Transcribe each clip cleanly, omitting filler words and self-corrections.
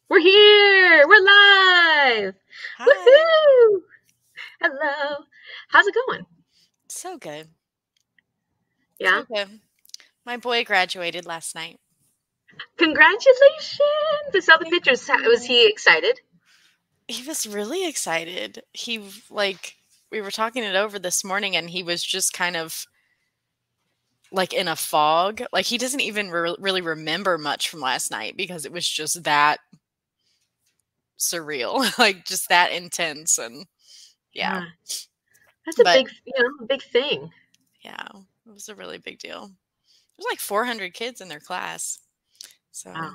We're here. We're live. Hi. Woohoo! Hello. How's it going? So good. Yeah. So good. My boy graduated last night. Congratulations. I saw the Thank pictures. Was you. he excited? He was really excited. We were talking it over this morning and he was just kind of like in a fog. Like he doesn't even really remember much from last night because it was just that surreal, like just that intense. And yeah, Yeah. That's a but big thing. yeah, it was a really big deal. There's like 400 kids in their class. So Wow.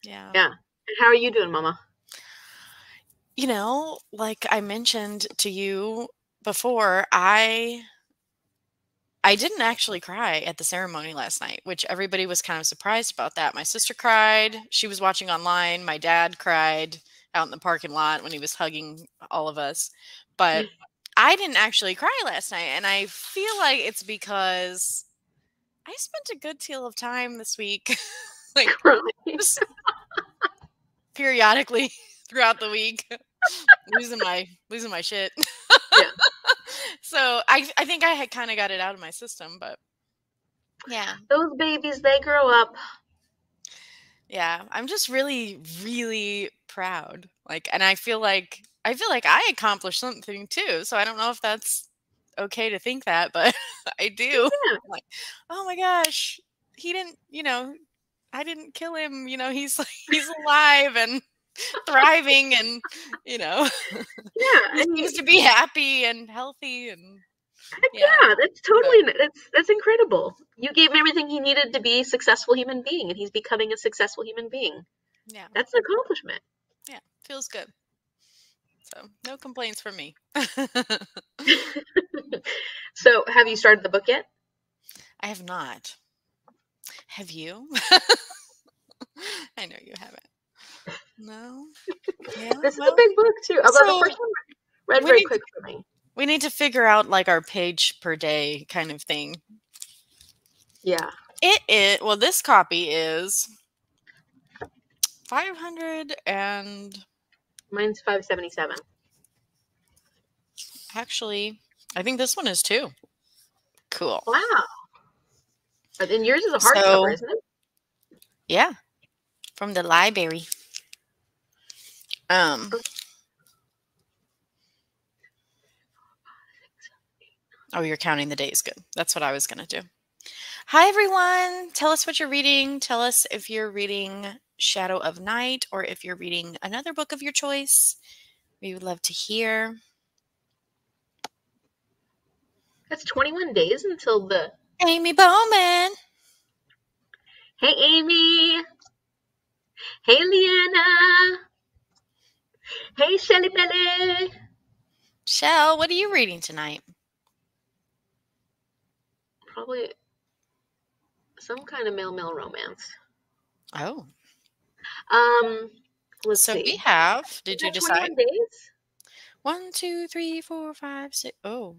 yeah. Yeah. And how are you doing, Mama? Like I mentioned to you before, I didn't actually cry at the ceremony last night, which everybody was kind of surprised about that. My sister cried. She was watching online. My dad cried out in the parking lot when he was hugging all of us. But I didn't actually cry last night, and I feel like it's because I spent a good deal of time this week, like Crying. just periodically throughout the week, losing my shit. Yeah. So I think I had kind of got it out of my system, but yeah. Those babies, they grow up. Yeah, I'm just really, really proud. Like, and I feel like I accomplished something too. So I don't know if that's okay to think that, but I do. Yeah. I'm like, oh my gosh, he didn't, I didn't kill him. He's alive and thriving, and you know, Yeah. he And seems to be happy and healthy, and heck yeah. yeah, that's So totally that's incredible. You gave him everything he needed to be a successful human being, and he's becoming a successful human being. yeah, That's an accomplishment. yeah, feels good. So no complaints from me. So, have you started the book yet? I have not. Have you? I know you haven't. No? Yeah, This is a well, big book too. Although the so first one read we very need quick for me. we need to figure out like our page per day kind of thing. Yeah, Well, this copy is 500 and mine's 577. actually I think this one is too. Cool. Wow. And yours is a hardcover, So, isn't it? yeah, from the library. Um oh, you're counting the days. Good. That's what I was going to do. Hi, everyone. Tell us what you're reading. Tell us if you're reading Shadow of Night or if you're reading another book of your choice. We would love to hear. That's 21 days until the. Amy Bowman. Hey, Amy. Hey, Leanna. Hey, Shelly Belly. Shell, what are you reading tonight? Probably some kind of male romance. Oh. Let's So we see. have, Is did you that decide? 21 days? 1, 2, 3, 4, 5, 6. Oh.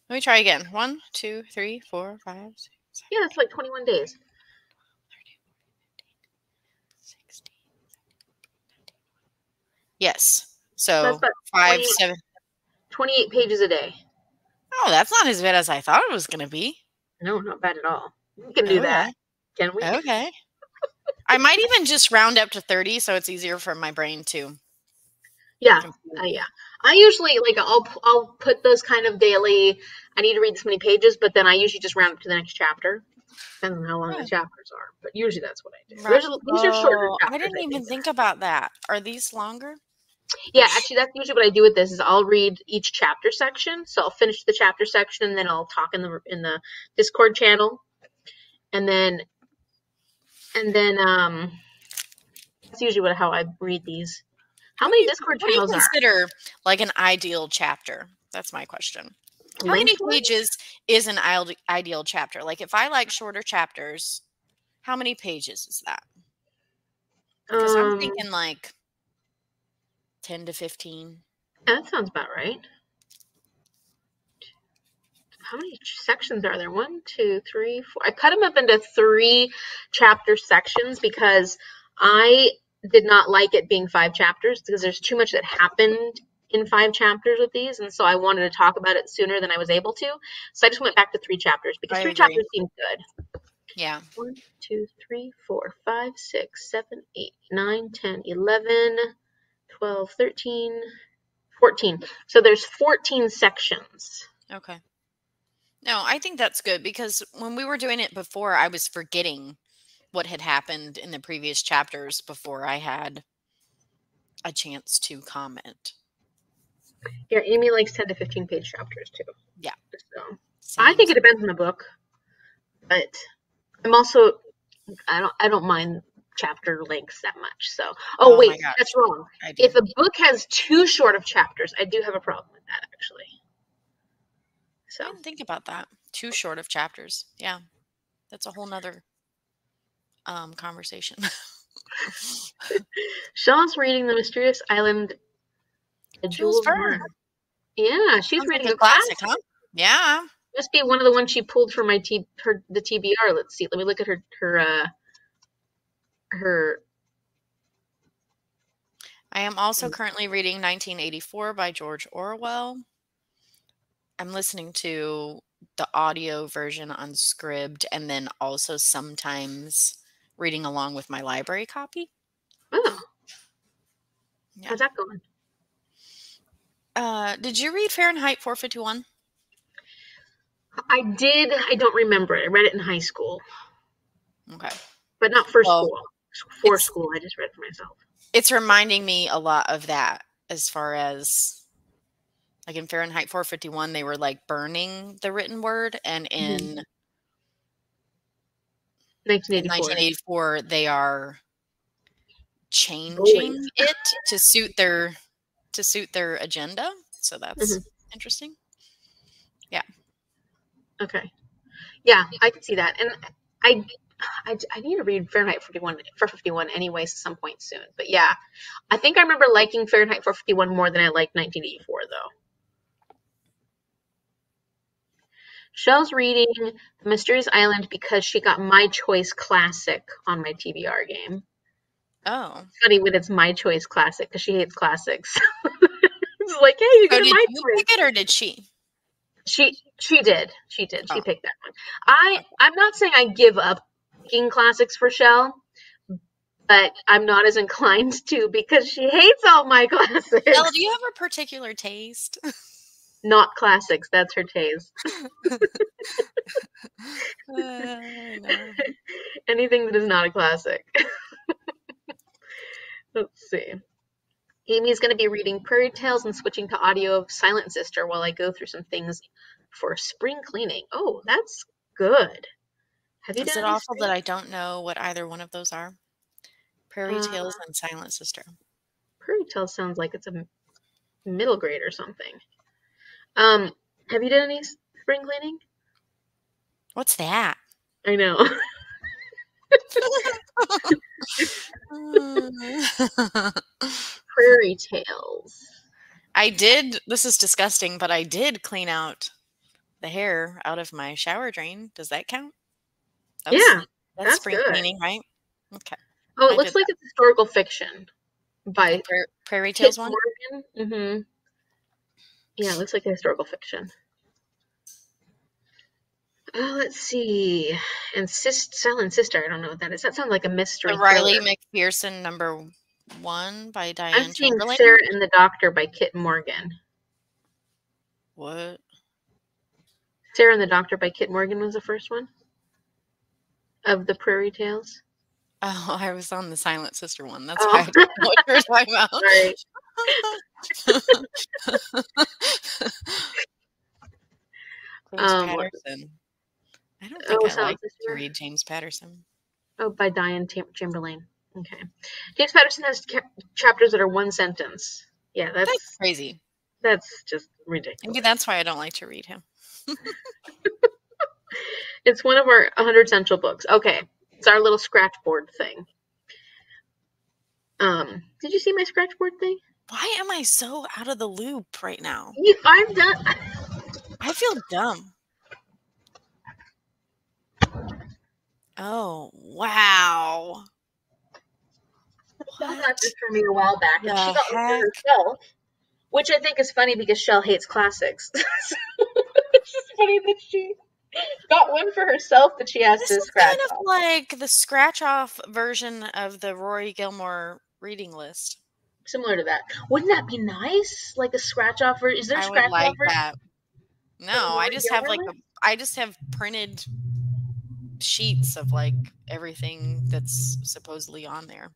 Let me try again. 1, 2, 3, 4, 5, 6, 7, Yeah, it's like 21 days. 16. Yes. So that's So about 5, 20, 7. 28 pages a day. Oh, that's not as bad as I thought it was going to be. No, not bad at all. We can do that, Okay. can we? Okay. I might even just round up to 30 so it's easier for my brain to Yeah, compute. yeah. I usually like I'll put those kind of daily. I need to read this many pages, but then I usually just round up to the next chapter. Depends on how long the Oh, chapters are, but usually that's what I do. right. These are shorter Oh, I chapters, didn't I even think. think about that. Are these longer or Yeah, actually, that's usually what I do with this. Is I'll read each chapter section. So I'll finish the chapter section, and then I'll talk in the Discord channel, and then that's usually how I read these. How what do many you Discord what do you channels are consider like an ideal chapter? That's my question. How many lengthwise? pages is an ideal chapter? Like if I like shorter chapters, how many pages is that? Because I'm Um, thinking like 10 to 15. yeah, that sounds about right. How many sections are there? One, two, three, four. I cut them up into three chapter sections because I did not like it being 5 chapters because there's too much that happened in 5 chapters with these, and so I wanted to talk about it sooner than I was able to. So I just went back to 3 chapters because I 3 agree. chapters seemed good. Yeah. 1, 2, 3, 4, 5, 6, 7, 8, 9, 10, 11, 12, 13, 14. So there's 14 sections. Okay. No, I think that's good because when we were doing it before, I was forgetting what had happened in the previous chapters before I had a chance to comment. Yeah, Amy likes 10 to 15 page chapters too. Yeah. So Same. I think it depends on the book, but I'm also I don't mind chapter lengths that much. So Oh wait, my gosh. that's wrong. I do. If a book has too short of chapters, I do have a problem with that actually. So I didn't think about that. Too short of chapters. Yeah. That's a whole nother conversation. Shaw's reading The Mysterious Island, A Jules Jules Verne. Verne. Yeah, she's Sounds reading like a a classic, classic. huh? Yeah. Must be one of the ones she pulled from my the TBR. Let's see. Let me look at her. I am also currently reading 1984 by George Orwell. I'm listening to the audio version on Scribd and then also sometimes reading along with my library copy. Oh, Yeah. how's that going? Did you read Fahrenheit 451? I did. I don't remember it. I read it in high school, Okay. but not for Well, school. For school, I just read it for myself. It's reminding me a lot of that as far as like in Fahrenheit 451, they were like burning the written word. And in 1984, they are changing it to suit their agenda. So that's interesting. Yeah. Okay. Yeah, I can see that. And I need to read Fahrenheit 451 anyways at some point soon. But yeah, I think I remember liking Fahrenheit 451 more than I liked 1984 though. Shell's reading The Mysterious Island because she got My Choice Classic on my TBR game. Oh. It's funny when it's My Choice Classic because she hates classics. It's like, hey, you get did My you Choice. pick it or did she? She did. She did. She Oh. picked that one. I'm not saying I give up picking classics for Shell, but I'm not as inclined to because she hates all my classics. Shell, do you have a particular taste? Not classics. That's her taste. No. Anything that is not a classic. Let's see. Amy's going to be reading Prairie Tales and switching to audio of Silent Sister while I go through some things for spring cleaning. Oh, that's good. Have you Is done it any awful that I don't know what either one of those are? Prairie Tales and Silent Sister. Prairie Tales sounds like it's a middle grade or something. Have you done any spring cleaning? What's that? I know. Prairie Tales. I did. This is disgusting, but I did clean out the hair out of my shower drain. Does that count? That's spring good. cleaning, right? Okay. Oh, it looks like it's historical fiction by Prairie Tales one. Morgan. Mm-hmm. Yeah, it looks like a historical fiction. Oh, let's see. And Silent Sister, I don't know what that is. That sounds like a mystery. The Riley McPherson #1 by Diane I'm seeing Chamberlain. Sarah and the Doctor by Kit Morgan. What? Sarah and the Doctor by Kit Morgan was the first one of the Prairie Tales. Oh, I was on the Silent Sister one. That's why I don't know what you're talking about. Sorry. James Patterson. I don't think I like to read James Patterson. Oh, by Diane Chamberlain. Okay. James Patterson has chapters that are one sentence. Yeah, that's crazy. That's just ridiculous. Maybe that's why I don't like to read him. It's one of our 100 essential books. Okay. It's our little scratch board thing. Did you see my scratch board thing? Why am I so out of the loop right now? I'm done. I feel dumb. Oh, wow. Shell What got this for me a while back, and she the got one for heck? herself, which I think is funny because Shell hates classics. It's just funny that she got one for herself that she has This to is scratch kind of off. like the scratch off version of the Rory Gilmore reading list. Similar to that. Wouldn't that be nice? Like a scratch off version? Is there a I would scratch off like version that. for the No, Rory Gilmore list? I just have printed sheets of like everything that's supposedly on there.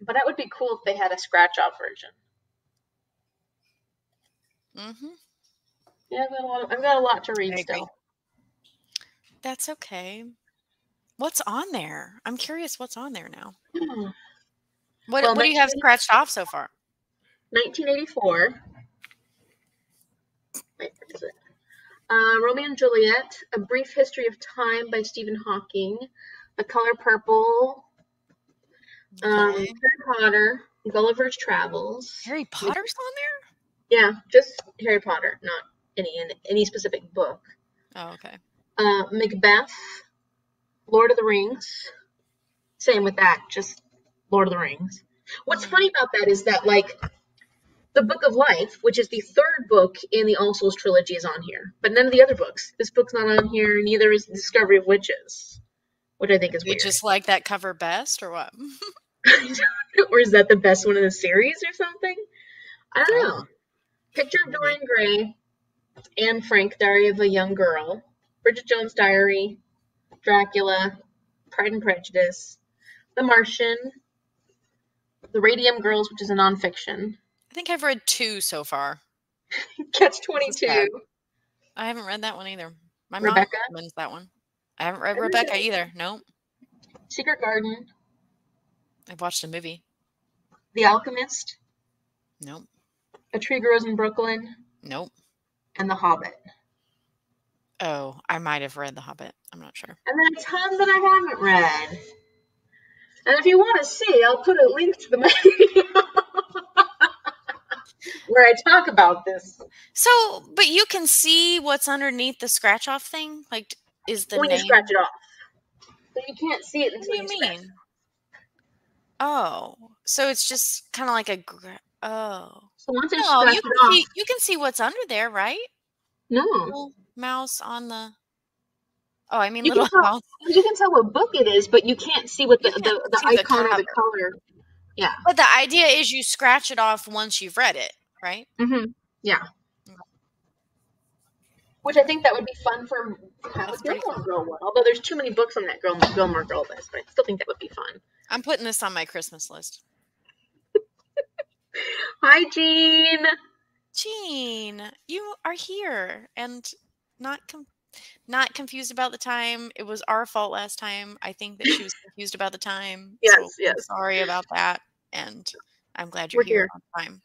But that would be cool if they had a scratch off version. Mhm. Yeah, I've got a lot to I read agree. still. That's okay. What's on there? I'm curious what's on there now. Well, What do you have scratched off so far? 1984. Wait, what is it? Romeo and Juliet, A Brief History of Time by Stephen Hawking, The Color Purple, Okay. Harry Potter, Gulliver's Travels. Harry Potter's on Yeah, just Harry Potter, not any specific book. there? Oh, okay. Macbeth, Lord of the Rings. Same with that, just Lord of the Rings. What's funny about that is that, like, the Book of Life, which is the third book in the All Souls trilogy, is on here, but none of the other books. This book's not on here. Neither is the Discovery of Witches, which I think is You weird. just like that cover best or what? Or is that the best one in the series or something? I don't know. Oh, Picture of maybe. Dorian Gray, Anne Frank, Diary of a Young Girl, Bridget Jones' Diary, Dracula, Pride and Prejudice, The Martian, The Radium Girls, which is a nonfiction, I think I've read 2 so far. Catch This is 22, sad. I haven't read that one either. My mom Rebecca, recommends that one. I haven't read I read Rebecca it. either. Nope. Secret Garden, I've watched a movie. The Alchemist, Nope. A Tree Grows in Brooklyn, Nope. and The Hobbit. Oh, I might have read The Hobbit. I'm not sure. And then a ton that I haven't read. And if you want to see, I'll put a link to the video where I talk about this. So, but you can see what's underneath the scratch off thing? Like, is the When you scratch name? it off. But you can't see it What until do you you scratch mean? Oh, so it's just kind of like oh. it. So once I No, scratch it off, you can see what's under there, right? no. Little mouse on the Oh, I mean You can little tell mouse. you can tell what book it is, but you can't see what You can't the see the icon or the cover. color. Yeah. But the idea is you scratch it off once you've read it, right? Yeah. Which I think that would be fun for how a That's pretty Gilmore cool. Girl would. Although there's too many books on that Gilmore Girl list, but I still think that would be fun. I'm putting this on my Christmas list. Hi, Jean. Jean, you are here and not not confused about the time. It was our fault last time. I think that she was confused about the time. So Yes, yes. I'm sorry about that. And I'm glad you're We're here here. on time.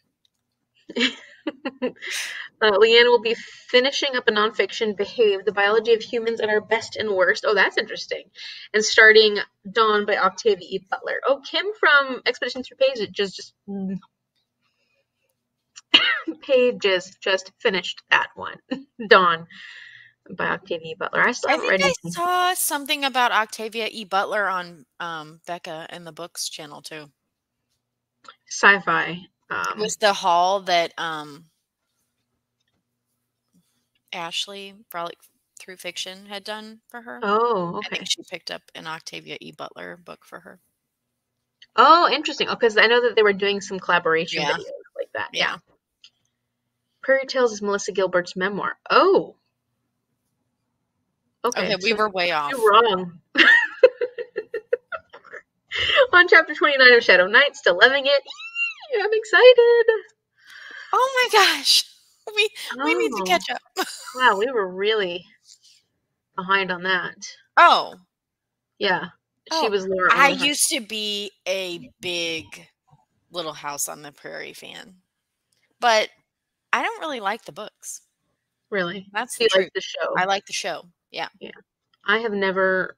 Leanne will be finishing up a nonfiction, Behave, The Biology of Humans at Our Best and Worst. Oh, that's interesting. And starting Dawn by Octavia E. Butler. Oh, Kim from Expedition Through Pages Pages just finished that one. Dawn by Octavia E. Butler. I still I haven't think read I anything. saw something about Octavia E. Butler on Becca and the Books channel too. Sci-fi. It was the haul that Ashley, Frolic Through Fiction, had done for her. Oh, I think okay. she picked up an Octavia E. Butler book for her. Oh, interesting. Oh, because I know that they were doing some collaboration Yeah. videos like that. Yeah. Yeah. Prairie Tales is Melissa Gilbert's memoir. Oh. Okay. Okay, we So were way off. you're wrong. On chapter 29 of Shadow Knight, still loving it. I'm excited. Oh my gosh. We need to Oh, catch up. wow, we were really behind on that. Oh. Yeah, she Oh, was Laura I Earnhardt. used to be a big Little House on the Prairie fan. But I don't really like the books. Really? That's So the you like truth. the show? I like the show. Yeah. Yeah. I have never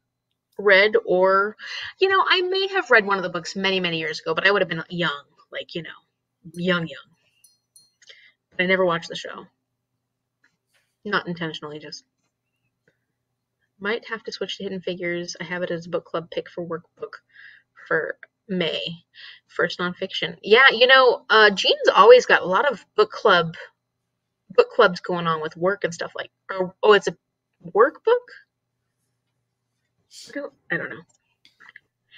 read or, I may have read one of the books many, many years ago, but I would have been young, like, young. But I never watched the show. Not intentionally, just might have to switch to Hidden Figures. I have it as a book club pick for workbook for May. First nonfiction. Yeah, Jean's always got a lot of book clubs going on with work and stuff like. Oh, it's a workbook. I don't know.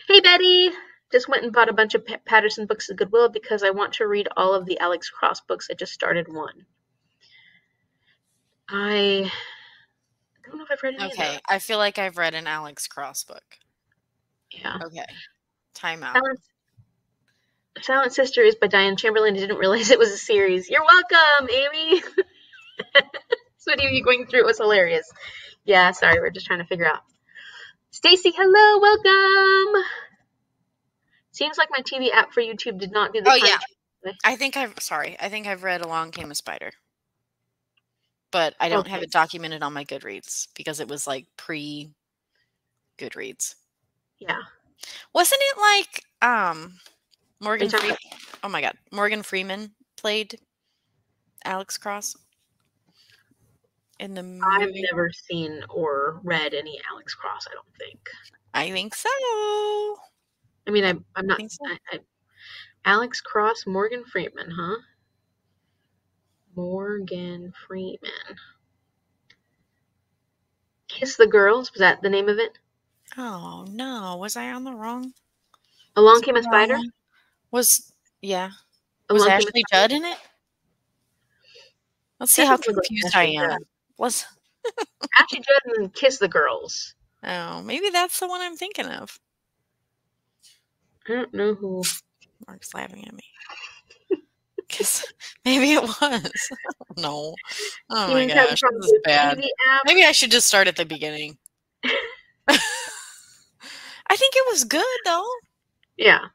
Hey, Betty. Just went and bought a bunch of Patterson books at Goodwill because I want to read all of the Alex Cross books. I just started one. I don't know if I've read any of those. Okay, I feel like I've read an Alex Cross book. Yeah. Okay, time out. Silent Sister is by Diane Chamberlain. I didn't realize it was a series. You're welcome, Amy. This video you going through was hilarious. Yeah, sorry, we're just trying to figure out. Stacy, hello, welcome. Seems like my TV app for YouTube did not do the Oh, time. yeah. I think I've read Along Came a Spider. But I don't have it documented on my Goodreads because it was like pre-Goodreads. Yeah. Wasn't it like Morgan Freeman? Oh my god. Morgan Freeman played Alex Cross in the movie? I've never seen or read any Alex Cross, I don't think. I think so. I mean, I'm not. So. Alex Cross, Morgan Freeman, huh? Morgan Freeman. Kiss the Girls, was that the name of it? Oh no, was I on the wrong? Along Came a Spider? Was Along Ashley Judd in it? Let's see how confused I am. Ashley Judd and Kiss the Girls. Oh, maybe that's the one I'm thinking of. I don't know who. Mark's laughing at me. Maybe it was. No. Oh my gosh, this is bad. Maybe I should just start at the beginning. I think it was good though. Yeah.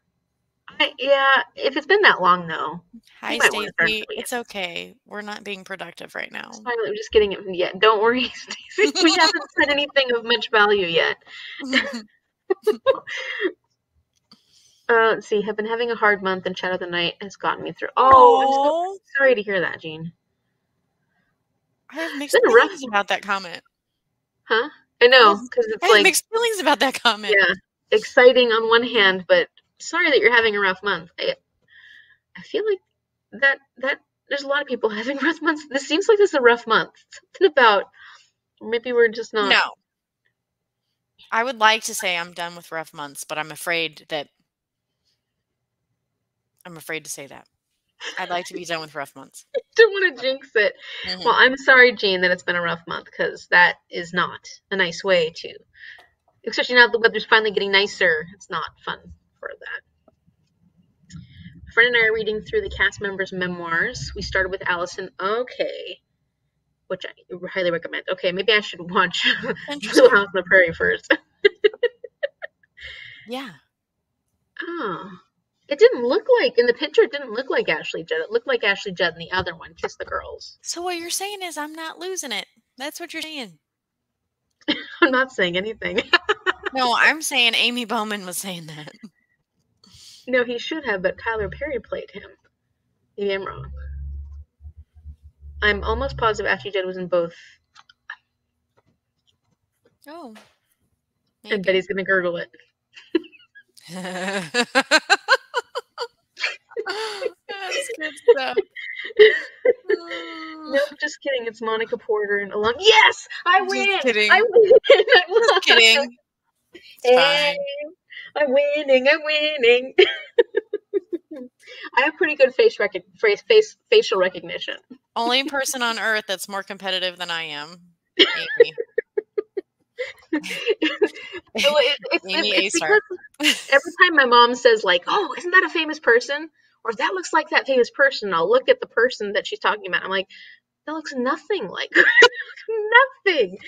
If it's been that long though. Hi, Stacey. It's okay. We're not being productive right now. I'm just getting it. Yeah, don't worry, Stacey. We haven't said anything of much value yet. Let's see. Have been having a hard month, and Shadow of the Night has gotten me through. Oh, I'm so sorry to hear that, Jean. I have mixed feelings about that comment. Huh? I know, because it's I have mixed feelings about that comment. Yeah, exciting on one hand, but sorry that you're having a rough month. I feel like that there's a lot of people having rough months. This seems like this is a rough month. Something about maybe we're just not. No. I would like to say I'm done with rough months, but I'm afraid to say that. I'd like to be done with rough months. I don't want to jinx it. Mm-hmm. Well, I'm sorry, Jean, that it's been a rough month, because that is not a nice way to, especially now that the weather's finally getting nicer. It's not fun for that. A friend and I are reading through the cast members' memoirs. We started with Allison. Okay. Which I highly recommend. Okay, maybe I should watch Little House on the Prairie first. Yeah. Oh. It didn't look like, in the picture, it didn't look like Ashley Judd. It looked like Ashley Judd in the other one, Kiss the Girls. So what you're saying is I'm not losing it. That's what you're saying. I'm not saying anything. No, I'm saying Amy Bowman was saying that. No, he should have, but Tyler Perry played him. Maybe I'm wrong. I'm almost positive Ashley Judd was in both. Oh. Maybe. And Betty's going to gurgle it. That's good stuff. Nope, just kidding. It's Monica Porter and Along. Yes! I win! Just kidding. I win! Just kidding. Hey, I'm winning. I have pretty good facial recognition. Only person on earth that's more competitive than I am. Amy. It's because every time my mom says, like, oh, isn't that a famous person? Or that looks like that famous person, I'll look at the person that she's talking about. I'm like, that looks nothing like her. Nothing.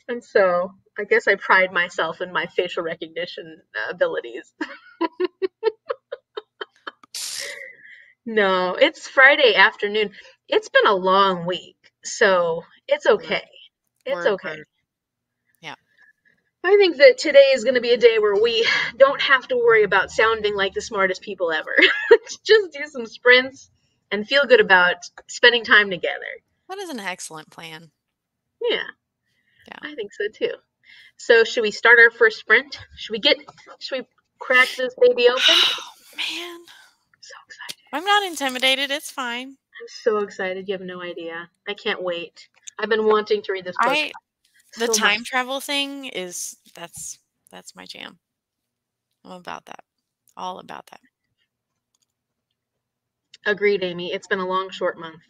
And so I guess I pride myself in my facial recognition abilities. No, it's Friday afternoon. It's been a long week, so it's okay. It's okay. Yeah. I think that today is going to be a day where we don't have to worry about sounding like the smartest people ever. Just do some sprints and feel good about spending time together. That is an excellent plan. Yeah. I think so too. So should we start our first sprint? Should we crack this baby open. Oh, man. So excited. I'm not intimidated. It's fine. I'm so excited. You have no idea. I can't wait. I've been wanting to read this book The so much. time travel thing is that's my jam. I'm about that. All about that. Agreed, Amy. It's been a long, short month.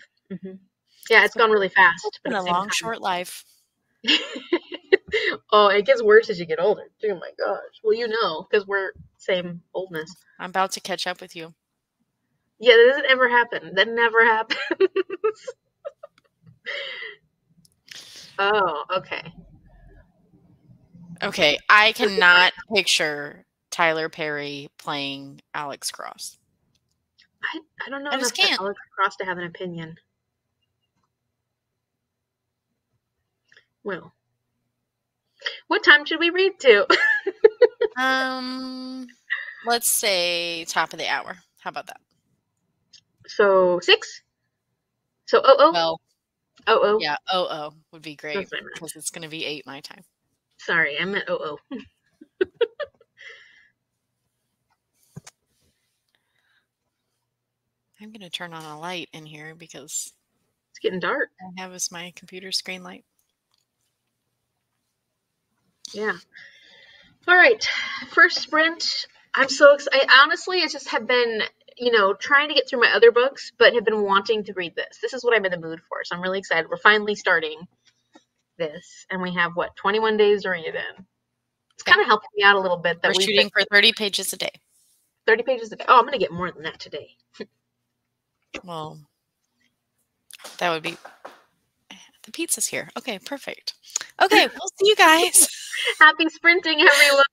Yeah, it's gone really fast, It's but been at a the same long, short life. time. Oh, it gets worse as you get older. Oh my gosh. Well, you know, because we're same oldness. I'm about to catch up with you. Yeah, that doesn't ever happen. That never happens. Oh, okay. Okay, I cannot picture Tyler Perry playing Alex Cross. I don't know I just enough about can't. Alex Cross to have an opinion. Well, what time should we read to? Let's say top of the hour. How about that? So 6? So oh. Well, Oh. yeah, would be great That's what I meant. because it's going to be 8 my time. Sorry, I meant oh. I'm going to turn on a light in here because It's getting dark. I have as my computer screen light. Yeah. All right. First sprint. I'm so excited. Honestly, I just have been, trying to get through my other books, but have been wanting to read this. This is what I'm in the mood for. So I'm really excited. We're finally starting this, and we have 21 days to read it in. It's kind of helping me out a little bit that We're we've been shooting for 30 pages a day. 30 pages a day. Oh, I'm going to get more than that today. Well, that would be the pizza's here. Okay, perfect. Okay, we'll see you guys. Happy sprinting, everyone.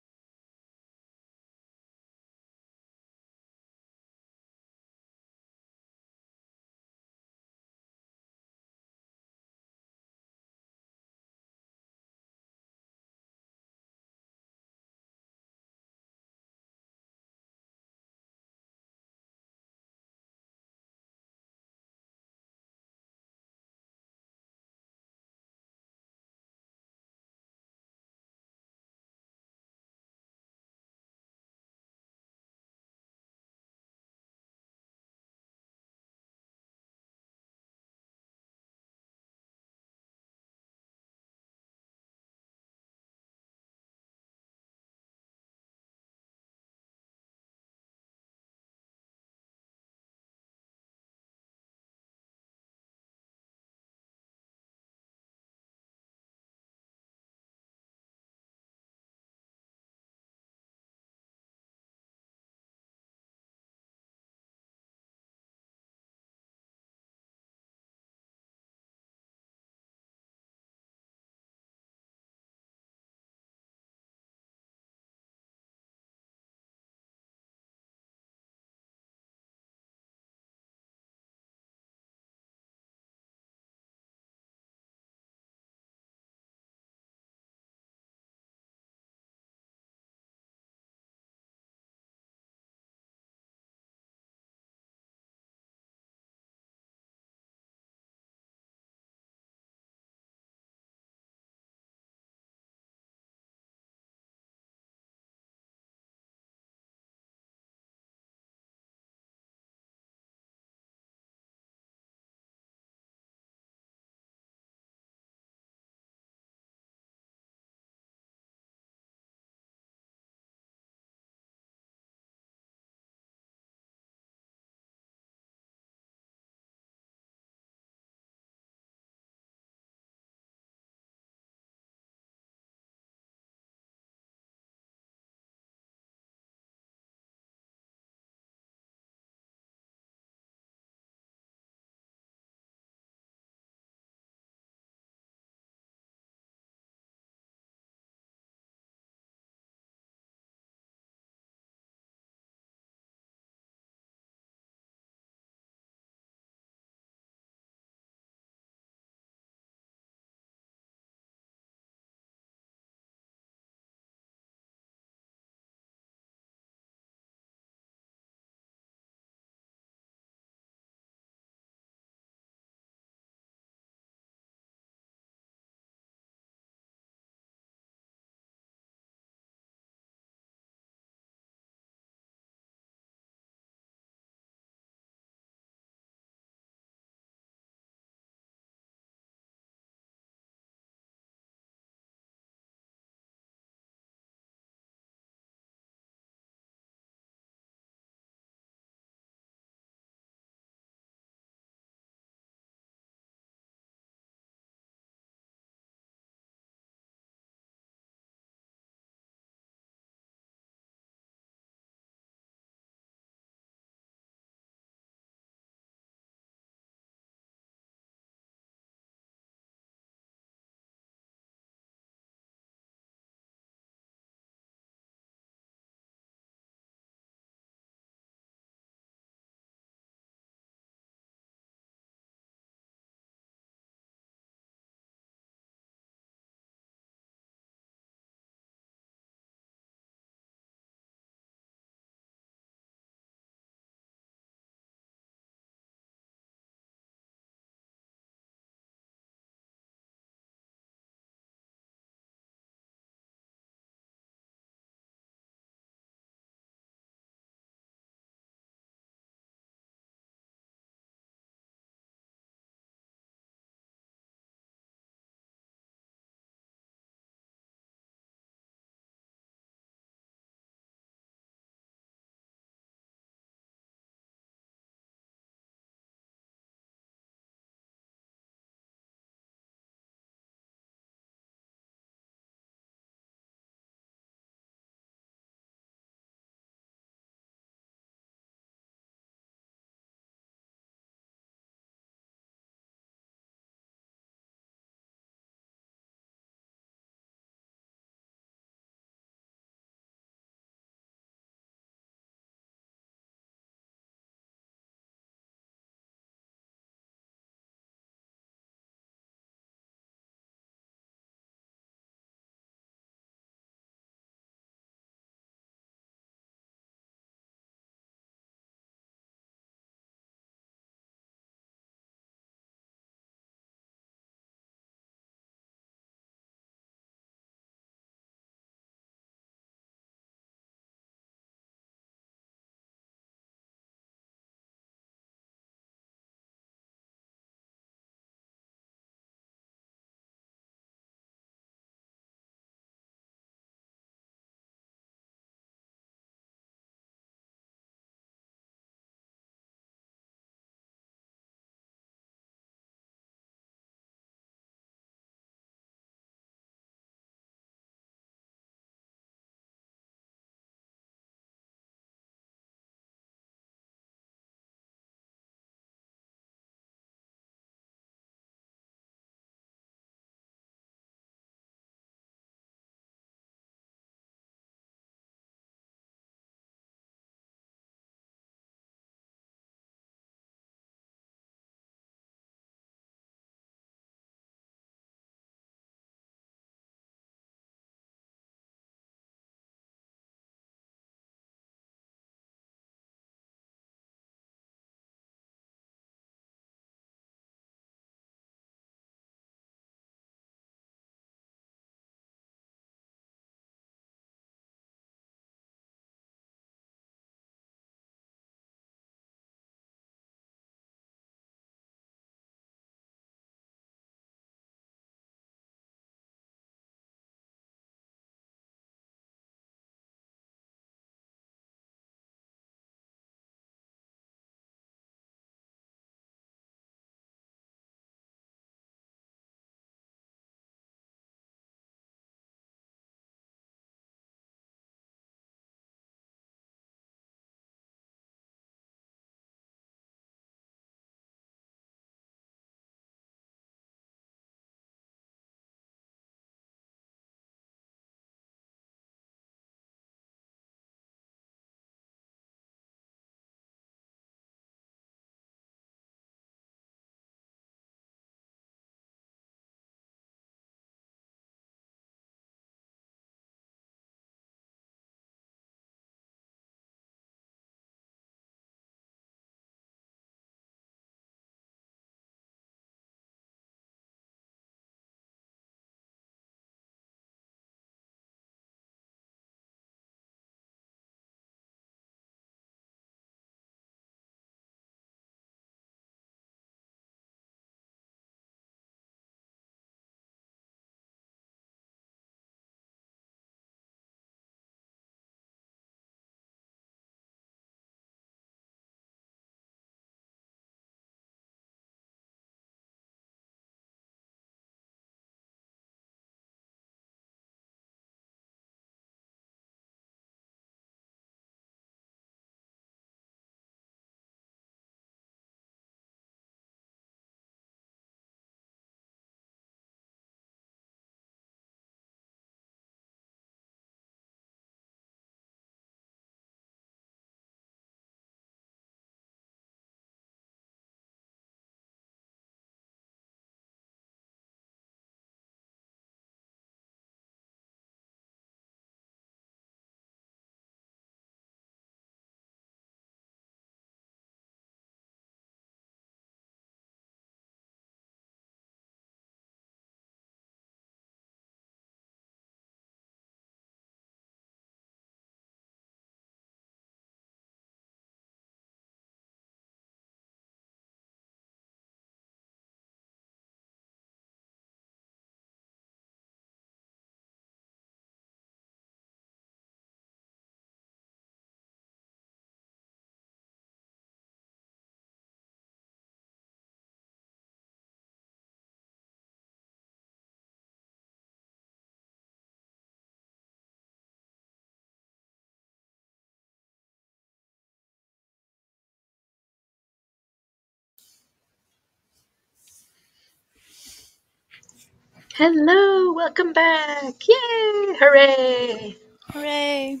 Hello, welcome back. Yay, hooray. Hooray.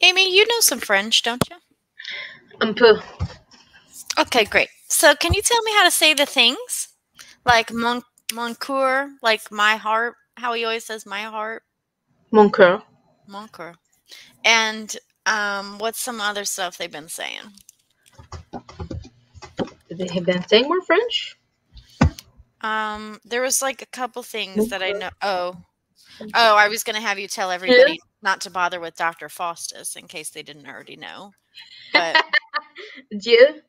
Amy, you know some French, don't you? Un peu. Okay, great. So can you tell me how to say the things? Like mon coeur, like my heart, how he always says my heart, Mon cœur. mon coeur. And what's some other stuff they've been saying? They have been saying more French? There was like a couple things Mon that I cœur. know. Oh, I was going to have you tell Dieu. everybody not to bother with Dr. Faustus in case they didn't already know. But Dieu.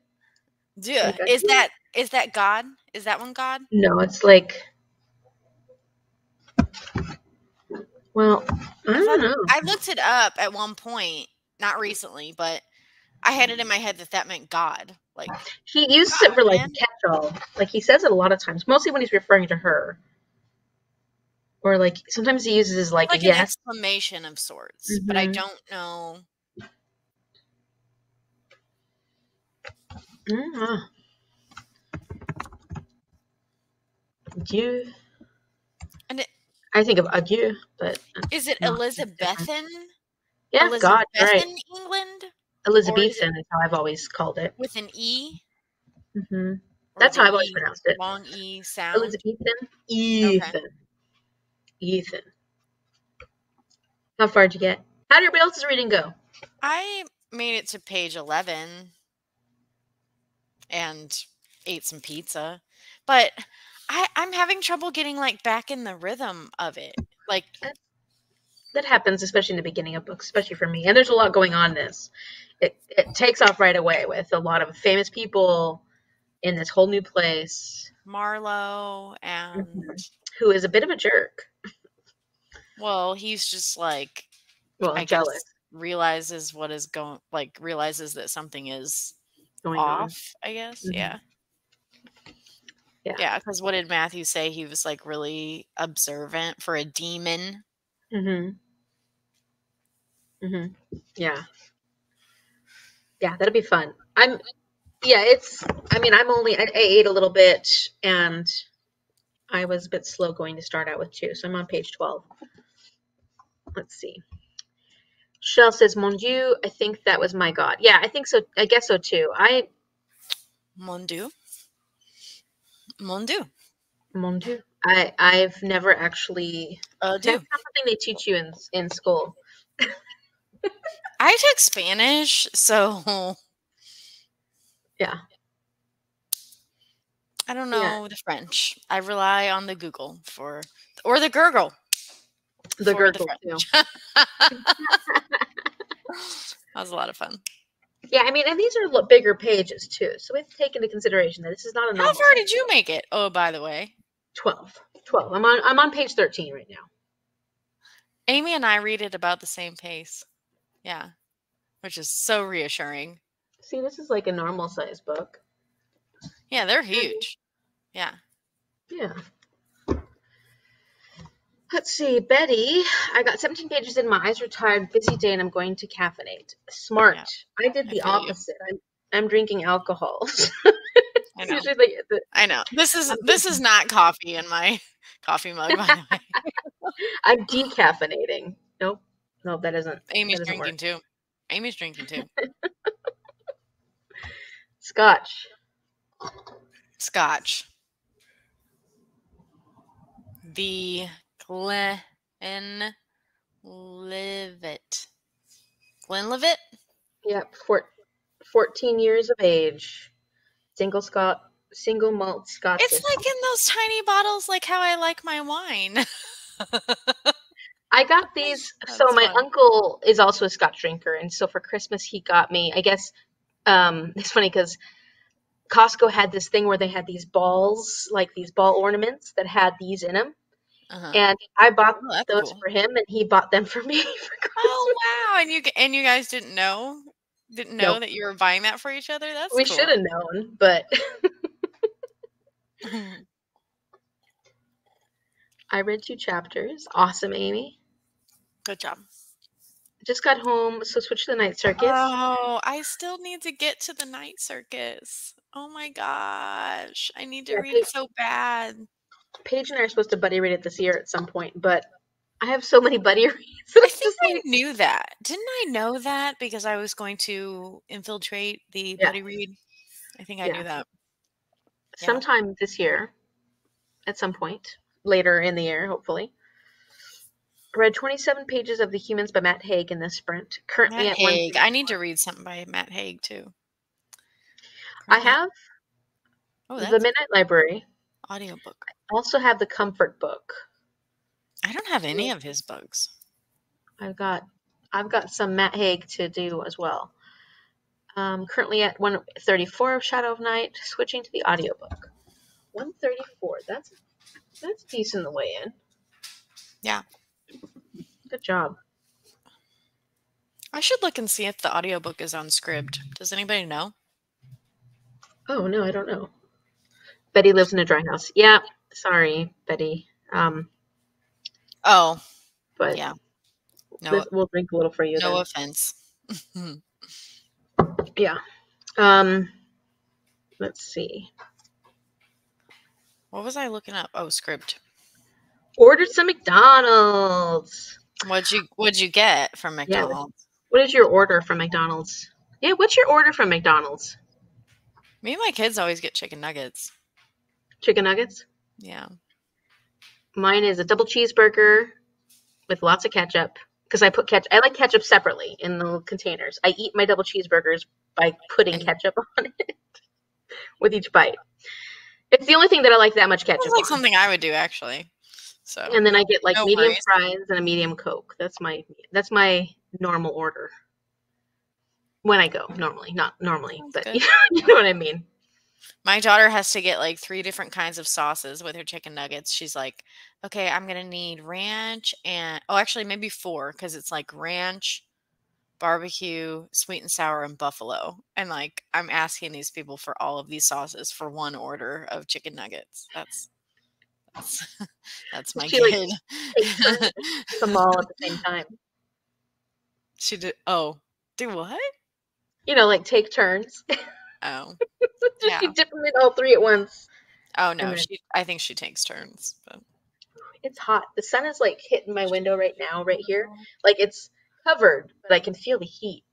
Dieu, Like adieu. is that God? Is that one God? No, it's like, well, I I don't thought know. I looked it up at one point, not recently, but I had it in my head that that meant God. Like, He uses it for like man, a catch-all. Like he says it a lot of times, mostly when he's referring to her. Or like sometimes he uses it's like like an yes. exclamation of sorts, but I Mm-hmm. don't know. Mm-hmm. Dieu. And I think of adieu, but is it not. It's different. Elizabethan? Yeah, God, you're right. Elizabethan England? Or is it Elizabethan is how I've always called it. with an E? Hmm. Or That's the how I've always E, pronounced it. long E sound? Elizabethan? Okay. Ethan. Ethan. How far did you get? How did everybody else's reading go? I made it to page 11 and ate some pizza, but I'm having trouble getting like back in the rhythm of it. Like, That happens, especially in the beginning of books, especially for me. And there's a lot going on in this. It takes off right away with a lot of famous people in this whole new place. Marlowe Hmm. and, Who is a bit of a jerk. well, he's just like, Well, I jealous guess realizes what is going, like realizes that something is going on. off, I guess. Hmm. Yeah. Yeah. Yeah, because what did Matthew say? He was like really observant for a demon. Hmm. Hmm. Yeah. Yeah, that'll be fun. Yeah, I ate a little bit and I was a bit slow going to start out with too. So I'm on page 12. Let's see. Shell says, Mon Dieu, I think that was my God. Yeah, I think so. I guess so too. Mon Dieu. Mon Dieu. Mon Dieu. I've never actually, Dieu. that's not something they teach you in school. I took Spanish, so Yeah. I don't Yeah. know the French. I rely on the Google or the Gurgle The for the gurgle too. French. That was a lot of fun. Yeah, I mean, and these are bigger pages too. So we have to take into consideration that this is not a How normal far size did you book. make it? Oh, by the way, 12. 12. I'm on page 13 right now. Amy and I read at about the same pace. Yeah, which is so reassuring. See, this is like a normal size book. Yeah, they're huge. Yeah. Yeah. Let's see, Betty. I got 17 pages in. My eyes are tired. Busy day, and I'm going to caffeinate. Smart. Yeah, I did I the feel you. opposite. I'm drinking alcohol. I It's know. usually the I know. I'm, This is not coffee in my coffee mug, by the way. I'm decaffeinating. Nope. Nope. That Amy's doesn't work. drinking too. Amy's drinking too. Scotch. Scotch. The Glenlivet. Glenlivet? Yep. 14 years of age. Single malt Scotch It's whiskey. like in those tiny bottles, like how I like my wine. I got these. So That's my fun. uncle is also a Scotch drinker, and so for Christmas he got me. I guess it's funny because Costco had this thing where they had these balls, like these ball ornaments that had these in them, Uh-huh. and I bought Oh, that's those cool. for him, and he bought them for me for Oh, Christmas. wow. And you guys didn't know? Didn't know No, that you were buying that for each other? That's we cool. should have known, but I read 2 chapters. Awesome, Amy. Good job. Just got home, so switched to the night circus. Oh, I still need to get to the night circus. Oh my gosh. I need to Yeah, read so bad. Paige and I are supposed to buddy read it this year at some point, but I have so many buddy reads that I I think just I need. knew that. Didn't I know that because I was going to infiltrate the Yeah, buddy read? I think I yeah. knew that. Yeah. Sometime this year, at some point, later in the year, hopefully. I read 27 pages of The Humans by Matt Haig in this sprint. Currently Matt at Haig. 130. I need to read something by Matt Haig too. I Currently, have oh, The that's Midnight Library. audiobook. I also have the Comfort Book. I don't have any of his books. I've got I've got some Matt Haig to do as well. Currently at 134 of Shadow of Night, switching to the audiobook. 134. That's decent the way in. Yeah. Good job. I should look and see if the audiobook is on Scribd. Does anybody know? Oh no, I don't know. Betty lives in a dry house. Yeah, sorry, Betty. Oh, But yeah. No, we'll drink a little for you no then. offense. Yeah. Let's see. What was I looking up? Oh, Scribd. Ordered some McDonald's. What'd you get from Yeah. McDonald's? What is your order from McDonald's? Yeah, what's your order from McDonald's? Me and my kids always get chicken nuggets. Chicken nuggets? Yeah. Mine is a double cheeseburger with lots of ketchup. Because I put ketchup. I like ketchup separately in the containers. I eat my double cheeseburgers by putting And ketchup on it with each bite. It's the only thing that I like that much ketchup sounds like on. something I would do actually. So And then I get like no medium worries. fries and a medium Coke. That's my normal order when I go. Normally, not normally, Sounds but good. you know what I mean. My daughter has to get like 3 different kinds of sauces with her chicken nuggets. She's like, okay, I'm gonna need ranch and actually maybe 4 because it's like ranch, barbecue, sweet and sour, and buffalo. And like I'm asking these people for all of these sauces for one order of chicken nuggets. That's that's my She like kid. take turns and eat them all at the same time. She did. Do what? Like take turns. Oh, Just she yeah. dip them in all three at once, Oh and no, then I think she takes turns, but it's hot. The sun is like hitting my window right now, right here. Like it's covered, but I can feel the heat.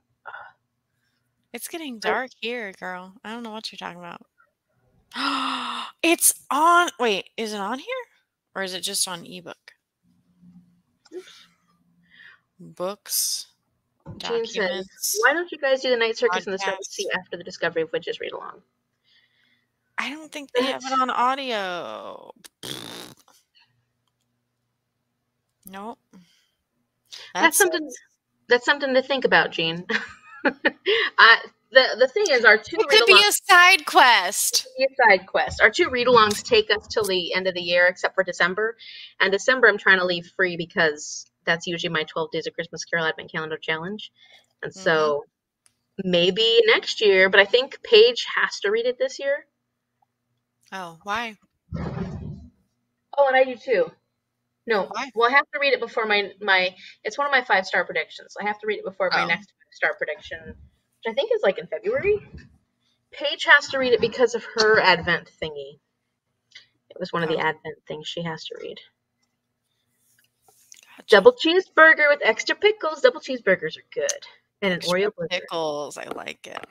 it's getting I, dark here, girl. I don't know what you're talking about. It's on. Wait, is it on here? Or is it just on ebook? oops. Books, Jean says, documents, "Why don't you guys do the Night Circus and the Starry podcasts. Sea after the Discovery of Witches read along?" I don't think they have it That's on audio. Nope. That that's something sucks. that's something to think about, Jean. The thing is, our two It read could be alongs a side quest. be a side quest. Our two read alongs take us till the end of the year, except for December. And December, I'm trying to leave free because that's usually my 12 Days of Christmas Carol Advent Calendar challenge. And Hmm. so maybe next year, but I think Paige has to read it this year. Oh, why? Oh, and I do too. No, Why? well, I have to read it before my. It's one of my 5-star predictions. I have to read it before my Oh, next 5-star prediction, which I think is like in February. Paige has to read it because of her Advent thingy. It was one of the oh, Advent things she has to read. gotcha. Double cheeseburger with extra pickles. Double cheeseburgers are good. And an Extra Oreo blizzard. pickles. I like it.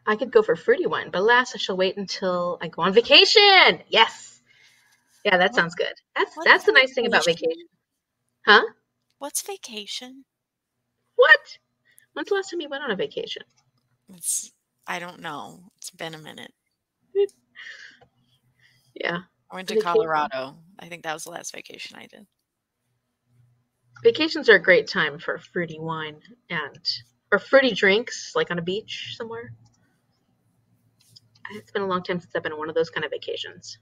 I could go for fruity wine, but alas, I shall wait until I go on vacation. Yes. Yeah, that What? sounds good. What's That's the nice thing about vacation. vacation? Huh? What's vacation? What? When's the last time you went on a vacation? It's I don't know. It's been a minute. Yeah. I went to Vacation. Colorado. I think that was the last vacation I did. Vacations are a great time for fruity wine or fruity drinks, like on a beach somewhere. It's been a long time since I've been on one of those kind of vacations.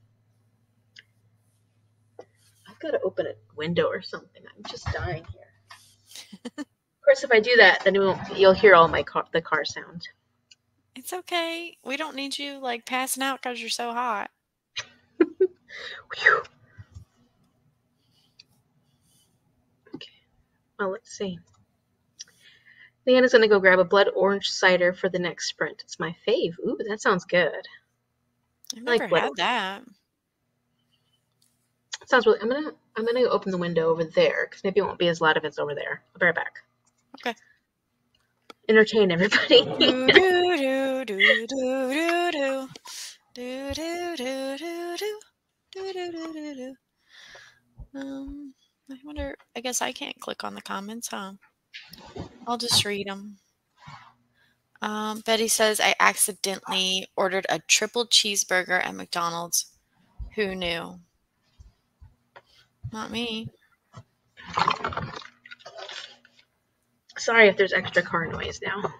I've got to open a window or something. I'm just dying here. Of course, if I do that, then you'll hear all the car sound. It's okay. We don't need you like passing out because you're so hot. Whew. Okay. Well, let's see. Leanna's going to go grab a blood orange cider for the next sprint. It's my fave. Ooh, that sounds good. I've I like never bloody. had that. Sounds really. I'm gonna go open the window over there because maybe it won't be as loud if it's over there. I'll be right back. Okay. Entertain everybody. Do do do do do do do do do do do do do do do do. I wonder. I guess I can't click on the comments, huh? I'll just read them. Betty says I accidentally ordered a triple cheeseburger at McDonald's. Who knew? Not me. Sorry if there's extra car noise now.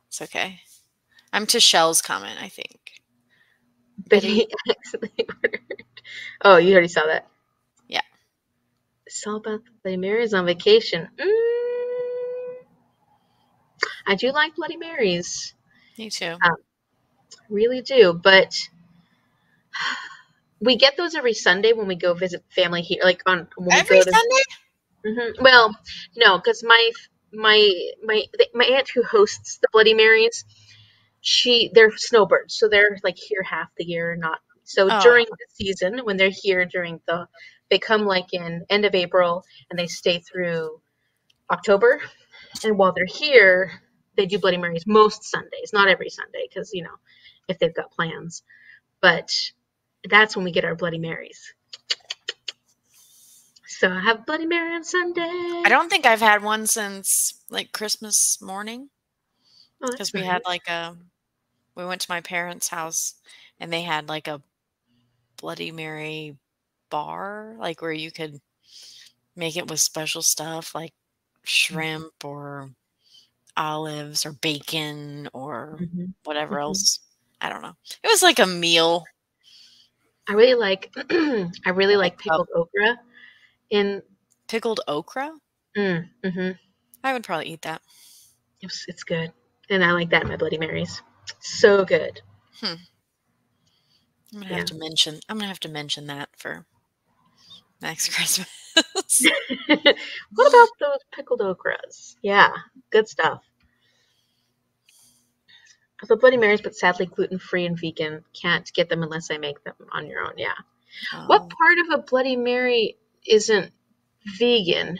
It's okay. I'm to Shell's comment, I think. Betty accidentally ordered. Oh, you already saw that. Yeah. Saw about the Bloody Marys on vacation. I do like Bloody Marys. Me too. Really do, but we get those every Sunday when we go visit family here. Like when we Every go to. Sunday? Well, no, because my aunt who hosts the Bloody Marys, they're snowbirds, so they're like here half the year, not so Oh. during the season when they're here they come like in end of April and they stay through October, and while they're here, they do Bloody Marys most Sundays, not every Sunday, because if they've got plans, but that's when we get our Bloody Marys. So I have Bloody Mary on Sunday. I don't think I've had one since like Christmas morning. Because we had like we went to my parents' house and they had like a Bloody Mary bar, like where you could make it with special stuff like shrimp or olives or bacon or whatever else. I don't know. It was like a meal. I really like pickled okra. Pickled okra? I would probably eat that. It's good. And I like that in my Bloody Marys. So good. I'm gonna have to mention that for next Christmas. What about those pickled okras? Yeah, good stuff. The Bloody Marys, but sadly gluten-free and vegan. Can't get them unless I make them on your own. Yeah. What part of a Bloody Mary isn't vegan?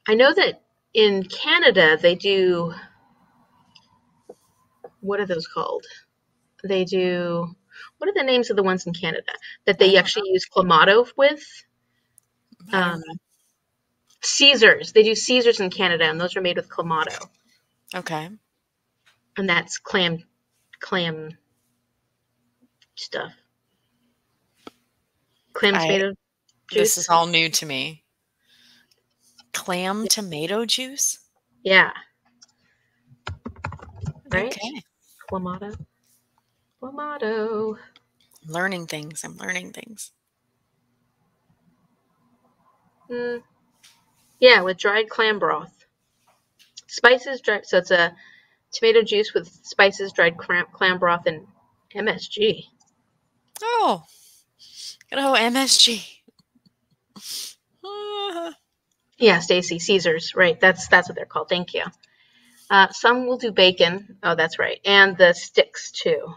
I know that in Canada they do. What are those called? They do. What are the names of the ones in Canada that they actually use clamato with? Caesars. They do Caesars in Canada, and those are made with clamato. Okay. And that's clam stuff. Clam tomato juice. This is all new to me. Clam tomato juice? Yeah. Right? Okay. Clamato. I'm learning things. Yeah, with dried clam broth. Spices, so it's a tomato juice with spices, dried clam broth, and MSG. Oh, MSG. Yeah, Stacy, Caesars, right? That's what they're called. Thank you. Some will do bacon. Oh, that's right, and the sticks too.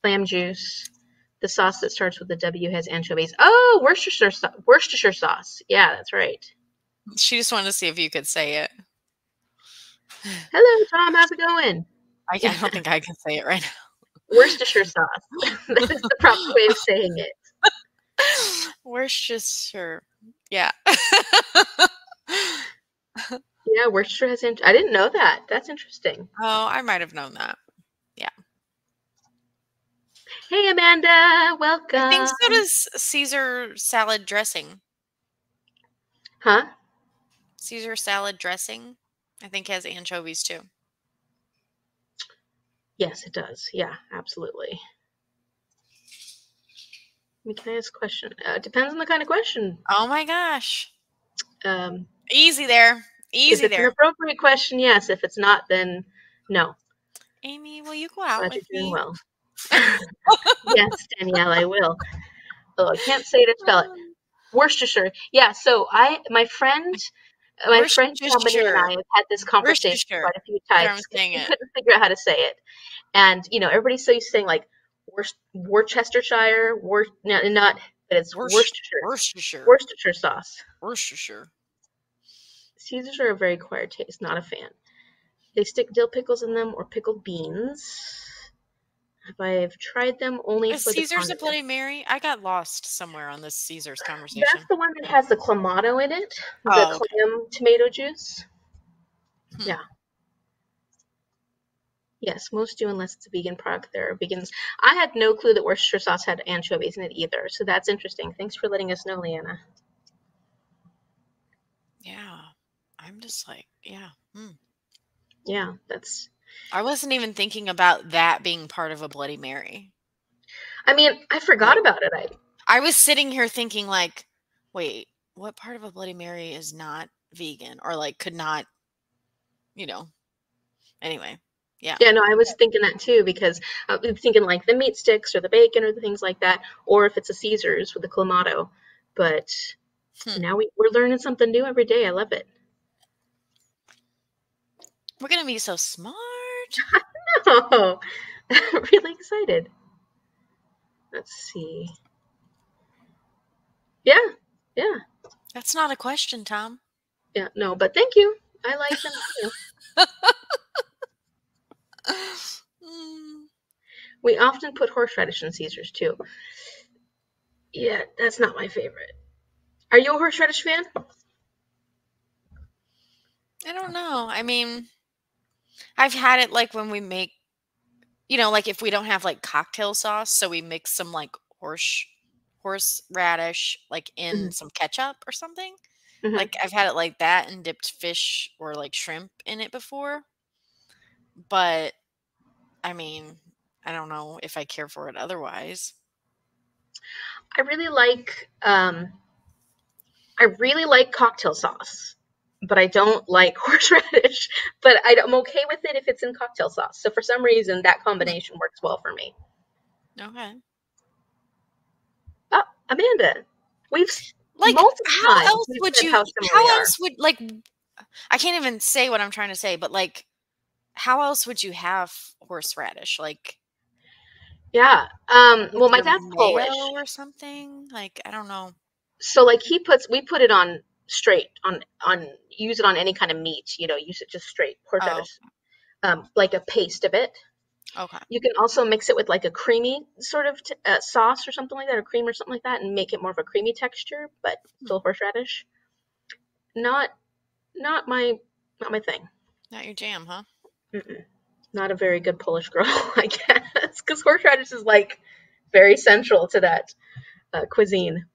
Clam juice. The sauce that starts with a W has anchovies. Oh, Worcestershire sauce. Yeah, that's right. She just wanted to see if you could say it. Hello, Tom. How's it going? I don't think I can say it right now. Worcestershire sauce. That is the proper way of saying it. Worcestershire. Yeah. Yeah, Worcestershire has. I didn't know that. That's interesting. Oh, I might have known that. Yeah. Hey, Amanda. Welcome. I think so does Caesar salad dressing. Huh? Caesar salad dressing, I think, has anchovies too. Yes, it does. Yeah, absolutely. Can I ask a question? Depends on the kind of question. Oh my gosh. Easy there. If it's an appropriate question, yes. If it's not, then no. Amy, will you go out with you're doing me? well. Yes, Danielle, I will. Oh, I can't say it or spell it. Worcestershire. Yeah, so my friend My friend Dominique and I Worcestershire. have had this conversation Worcestershire. quite a few There, I'm times because saying we it. couldn't figure out how to say it. And everybody's so used to saying like Worcestershire, no, not, but it's Worcestershire, Worcestershire. Worcestershire sauce. Worcestershire. Caesars are a very acquired taste. Not a fan. They stick dill pickles in them or pickled beans. I've tried them only Is for the Caesar's a Bloody condiment. Mary? I got lost somewhere on this Caesar's That's conversation. the one that has the clamato in it, the Oh, okay. clam tomato juice. Hmm. Yeah. Yes, most do unless it's a vegan product. There are vegans. I had no clue that Worcestershire sauce had anchovies in it either, so that's interesting. Thanks for letting us know, Leanna. Yeah. I'm just like, yeah. Yeah, that's. I wasn't even thinking about that being part of a Bloody Mary. I mean, I forgot Like, about it. I was sitting here thinking, like, wait, what part of a Bloody Mary is not vegan or like could not, you know? Anyway, yeah. Yeah, no, I was thinking that too because I was thinking like the meat sticks or the bacon or the things like that, or if it's a Caesars with the clamato. But Hmm. now we're learning something new every day. I love it. We're gonna be so smart. Oh, really excited. Let's see. Yeah, yeah, That's not a question, Tom. yeah. No, but thank you. I like them too. Mm, We often put horseradish in Caesars too. Yeah, that's not my favorite. Are you a horseradish fan? I don't know. I mean, I've had it like when we make, like if we don't have like cocktail sauce, so we mix some like horseradish like Mm-hmm. in some ketchup or something. Mm-hmm. Like I've had it like that and dipped fish or like shrimp in it before, but I mean, I don't know if I care for it otherwise. I really like cocktail sauce, but I don't like horseradish. But I'm okay with it if it's in cocktail sauce. So for some reason, that Hmm. combination works well for me. Okay. Oh, Amanda, we've Like multiple times we've said how similar we how are. else would like I can't even say what I'm trying to say, but like how else would you have horseradish? Like Yeah. with Well, my your dad's mayo Polish, or something? Like I don't know. so like we put it on straight on use it on any kind of meat. Use it just straight Oh, horseradish, like a paste of it. okay. You can also mix it with like a creamy sort of sauce or something like that, or cream or something like that, and make it more of a creamy texture, but Hmm. still horseradish. Not not my not my thing. Not your jam, huh? Mm-mm. Not a very good Polish girl, I guess, because horseradish is like very central to that cuisine.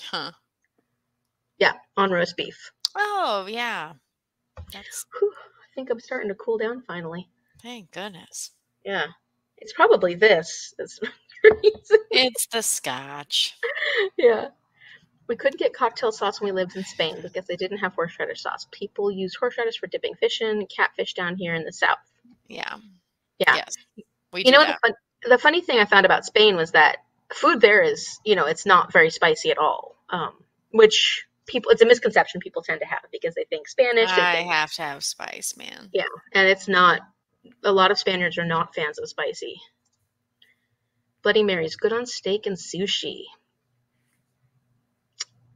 Huh. Yeah, on roast beef. Oh, yeah. That's Whew, I think I'm starting to cool down finally. thank goodness. Yeah, it's probably this. That's the reason. It's the scotch. Yeah. We couldn't get cocktail sauce when we lived in Spain because they didn't have horseradish sauce. People use horseradish for dipping fish in, catfish down here in the south. Yeah. Yeah. Yes. We You do know, that. the funny thing I found about Spain was that food there is, it's not very spicy at all. Which it's a misconception people tend to have because they think Spanish, they I think, have to have spice, man. yeah, and it's not. A lot of Spaniards are not fans of spicy. Bloody Mary's good on steak and sushi.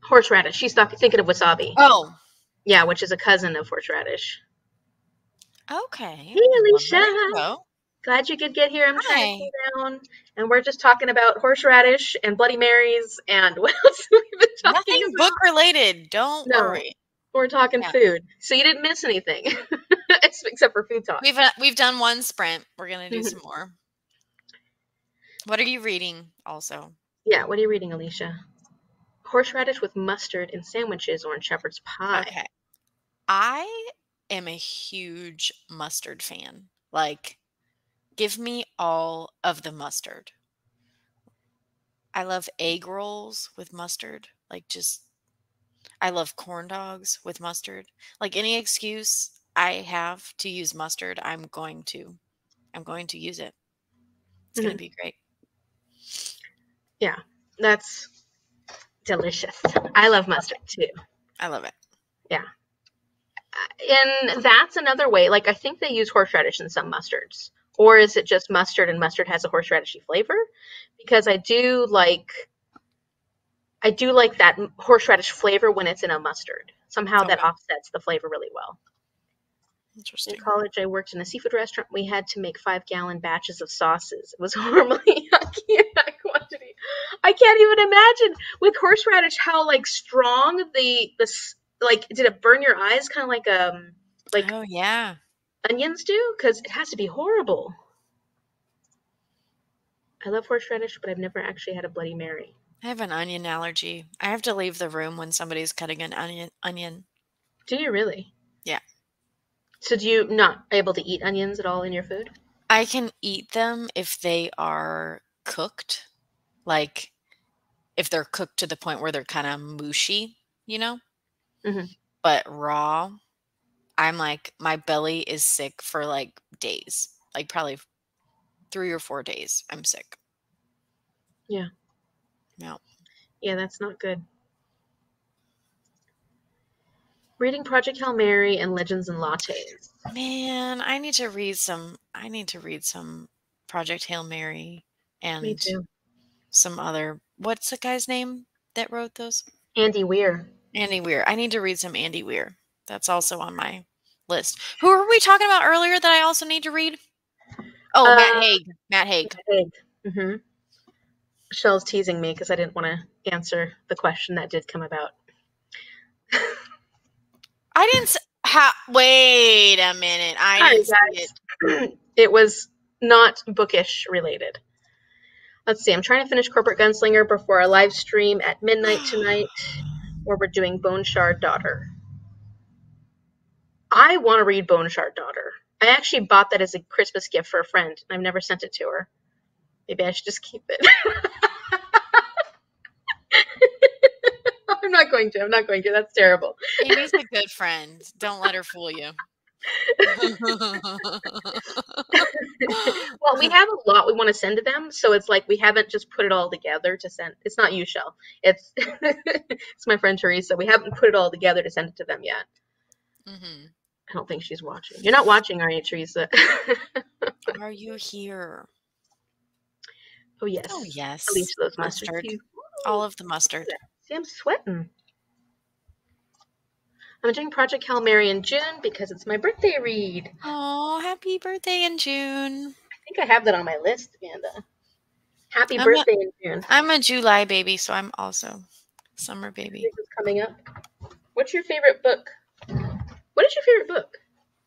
Horseradish. She's thinking of wasabi. Oh, Yeah, which is a cousin of horseradish. okay. Hey, Well, Alicia. there you go. Glad you could get here. I'm trying to Hi. cool down. And we're just talking about horseradish and Bloody Marys and what else have we been talking Nothing book about? related. Don't No, worry. we're talking Yeah. food. So you didn't miss anything except for food talk. We've done one sprint. We're gonna do Mhm. some more. What are you reading also? Yeah, what are you reading, Alicia? Horseradish with mustard in sandwiches or in shepherd's pie. Okay. I am a huge mustard fan. Like, give me all of the mustard. I love egg rolls with mustard. Like, just, I love corn dogs with mustard. Like, any excuse I have to use mustard, I'm going to use it. It's going to Mhm. be great. Yeah, that's delicious. I love mustard too. I love it. Yeah. and that's another way. Like, I think they use horseradish in some mustards. Or is it just mustard and mustard has a horseradishy flavor? Because I do like that horseradish flavor when it's in a mustard. Somehow that Okay. offsets the flavor really well. In Interesting. college, I worked in a seafood restaurant. We had to make 5-gallon batches of sauces. It was horribly yucky that quantity. I can't even imagine with horseradish how like strong like did it burn your eyes kind of like Oh, yeah. onions do? Because it has to be horrible. I love horseradish, but I've never actually had a Bloody Mary. I have an onion allergy. I have to leave the room when somebody's cutting an onion. Do you really? Yeah. So do you not able to eat onions at all in your food? I can eat them if they are cooked. Like, if they're cooked to the point where they're kind of mushy, you know? Hmm. But raw, I'm like, my belly is sick for like days. Like, probably 3 or 4 days. I'm sick. Yeah. No. Yeah, that's not good. Reading Project Hail Mary and Legends and Lattes. Man, I need to read some Project Hail Mary Me and too. some other, what's the guy's name that wrote those? Andy Weir. Andy Weir. I need to read some Andy Weir. That's also on my list. Who were we talking about earlier that I also need to read? Oh, Matt Uh, Haig. Matt Haig. mm-hmm. Michelle's teasing me because I didn't want to answer the question that did come about. I didn't wait a minute. I Sorry, didn't see it. guys. It was not bookish related. Let's see. I'm trying to finish Corporate Gunslinger before our live stream at midnight tonight, where we're doing Bone Shard Daughter. I want to read Bone Shard Daughter. I actually bought that as a Christmas gift for a friend. I've never sent it to her. Maybe I should just keep it. I'm not going to. I'm not going to. That's terrible. Amy's a good friend. Don't let her fool you. Well, we have a lot we want to send to them, so it's like we haven't just put it all together to send. It's not you, Shell. It's it's my friend Teresa. We haven't put it all together to send it to them yet. Mm-hmm. I don't think she's watching. You're not watching, are you, Teresa? Are you here? Oh yes. Oh, yes. At least those Mustard. mustards. All of the mustard. See, I'm sweating. I'm doing Project Hail Mary in June because it's my birthday read. Oh, happy birthday in June. I think I have that on my list, Amanda. Happy birthday in June. I'm a July baby, so I'm also summer baby. This is coming up. What's your favorite book? What is your favorite book?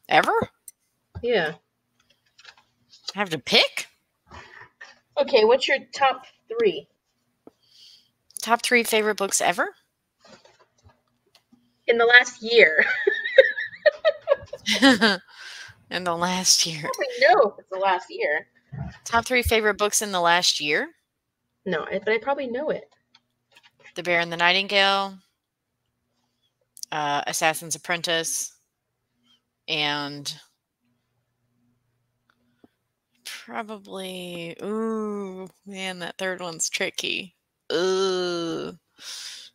Ever? Yeah. I have to pick? Okay, what's your top 3? Top 3 favorite books ever? In the last year. In the last year. I don't know if it's the last year. Top 3 favorite books in the last year? No, but I probably know it. The Bear and the Nightingale, Assassin's Apprentice, and probably, ooh, man, that third one's tricky. Ooh,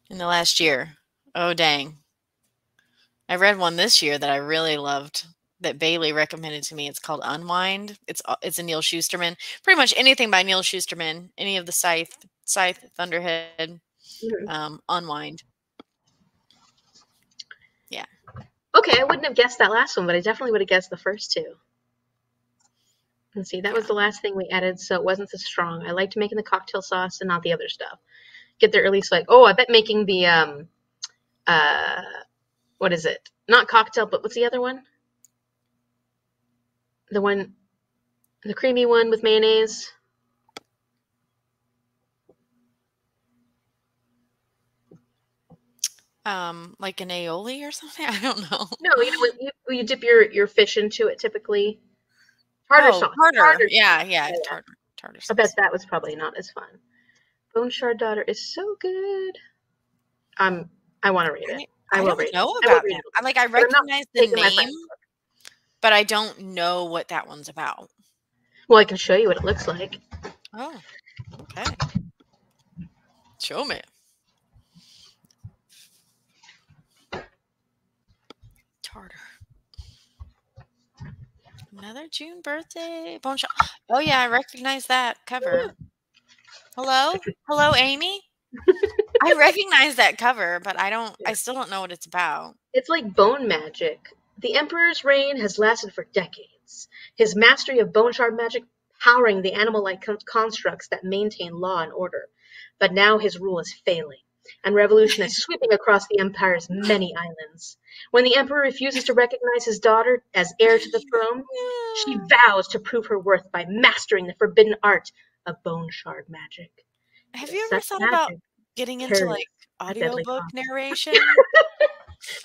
in the last year. Oh, dang. I read one this year that I really loved that Bailey recommended to me. It's called Unwind. It's a Neil Shusterman. Pretty much anything by Neil Shusterman, any of the Scythe, Thunderhead, Unwind. Yeah. Okay, I wouldn't have guessed that last one, but I definitely would have guessed the first 2. And see, that was the last thing we added, so it wasn't so strong. I liked making the cocktail sauce and not the other stuff. Get there early, so like, oh, I bet making the what is it? Not cocktail, but what's the other one? The creamy one with mayonnaise. Like an aioli or something? I don't know. No, you know when you dip your fish into it typically. Tartar sauce. Tartar. Yeah, tartar I sauce. bet that was probably not as fun. Bone Shard Daughter is so good. I want to read it. I will read it. I don't know about that. I recognize the name, but I don't know what that one's about. Well, I can show you what it looks like. Oh, okay. Show me. Tartar. Another June birthday. Bone shop. Oh yeah, I recognize that cover. Hello? Hello, Amy? I recognize that cover, but I still don't know what it's about. It's like bone magic. The Emperor's reign has lasted for decades, his mastery of bone shard magic powering the animal-like constructs that maintain law and order. But now his rule is failing, and revolution is sweeping across the Empire's many islands. When the Emperor refuses to recognize his daughter as heir to the throne, she vows to prove her worth by mastering the forbidden art of bone shard magic. Have you ever Such thought about magic getting into carries like a deadly audiobook cost. narration?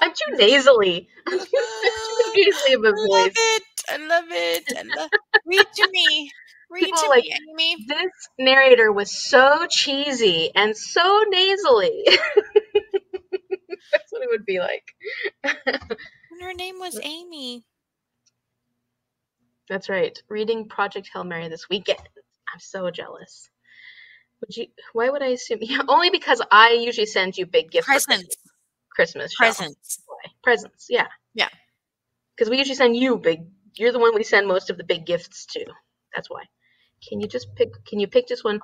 I'm too nasally. I'm too nasally of a Love voice. it. I love it. Read to me. Read People to are like, me, Amy. this narrator was so cheesy and so nasally. That's what it would be like. And her name was Amy. That's right. Reading Project Hail Mary this weekend. I'm so jealous. Why would I assume? Yeah, only because I usually send you big gifts for Presents. Christmas show. Presents. Why? Presents, yeah. Yeah. Because we usually send you big. You're the one we send most of the big gifts to. That's why. Can you pick just one?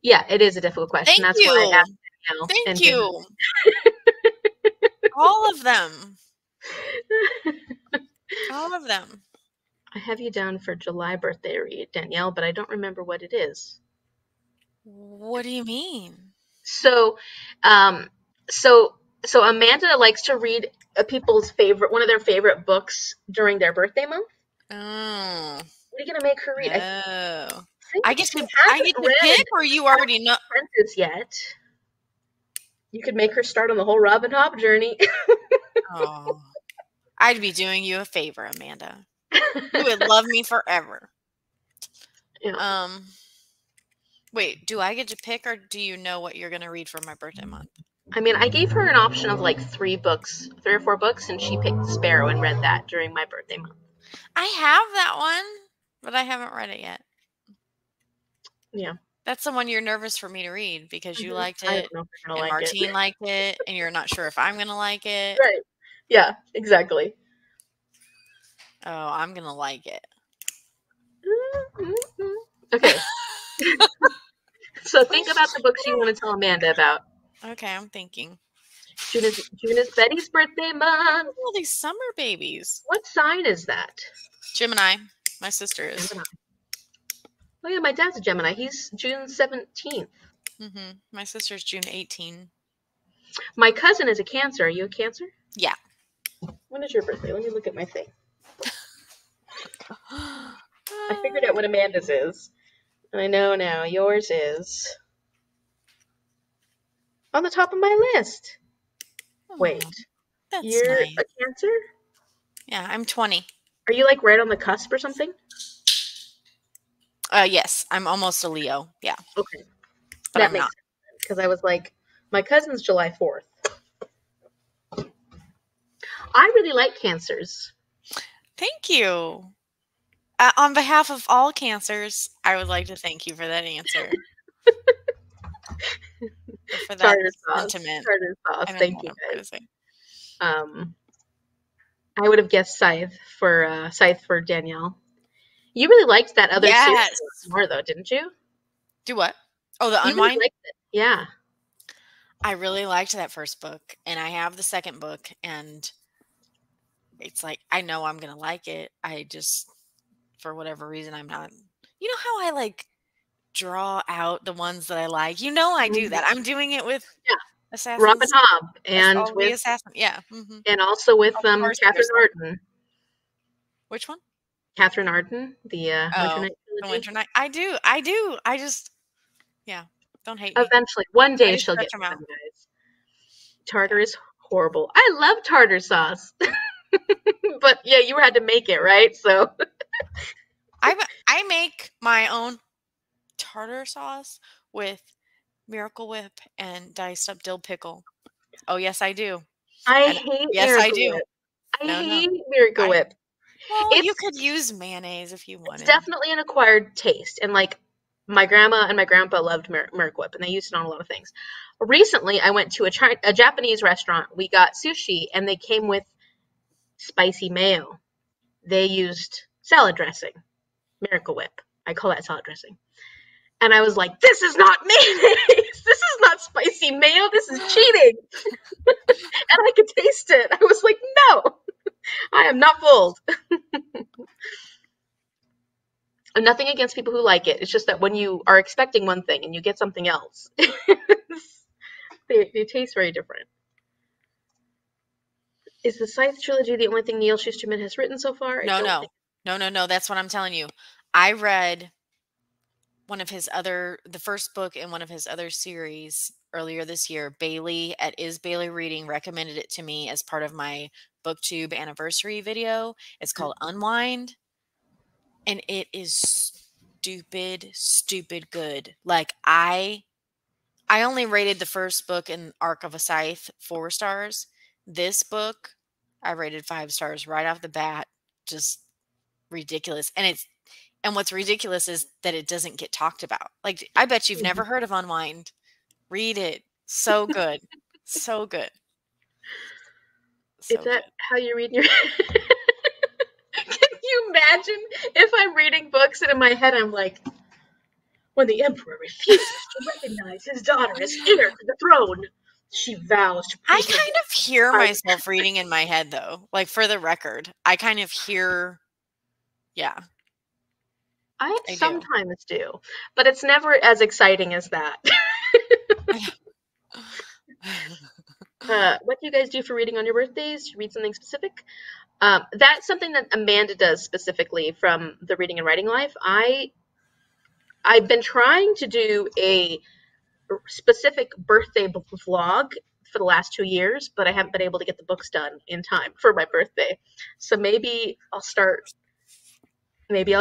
Yeah, it is a difficult question. Thank That's why I you. asked Danielle Thank and Jamie. you. All of them. All of them. I have you down for July birthday read, Danielle, but I don't remember what it is. What do you mean? So, um, so Amanda likes to read one of their favorite books during their birthday month. Oh. What are you gonna make her read? Oh. I I think get she to hasn't read pick, or you already know? Apprentice yet. You could make her start on the whole Robin Hobb journey. Oh. I'd be doing you a favor, Amanda. You would love me forever. Yeah. Wait, do I get to pick, or do you know what you're going to read for my birthday month? I mean, I gave her an option of like 3 or 4 books, and she picked Sparrow and read that during my birthday month. I have that one, but I haven't read it yet. Yeah. That's the one you're nervous for me to read because you liked I it, don't know if you're and gonna like it. Martine liked it, and you're not sure if I'm going to like it. Right. Yeah, exactly. Oh, I'm going to like it. Okay. So think about the books you want to tell Amanda about. Okay, I'm thinking. June is Betty's birthday month. All these summer babies. What sign is that? Gemini. My sister is. Gemini. Oh yeah, my dad's a Gemini. He's June 17th. My sister's June 18. My cousin is a Cancer. Are you a Cancer? Yeah. When is your birthday? Let me look at my thing. I figured out what Amanda's is. I know now. Yours is on the top of my list. Wait. You're nice. a Cancer? Yeah, I'm 20. Are you like right on the cusp or something? Yes, I'm almost a Leo. Yeah. Okay. But that I'm makes not. sense. Because I was like, my cousin's July 4th. I really like Cancers. Thank you. On behalf of all Cancers, I would like to thank you for that answer. For that Tartar sentiment. sauce. Thank you guys. I would have guessed Scythe for Danielle. You really liked that other series more though, didn't you? Do what? Oh, the You Unwind? really liked it. Yeah. I really liked that first book, and I have the second book, and it's like, I know I'm going to like it. I just, for whatever reason, I'm not. You know how I like draw out the ones that I like? You know I do that. I'm doing it with Assassin's Robin Hobb and with the Assassin. Yeah. And also with Catherine Arden. Which one? Catherine Arden, the Winter Night trilogy. The Winter Night. I do. I just, don't hate me. Eventually, one day she'll get them out. Guys. Tartar is horrible. I love tartar sauce. But yeah, you had to make it, right? So I make my own tartar sauce with Miracle Whip and diced up dill pickle. Oh yes, I do. I hate Miracle Whip. I hate Miracle Whip. Well, you could use mayonnaise if you wanted. It's definitely an acquired taste, and like my grandma and my grandpa loved Miracle Whip, and they used it on a lot of things. Recently, I went to a Japanese restaurant. We got sushi, and they came with spicy mayo. They used salad dressing, Miracle Whip. I call that salad dressing. And I was like, this is not mayonnaise. This is not spicy mayo. This is cheating. And I could taste it. I was like, no, I am not fooled. And nothing against people who like it. It's just that when you are expecting one thing and you get something else, they taste very different. Is the Scythe trilogy the only thing Neil Shusterman has written so far? No. That's what I'm telling you. I read one of his the first book in one of his other series earlier this year. Bailey at Is Bailey Reading recommended it to me as part of my BookTube anniversary video. It's called Unwind. And it is stupid good. Like I only rated the first book in Arc of a Scythe 4 stars. This book, I rated 5 stars right off the bat. Just ridiculous. And what's ridiculous is that it doesn't get talked about. Like, I bet you've never heard of Unwind. Read it. So good. So good. Is that how you read your Can you imagine if I'm reading books and in my head I'm like, when the emperor refuses to recognize his daughter as heir to the throne, she vows to I kind of hear myself reading in my head, though. Like, for the record, I kind of hear, yeah. I sometimes do, but it's never as exciting as that. What do you guys do for reading on your birthdays? Do you read something specific? That's something that Amanda does specifically from the Reading and Writing Life. I've been trying to do a specific birthday book vlog for the last 2 years, but I haven't been able to get the books done in time for my birthday. So maybe I'll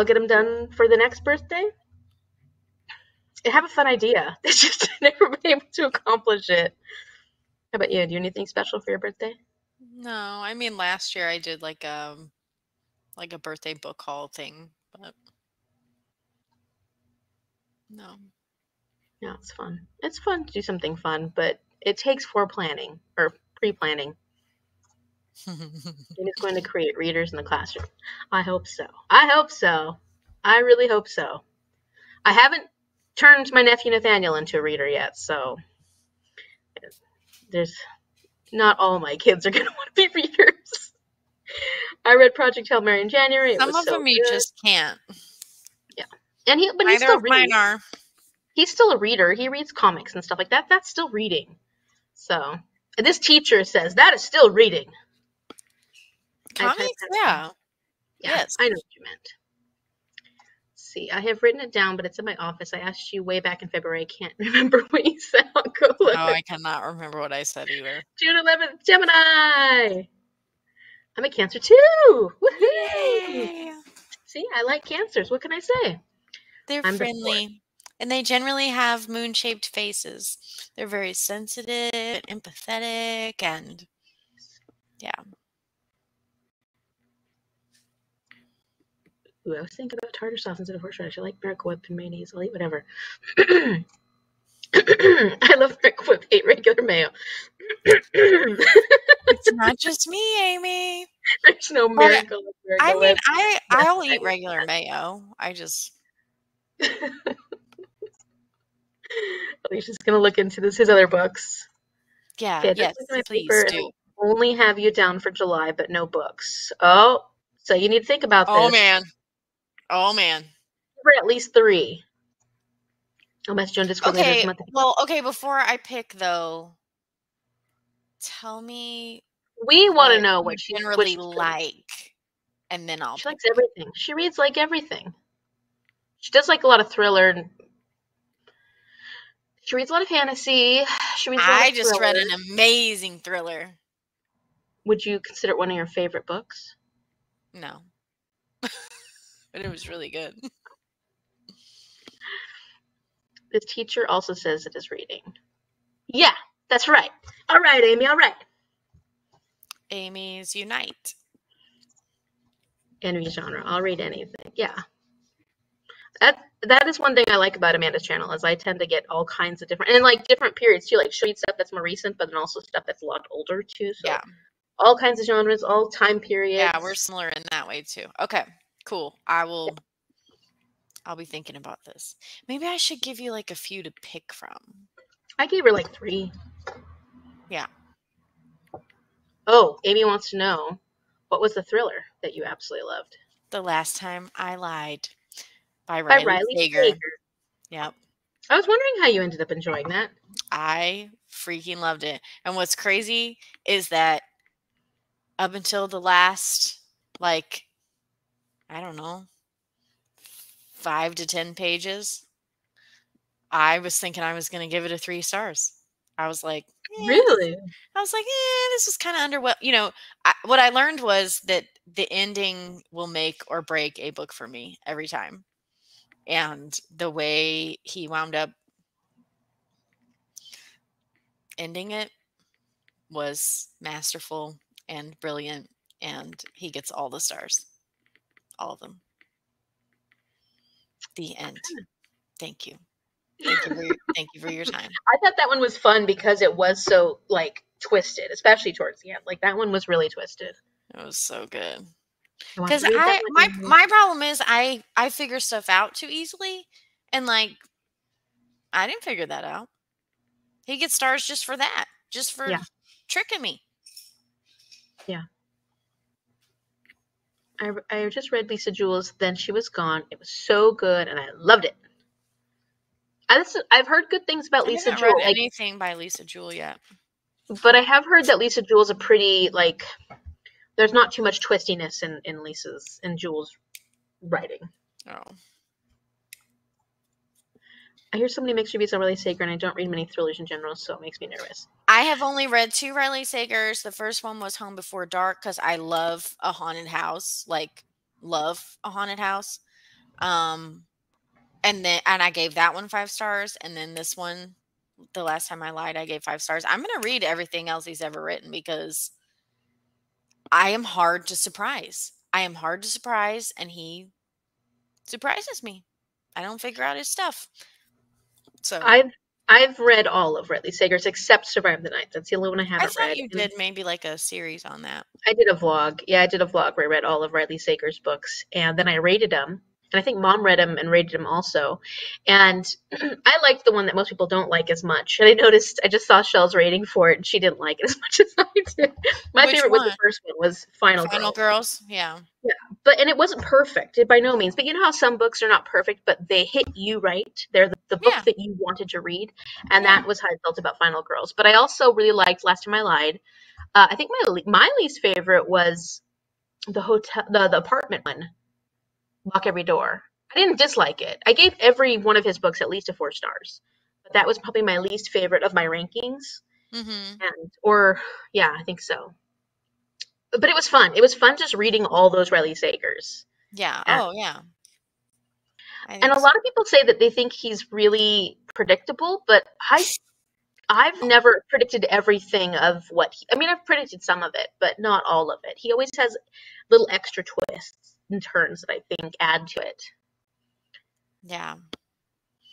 get them done for the next birthday. I have a fun idea. It's just I've never been able to accomplish it. How about you? Do anything special for your birthday? No, I mean, last year I did like a birthday book haul thing, but no. Yeah, it's fun. It's fun to do something fun, but it takes planning or pre-planning. And it's going to create readers in the classroom. I hope so. I really hope so. I haven't turned my nephew Nathaniel into a reader yet, so there's not all my kids are going to want to be readers. I read Project Hail Mary in January. Some of them you just can't. Yeah, and he's still reading. Mine are. He's still a reader. He reads comics and stuff like that. That's still reading. So, and this teacher says that is still reading. Comics, yeah. Yes, I know what you meant. Let's see, I have written it down, but it's in my office. I asked you way back in February. I can't remember what you said. I'll go look. No, I cannot remember what I said either. June 11th, Gemini. I'm a Cancer too. Yay! See, I like Cancers. What can I say? They're friendly. And they generally have moon-shaped faces. They're very sensitive and empathetic, and yeah. Ooh, I was thinking about tartar sauce instead of horseradish. I like Miracle Whip and mayonnaise. I'll eat whatever. I love Miracle Whip. Hate regular mayo. It's not just me, Amy. There's no miracle. I mean, I'll eat regular mayo. I just. Alicia's gonna look into his other books. Yeah, okay, yes, please do. Only have you down for July, but no books. Oh, so you need to think about this. Oh man. For at least 3. I'll message you on Discord later this month. Well, okay, before I pick though, tell me. We want to know what she generally like, and then She likes everything. She reads like everything. She does like a lot of thriller. And she reads a lot of fantasy. She reads. I just read an amazing thriller. Would you consider it one of your favorite books? No, but it was really good. The teacher also says it is reading. Yeah, that's right. All right, Amy. All right. Amy's Unite. Any genre. I'll read anything. Yeah. That is one thing I like about Amanda's channel is I tend to get all kinds of different, and like different periods too. Like she'll read stuff that's more recent, but then also stuff that's a lot older too. So yeah. All kinds of genres, all time periods. Yeah, we're similar in that way too. Okay. Cool. I'll be thinking about this. Maybe I should give you like a few to pick from. I gave her like 3. Yeah. Oh, Amy wants to know, what was the thriller that you absolutely loved? The Last Time I Lied by By Riley Riley Sager. Sager. Yep. I was wondering how you ended up enjoying that. I freaking loved it. And what's crazy is that up until the last, like, I don't know, 5 to 10 pages, I was thinking I was going to give it a 3 stars. I was like, Really? this is kind of underwhelming. You know, what I learned was that the ending will make or break a book for me every time. And the way he wound up ending it was masterful and brilliant, and he gets all the stars. All of them. The end. Thank you. Thank you for your time. I thought that one was fun because it was so like twisted, especially towards the end. Like that one was really twisted. It was so good. I want Because to read that my one. my problem is I figure stuff out too easily, and like I didn't figure that out. He gets stars just for that, just for Yeah, tricking me. yeah. I just read Lisa Jewell's Then She Was Gone. It was so good, and I loved it. I've heard good things about I Lisa haven't read Jewell, like, anything by Lisa Jewell yet. but I have heard that Lisa Jewell's a pretty like. There's not too much twistiness in Jewell's writing. Oh, I hear so many mixed reviews on Riley Sager, and I don't read many thrillers in general, so it makes me nervous. I have only read 2 Riley Sagers. The first one was Home Before Dark because I love a haunted house, like love a haunted house. And I gave that one 5 stars, and then this one, The Last Time I Lied, I gave 5 stars. I'm gonna read everything else he's ever written because I am hard to surprise. I am hard to surprise, and he surprises me. I don't figure out his stuff. So I've read all of Riley Sager's except Survive the Night. That's the only one I I haven't thought read. you And did maybe like a series on that. I did a vlog. Yeah, I did a vlog where I read all of Riley Sager's books, and then I rated them. And I think Mom read them and rated them also. And I liked the one that most people don't like as much. And I noticed, I just saw Shell's rating for it, and she didn't like it as much as I did. My Which favorite was the one? first one, was Final Final Girls. Girls? Yeah. Yeah, and it wasn't perfect by no means. But you know how some books are not perfect, but they hit you right. They're the book Yeah. that you wanted to read, and Yeah. that was how I felt about Final Girls. But I also really liked Last Time I Lied. I think my least favorite was the hotel, the apartment one, Lock Every Door. I didn't dislike it. I gave every one of his books at least a 4 stars, but that was probably my least favorite of my rankings. Mhm. Or yeah, I think so. But it was fun. It was fun just reading all those Riley Sagers. Yeah. And, Oh, yeah. I and think a so. lot of people say that they think he's really predictable, but I've never predicted everything of I mean, I've predicted some of it, but not all of it. He always has little extra twists and turns that I think add to it. Yeah.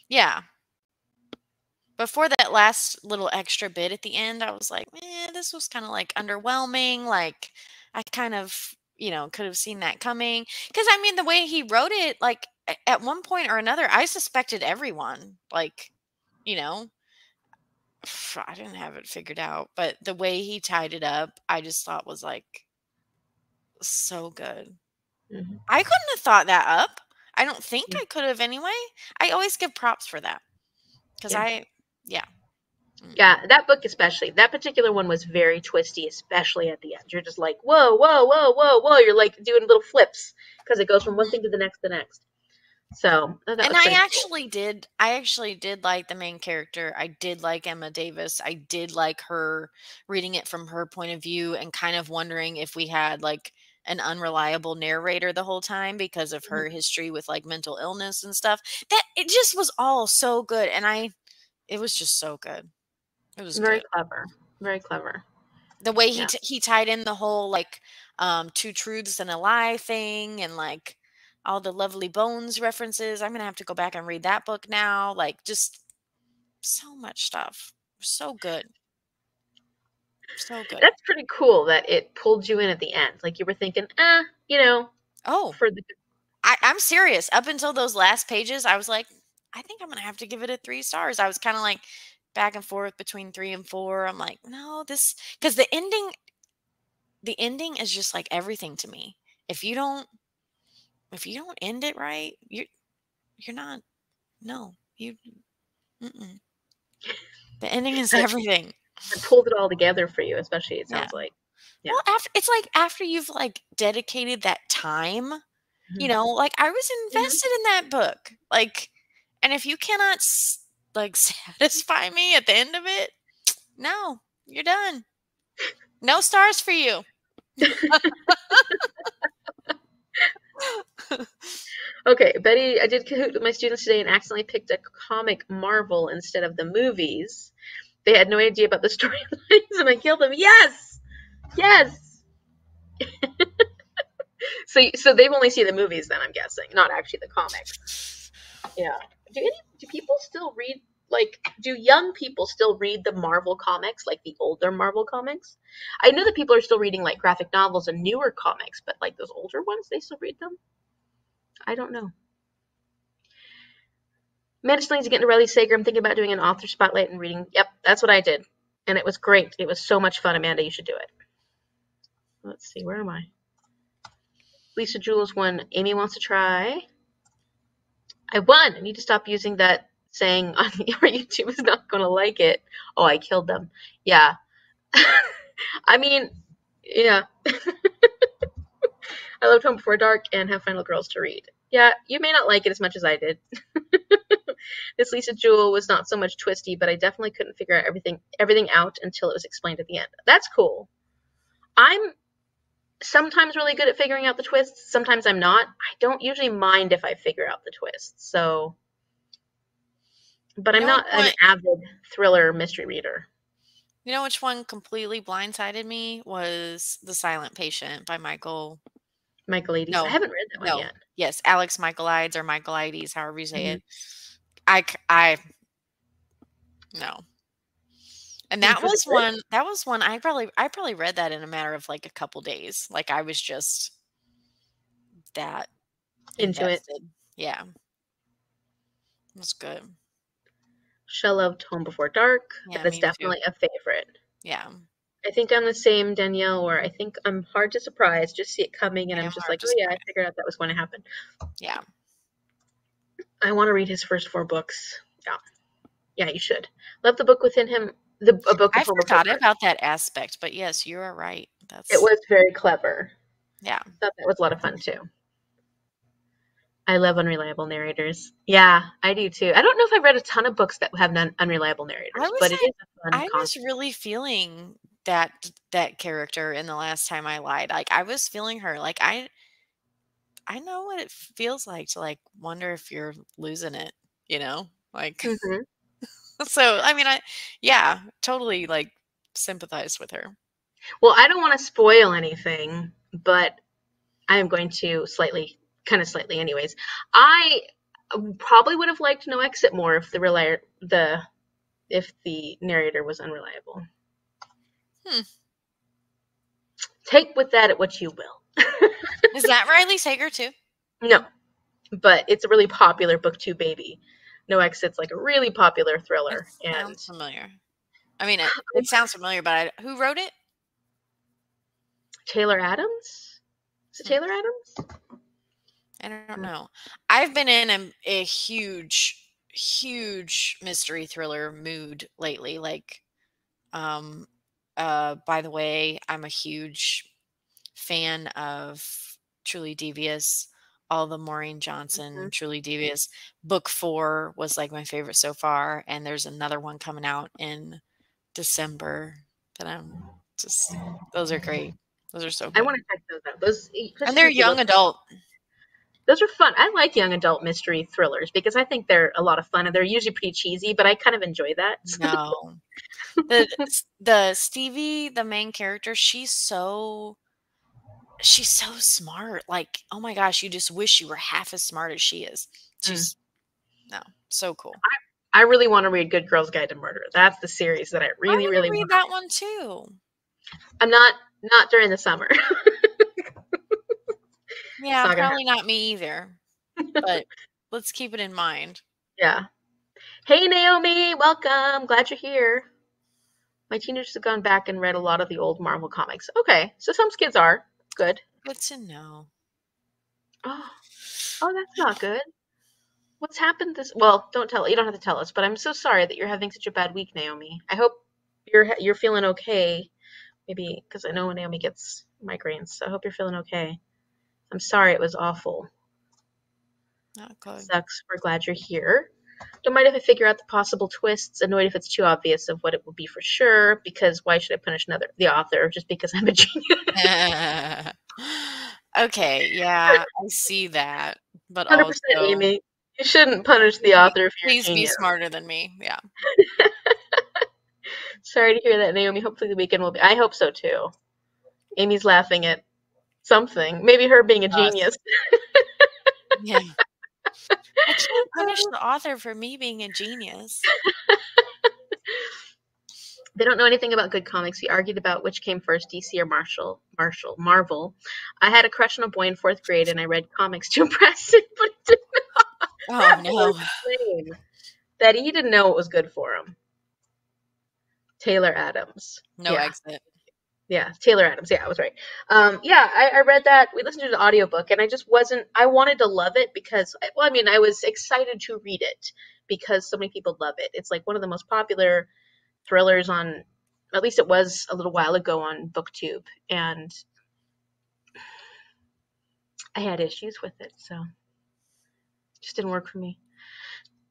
Yeah. Before that last little extra bit at the end, I was like, this was kind of like underwhelming. Like, I kind of, could have seen that coming. Because, I mean, the way he wrote it, like, at one point or another, I suspected everyone. Like, you know, I didn't have it figured out. But the way he tied it up, I just thought was like so good. Mm-hmm. I couldn't have thought that up. I don't think Yeah. I could have anyway. I always give props for that. Because Yeah. yeah. Yeah, that book especially. That particular one was very twisty, especially at the end. You're just like, whoa, whoa, whoa, whoa, whoa. You're like doing little flips because it goes from one thing to the next, the next. So that And was pretty cool. I actually did like the main character. I did like Emma Davis. I did like her reading it from her point of view and kind of wondering if we had like an unreliable narrator the whole time because of her history with like mental illness and stuff. That it just was all so good. And it was just so good. It was Very good. clever. Very clever. The way Yeah. he tied in the whole like two truths and a lie thing and like all the Lovely Bones references. I'm gonna have to go back and read that book now. Like just so much stuff. So good. So good. That's pretty cool that it pulled you in at the end. Like you were thinking, Oh, for the I'm serious. Up until those last pages, I was like, I think I'm gonna have to give it a 3 stars. I was kind of like back and forth between 3 and 4. I'm like, no, this because the ending is just like everything to me. If you don't if you don't end it right, you're not no, you mm-mm. The ending is That, everything. that pulled it all together for you, especially, it Yeah. sounds like. Yeah. Well, after it's like after you've like dedicated that time, Mhm. like I was Mhm. invested in that book. Like, and if you cannot like satisfy me at the end of it, no, you're done. No stars for you. Okay, Betty, I did Kahoot with my students today and accidentally picked a comic Marvel instead of the movies. They had no idea about the storylines, and I killed them. Yes, yes. So they've only seen the movies, then I'm guessing, not actually the comics. Yeah. Do people still read, like, do young people still read the Marvel comics, like the older Marvel comics? I know that people are still reading like graphic novels and newer comics, but like those older ones, they still read them. I don't know. Managed to get into Riley Sager. I'm thinking about doing an author spotlight and reading. Yep, that's what I did. And it was great. It was so much fun, Amanda. You should do it. Let's see, where am I? Lisa Jules won. Amy wants to try. I won. I need to stop using that saying on your YouTube is not going to like it. Oh, I killed them. Yeah. I mean, yeah. I loved Home Before Dark and have Final Girls to read. Yeah, you may not like it as much as I did. This Lisa Jewell was not so much twisty, but I definitely couldn't figure out everything out until it was explained at the end. That's cool. I'm sometimes really good at figuring out the twists. Sometimes I'm not. I don't usually mind if I figure out the twists. So, but You I'm know which not an one? avid thriller mystery reader. You know which one completely blindsided me was The Silent Patient by Michael. Michaelides. I No, haven't read that one no, yet. yes, Alex Michaelides or Michaelides, however you say Mm-hmm. it. I no. And that Was it was good? one I probably read that in a matter of, like, a couple days. Like, I was just that Into it. invested. Yeah, it was good. Shell loved Home Before Dark. Yeah, That is me too. definitely a favorite. Yeah, I think I'm the same, Danielle, where I think I'm hard to surprise. Just see it coming, and I I'm am just hard like, to oh yeah, I surprise. figured out that was going to happen. Yeah. I want to read his first 4 books. Yeah, yeah, you should. Love the book within him. A book I before before forgot dark. about that aspect, but yes, you are right. It That's was very clever. yeah. Thought that was a lot of fun too. I love unreliable narrators. Yeah, I do too. I don't know if I've read a ton of books that have unreliable I narrators, was but it is a fun I was concept. really feeling that character in The Last Time I Lied. Like, I was feeling her. Like, I know what it feels like to, like, wonder if you're losing it, you know? Like, Hmm. so, I mean, yeah, totally, like, sympathize with her. Well, I don't want to spoil anything, but I am going to kind of slightly, anyways. I probably would have liked No Exit more if if the narrator was unreliable. Hmm. Take with that at what you will. Is that Riley Sager too? No, but it's a really popular BookTube baby. No Exit's like a really popular It thriller, and sounds familiar. I mean, it sounds familiar, but who wrote it? Taylor Adams. Is it Hmm. Taylor Adams? I don't know. I've been in a huge mystery thriller mood lately. Like, um, by the way, I'm a huge fan of Truly Devious. All the Maureen Johnson, Mm-hmm. Truly Devious. Book 4 was like my favorite so far, and there's another one coming out in December that I'm just. Those are great. Those are so I good, want to check those out. Those, and especially they're since you love young adult. those are fun. I like young adult mystery thrillers because I think they're a lot of fun and they're usually pretty cheesy, but I kind of enjoy that. No. The Stevie, the main character, she's so smart. Like, oh my gosh, you just wish you were half as smart as she is. Mm. She's no, so cool. I really want to read Good Girl's Guide to Murder. That's the series that I I really, wanna really read want to that read. one too. I'm not during the summer. Yeah, not gonna probably not me either, but let's keep it in mind. happen. Yeah. Hey Naomi, welcome. Glad you're here. My teenagers have gone back and read a lot of the old Marvel comics. Okay, so some kids are good. Good to know. Oh, oh, that's not good. What's happened this? Well, don't tell. You don't have to tell us. But I'm so sorry that you're having such a bad week, Naomi. I hope you're feeling okay. Maybe because I know Naomi gets migraines, so I hope you're feeling okay. I'm sorry it was awful. Not good. Sucks. We're glad you're here. Don't mind if I figure out the possible twists. Annoyed if it's too obvious of what it will be for sure. Because why should I punish the author just because I'm a genius? Okay, yeah, I see that, but 100% also Amy. You shouldn't punish the be author if you're a please be genius. smarter than me, yeah. Sorry to hear that, Naomi. Hopefully the weekend will be. I hope so too. Amy's laughing at something. Maybe her being a Us. genius. Yeah. I can't punish the author for me being a genius. They don't know anything about good comics. We argued about which came first, DC or Marvel. I had a crush on a boy in 4th grade, and I read comics to impress him, but it did Oh, not no. explain that he didn't know what was good for him. Taylor Adams. No Yeah. exit. Yeah, Taylor Adams. Yeah, I was right. Yeah, I read that. We listened to the audiobook, and I just wasn't. I wanted to love it because, well, I mean, I was excited to read it because so many people love it. It's like one of the most popular thrillers on, at least it was a little while ago on BookTube, and I had issues with it, so it just didn't work for me.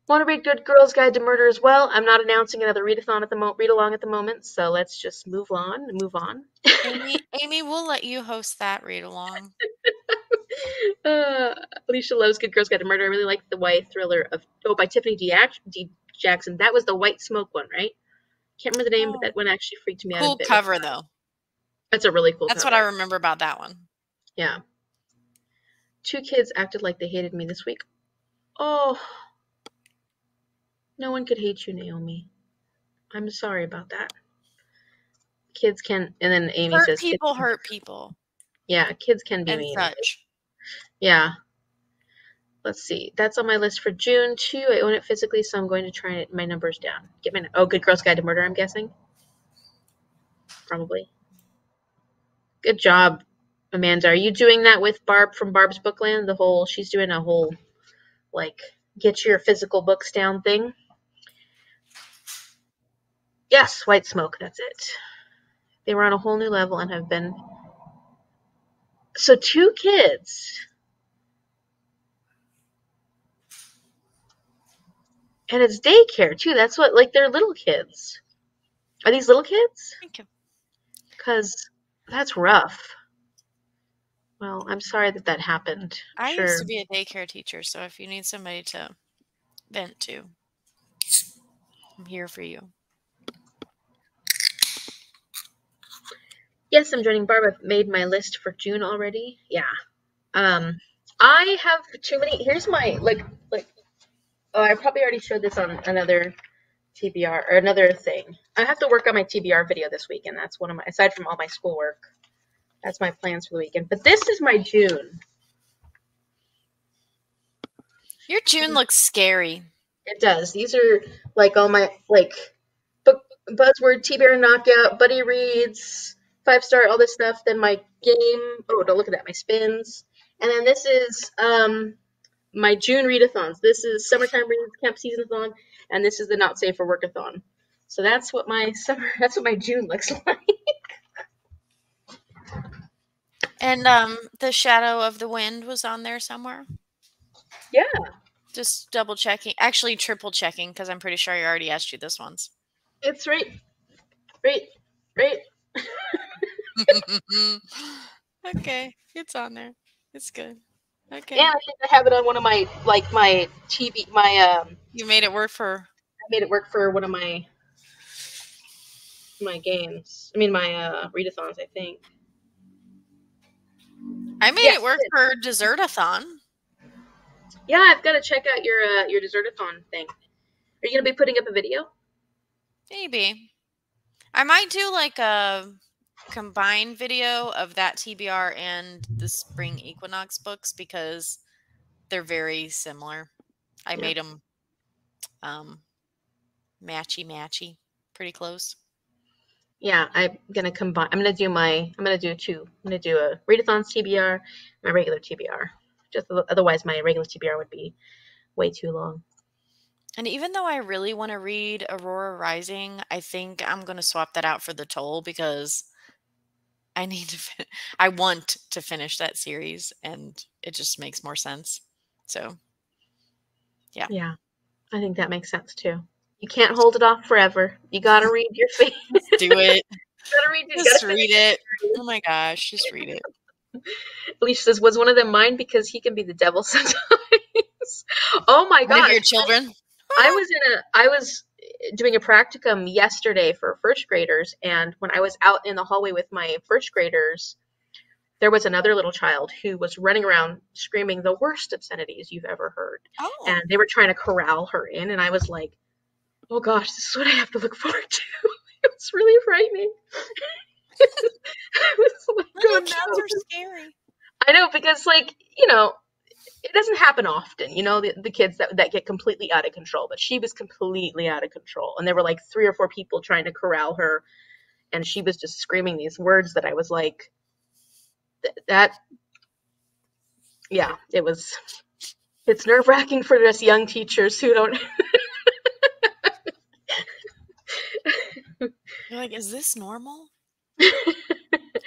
Want to read Good Girl's Guide to Murder as well? I'm not announcing another readathon at the read along at the moment, so let's just move on. Amy, we'll let you host that read along. Alicia loves Good Girls Guide to Murder. I really like the YA thriller of by Tiffany D. Jackson. That was the White Smoke one, right? Can't remember the name, but Oh, that one actually freaked me out a cool bit. cover, though. That's a really cool That's what I cover. remember about that one. Yeah. 2 kids acted like they hated me this week. Oh, no one could hate you, Naomi. I'm sorry about that. Kids can, and then Amy Hurt says, people hurt people yeah, kids can be and mean. such. Yeah. Let's see. That's on my list for June too. I own it physically, so I'm going to try my numbers down. Get my Good Girls Guide to Murder. I'm guessing. Probably. Good job, Amanda. Are you doing that with Barb from Barb's Bookland? She's doing a whole like get your physical books down thing. Yes, White Smoke. That's it. They were on a whole new level and have been. So 2 kids. And it's daycare too. That's what, like, they're little kids. Are these little kids? Thank you. Because that's rough. Well, I'm sorry that happened. I Sure. used to be a daycare teacher, so if you need somebody to vent to, I'm here for you. Yes, I'm joining Barb. I've made my list for June already. Yeah. I have too many. Here's my oh, I probably already showed this on another TBR or another thing. I have to work on my TBR video this weekend. That's one of my, aside from all my schoolwork, that's my plans for the weekend. But this is my June. Your June looks scary. It does. These are like all my book buzzword, TBR knockout, buddy reads, 5-star, all this stuff. Then my game. Oh, don't look at that. My spins. And then this is my June readathons. This is summertime reads, camp seasonathon, and this is the not safe for workathon. So that's what my June looks like. And the Shadow of the Wind was on there somewhere. Yeah. Just double checking. Actually, triple checking, because I'm pretty sure I already asked you this once. It's right. Okay, it's on there. It's good. Okay. And I think I have it on one of my my TV You made it work for. I made it work for one of my games. I mean my readathons, I think. I made it work for Desertathon. Yeah, I've got to check out your Desertathon thing. Are you gonna be putting up a video? Maybe. I might do like a combined video of that TBR and the spring equinox books because they're very similar. I Yeah. made them matchy, pretty close. Yeah, I'm gonna combine. I'm gonna do two. I'm gonna do a readathons TBR and a regular TBR. Just otherwise, my regular TBR would be way too long. And even though I really want to read Aurora Rising, I think I'm going to swap that out for The Toll because I need to I want to finish that series and it just makes more sense. So, yeah. Yeah, I think that makes sense too. You can't hold it off forever. You gotta read your face. Just do it. You Just gotta read finish it. it. Oh my gosh, just read it. Alicia says, "Was one of them mine because he can be the devil sometimes." Oh my One of gosh, your children? I was doing a practicum yesterday for first graders, and when I was out in the hallway with my first graders, there was another little child who was running around screaming the worst obscenities you've ever heard, and Oh. they were trying to corral her in, and I was like, "Oh gosh, this is what I have to look forward to." It was really frightening. I was like, Little "Oh kids no!" are scary. I know because, like, it doesn't happen often, the kids that get completely out of control, but she was completely out of control. And there were like three or four people trying to corral her, and she was just screaming these words that I was like, that, yeah, it's nerve wracking for us young teachers who don't. You're like, is this normal?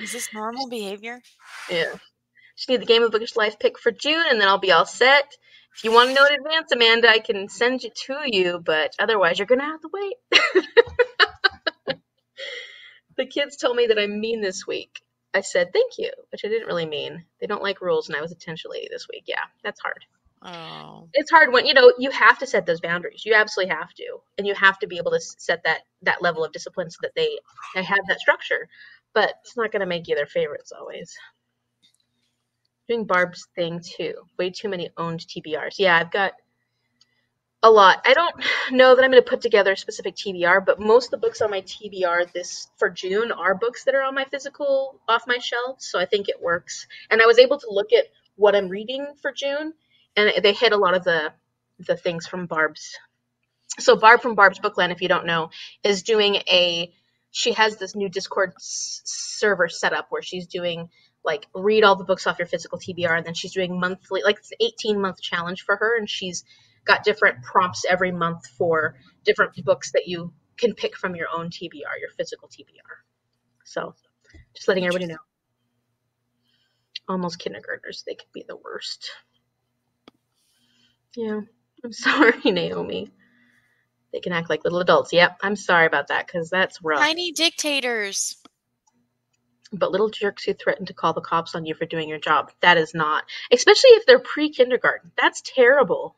Is this normal behavior? Yeah. Just need the Game of Bookish Life pick for June, and then I'll be all set. If you want to know in advance, Amanda, I can send it to you, but otherwise, you're going to have to wait. The kids told me that I'm mean this week. I said thank you, which I didn't really mean. They don't like rules, and I was a attention lady this week. Yeah, that's hard. Oh. It's hard when you have to set those boundaries. You absolutely have to, and you have to be able to set that level of discipline so that they have that structure. But it's not going to make you their favorites always. Doing Barb's thing too. Way too many owned TBRs. Yeah, I've got a lot. I don't know that I'm going to put together a specific TBR, but most of the books on my TBR this for June are books that are on my physical off my shelf, so I think it works. And I was able to look at what I'm reading for June, and they hit a lot of the things from Barb's. So Barb from Barb's Bookland, if you don't know, is doing she has this new Discord server set up where she's doing like read all the books off your physical TBR, and then she's doing monthly, like it's an 18-month challenge for her, and she's got different prompts every month for different books that you can pick from your own TBR, your physical TBR. So just letting everybody know. Almost kindergartners, they could be the worst. Yeah, I'm sorry, Naomi. They can act like little adults. Yep, I'm sorry about that because that's rough. Tiny dictators. But little jerks who threaten to call the cops on you for doing your job, that is not. Especially if they're pre-kindergarten. That's terrible.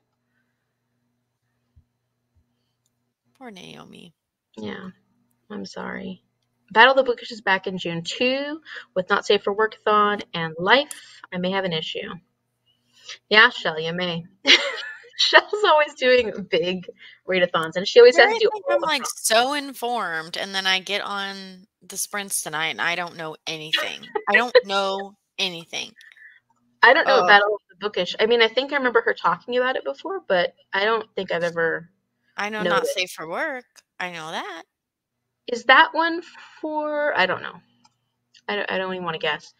Poor Naomi. Yeah, I'm sorry. Battle of the Bookish is back in June 2 with Not Safe for Workathon and Life. I may have an issue. Yeah, Shell, you may. Shell's always doing big readathons, and she always Here has to I do think all I'm the like prompts. so informed, and then I get on the sprints tonight and I don't know anything. I don't know anything. I don't know what Oh, Battle of the Bookish. I mean, I think I remember her talking about it before, but I don't think I've ever I know not noticed. safe for work. I know that. Is that one for? I don't know. I don't even want to guess.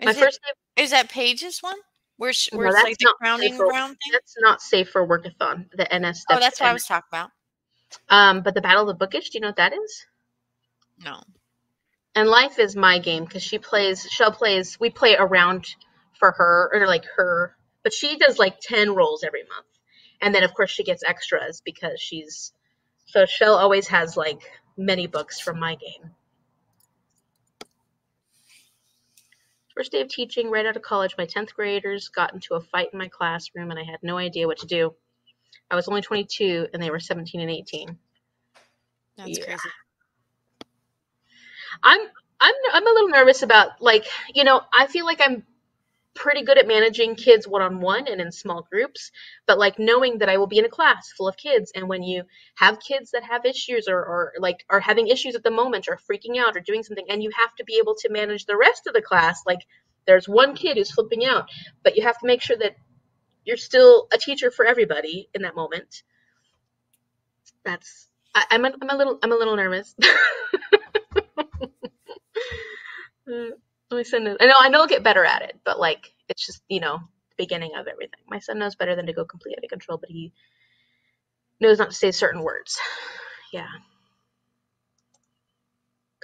My Is it first name. is that Paige's one? Where No, it's like that's the not safe crowning for. ground thing? That's not safe for workathon. The NS. Oh, That's that's what I was talking about. but the Battle of the Bookish. Do you know what that is? No. And Life is my game because Shell plays. We play around for her or like her, but she does like 10 rolls every month, and then of course she gets extras because she's. So Shell always has like many books from my game. First day of teaching, right out of college, my 10th graders got into a fight in my classroom, and I had no idea what to do. I was only 22, and they were 17 and 18. That's Yeah, crazy. I'm I'm a little nervous about, like, I feel like I'm pretty good at managing kids one-on-one and in small groups, but like knowing that I will be in a class full of kids, and when you have kids that have issues or like are having issues at the moment or freaking out or doing something, and you have to be able to manage the rest of the class, like there's one kid who's flipping out, but you have to make sure that you're still a teacher for everybody in that moment. That's I'm a little nervous. My son knows, I know I'll get better at it, but like it's just, the beginning of everything. My son knows better than to go completely out of control, but he knows not to say certain words. Yeah.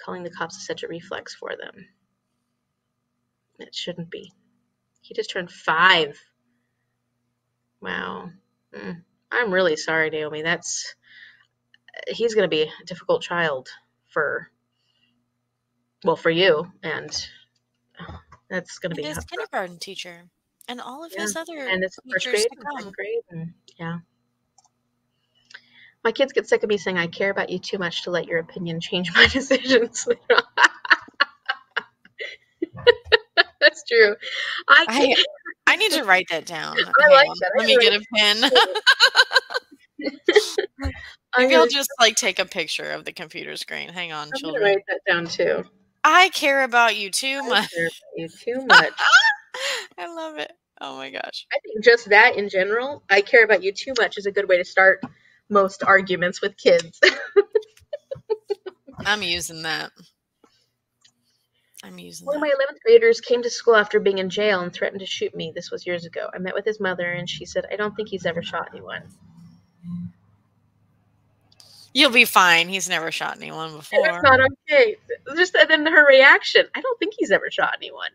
Calling the cops is such a reflex for them. It shouldn't be. He just turned 5. Wow. I'm really sorry, Naomi. He's going to be a difficult child for you, and that's going to And be his rough. kindergarten teacher and all of Yeah. his other And it's first teachers grade to and second come. grade, and yeah. My kids get sick of me saying I care about you too much to let your opinion change my decisions. That's true. I I can't. I need to write that down. I Hang like on. that. Let me get a pen. I'm Maybe I'll gonna, just like take a picture of the computer screen. Hang on, I'm gonna children. write that down too. I care about you too I much. care about you too much. I love it. Oh my gosh. I think just that in general, I care about you too much, is a good way to start most arguments with kids. I'm using that. I'm using One of that. my 11th graders came to school after being in jail and threatened to shoot me. This was years ago. I met with his mother, and she said, I don't think he's ever shot anyone. You'll be fine. He's never shot anyone And before. that's not okay. Just and then her reaction, I don't think he's ever shot anyone.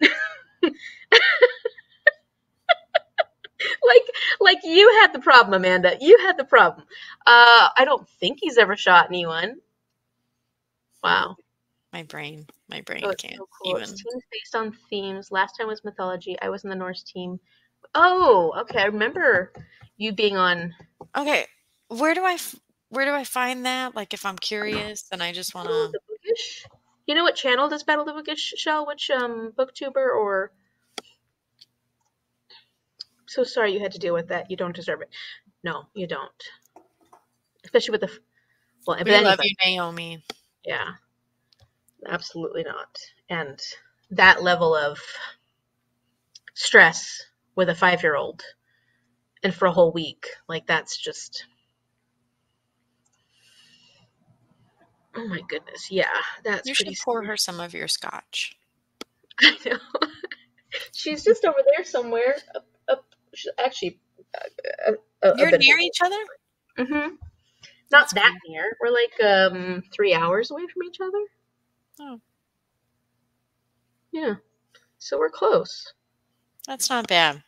like you had the problem, Amanda. You had the problem. I don't think he's ever shot anyone. Wow. My brain Oh, it's can't so cool. It's even. teams based on themes. Last time was mythology. I was in the Norse team. Oh, okay. I remember you being on. Okay, where do I find that? Like, if I'm curious and I just want Oh, to. the Bookish. You know what channel does Battle of the Bookish show? Which booktuber or? So sorry you had to deal with that. You don't deserve it. No, you don't. Especially with the but We love anybody. you, Naomi. Yeah, absolutely not. And that level of stress with a 5-year-old and for a whole week, like that's just. Oh my goodness. Yeah, that's You pretty should pour scary. her some of your scotch. I know. She's just over there somewhere. Actually, a You're bit. near each other? Mm-hmm. Not That's that cool. near. We're like 3 hours away from each other. Oh, Yeah, so we're close. that's not bad.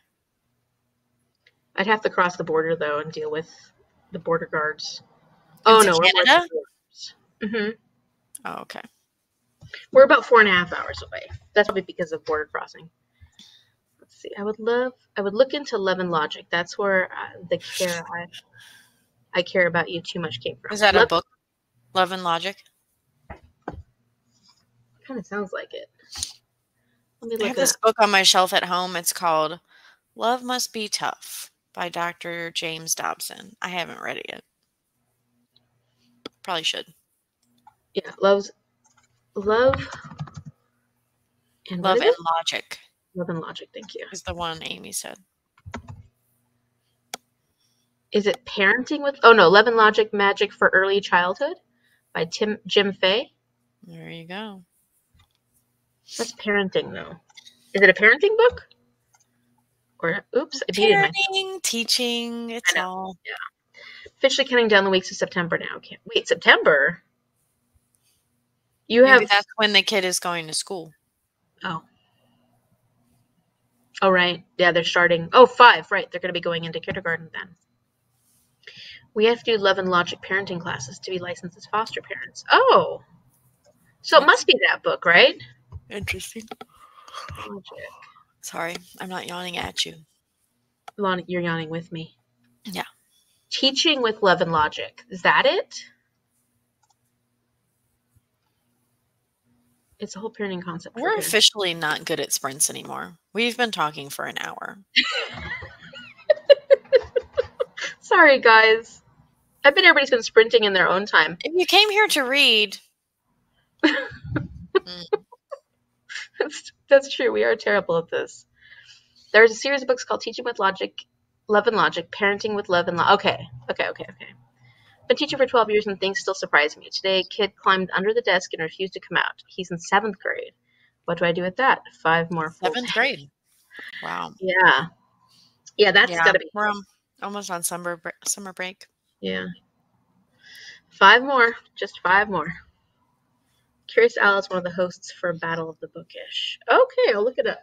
I'd have to cross the border though and deal with the border guards. Oh Into no, we're more than Canada? 2 hours. Mm-hmm. Oh, okay. We're about 4.5 hours away. That's probably because of border crossing. Let's see. I would look into Love and Logic. That's where the care I care about you too much came from. Is that a Love book? Love and Logic? kind of sounds like it. Let me I look have it this up. book on my shelf at home. It's called Love Must Be Tough by Dr. James Dobson. I haven't read it yet. Probably should. Yeah, love and what Love is and it? Logic Love and Logic. Thank you. is the one Amy said. Is it Parenting with? Oh no, Love and Logic: Magic for Early Childhood by Jim Fay. There you go. That's parenting though. Is it a parenting book? Or oops, I muted myself. Parenting, teaching, I it's know. all. Yeah. Officially counting down the weeks of September now. Wait, September? You Maybe have that's when the kid is going to school. oh. Oh right. Yeah, they're starting. Oh, 5, right. They're gonna be going into kindergarten then. We have to do Love and Logic parenting classes to be licensed as foster parents. Oh. So it That's must be that book, right? interesting. Logic. Sorry, I'm not yawning at you. You're yawning with me. Yeah. Teaching with Love and Logic. Is that it? It's a whole parenting concept for We're parents. officially not good at sprints anymore. We've been talking for an hour. Sorry, guys. I bet everybody's been sprinting in their own time. If you came here to read, That's true. We are terrible at this. There's a series of books called Teaching with Logic, Love and Logic, Parenting with Love and Okay. Been teaching for 12 years and things still surprise me. Today, a kid climbed under the desk and refused to come out. He's in 7th grade. What do I do with that? 5 more full seventh days. grade. Wow. Yeah. Yeah, that's Yeah, got to be. we're almost on summer break. Yeah. 5 more. Just 5 more. Curious Al is one of the hosts for Battle of the Bookish. Okay, I'll look it up.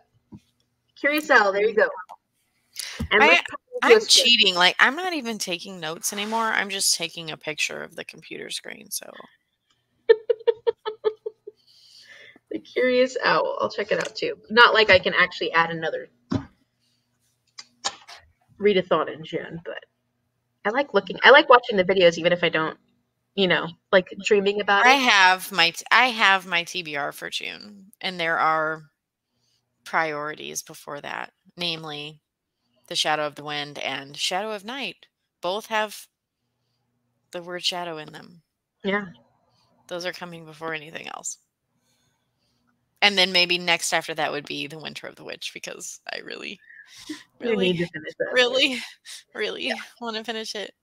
Curious Al, there you go. And let's I'm cheating. Like, I'm not even taking notes anymore. I'm just taking a picture of the computer screen. So The Curious Owl. I'll check it out too. Not like I can actually add another readathon in June, but I like watching the videos even if I don't, like dreaming about I it. have my TBR for June, and there are priorities before that, namely The Shadow of the Wind and Shadow of Night. Both have the word shadow in them. Yeah. Those are coming before anything else. And then maybe next after that would be The Winter of the Witch, because I really, You need really, to finish that. really want to finish it.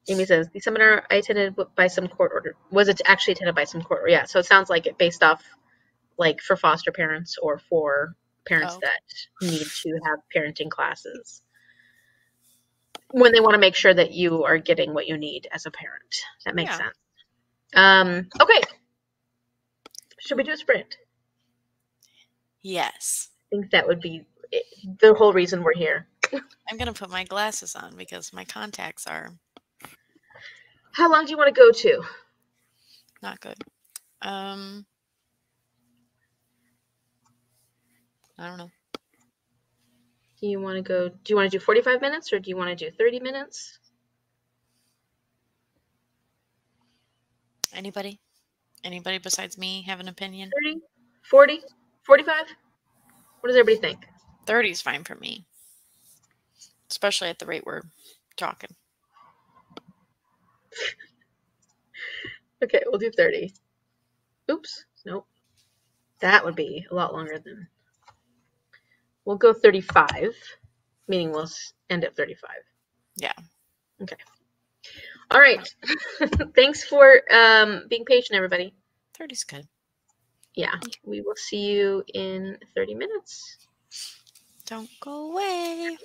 Amy says the seminar I attended by some court order was it actually attended by some court order. Yeah, so it sounds like it based off like for foster parents or for parents Oh, that need to have parenting classes when they want to make sure that you are getting what you need as a parent. That makes yeah. sense. Okay. Should we do a sprint? Yes. I think that would be the whole reason we're here. I'm going to put my glasses on because my contacts are How long do you want to go to? not good. I don't know. Do you want to do 45 minutes or do you want to do 30 minutes? Anybody? Anybody besides me have an opinion? 30? 40? 45? What does everybody think? 30 is fine for me, especially at the rate we're talking. Okay, we'll do 30. Oops. Nope. That would be a lot longer than. We'll go 35, meaning we'll end at 35. Yeah. Okay. All right. Thanks for being patient, everybody. 30 is good. Yeah, we will see you in 30 minutes. Don't go away.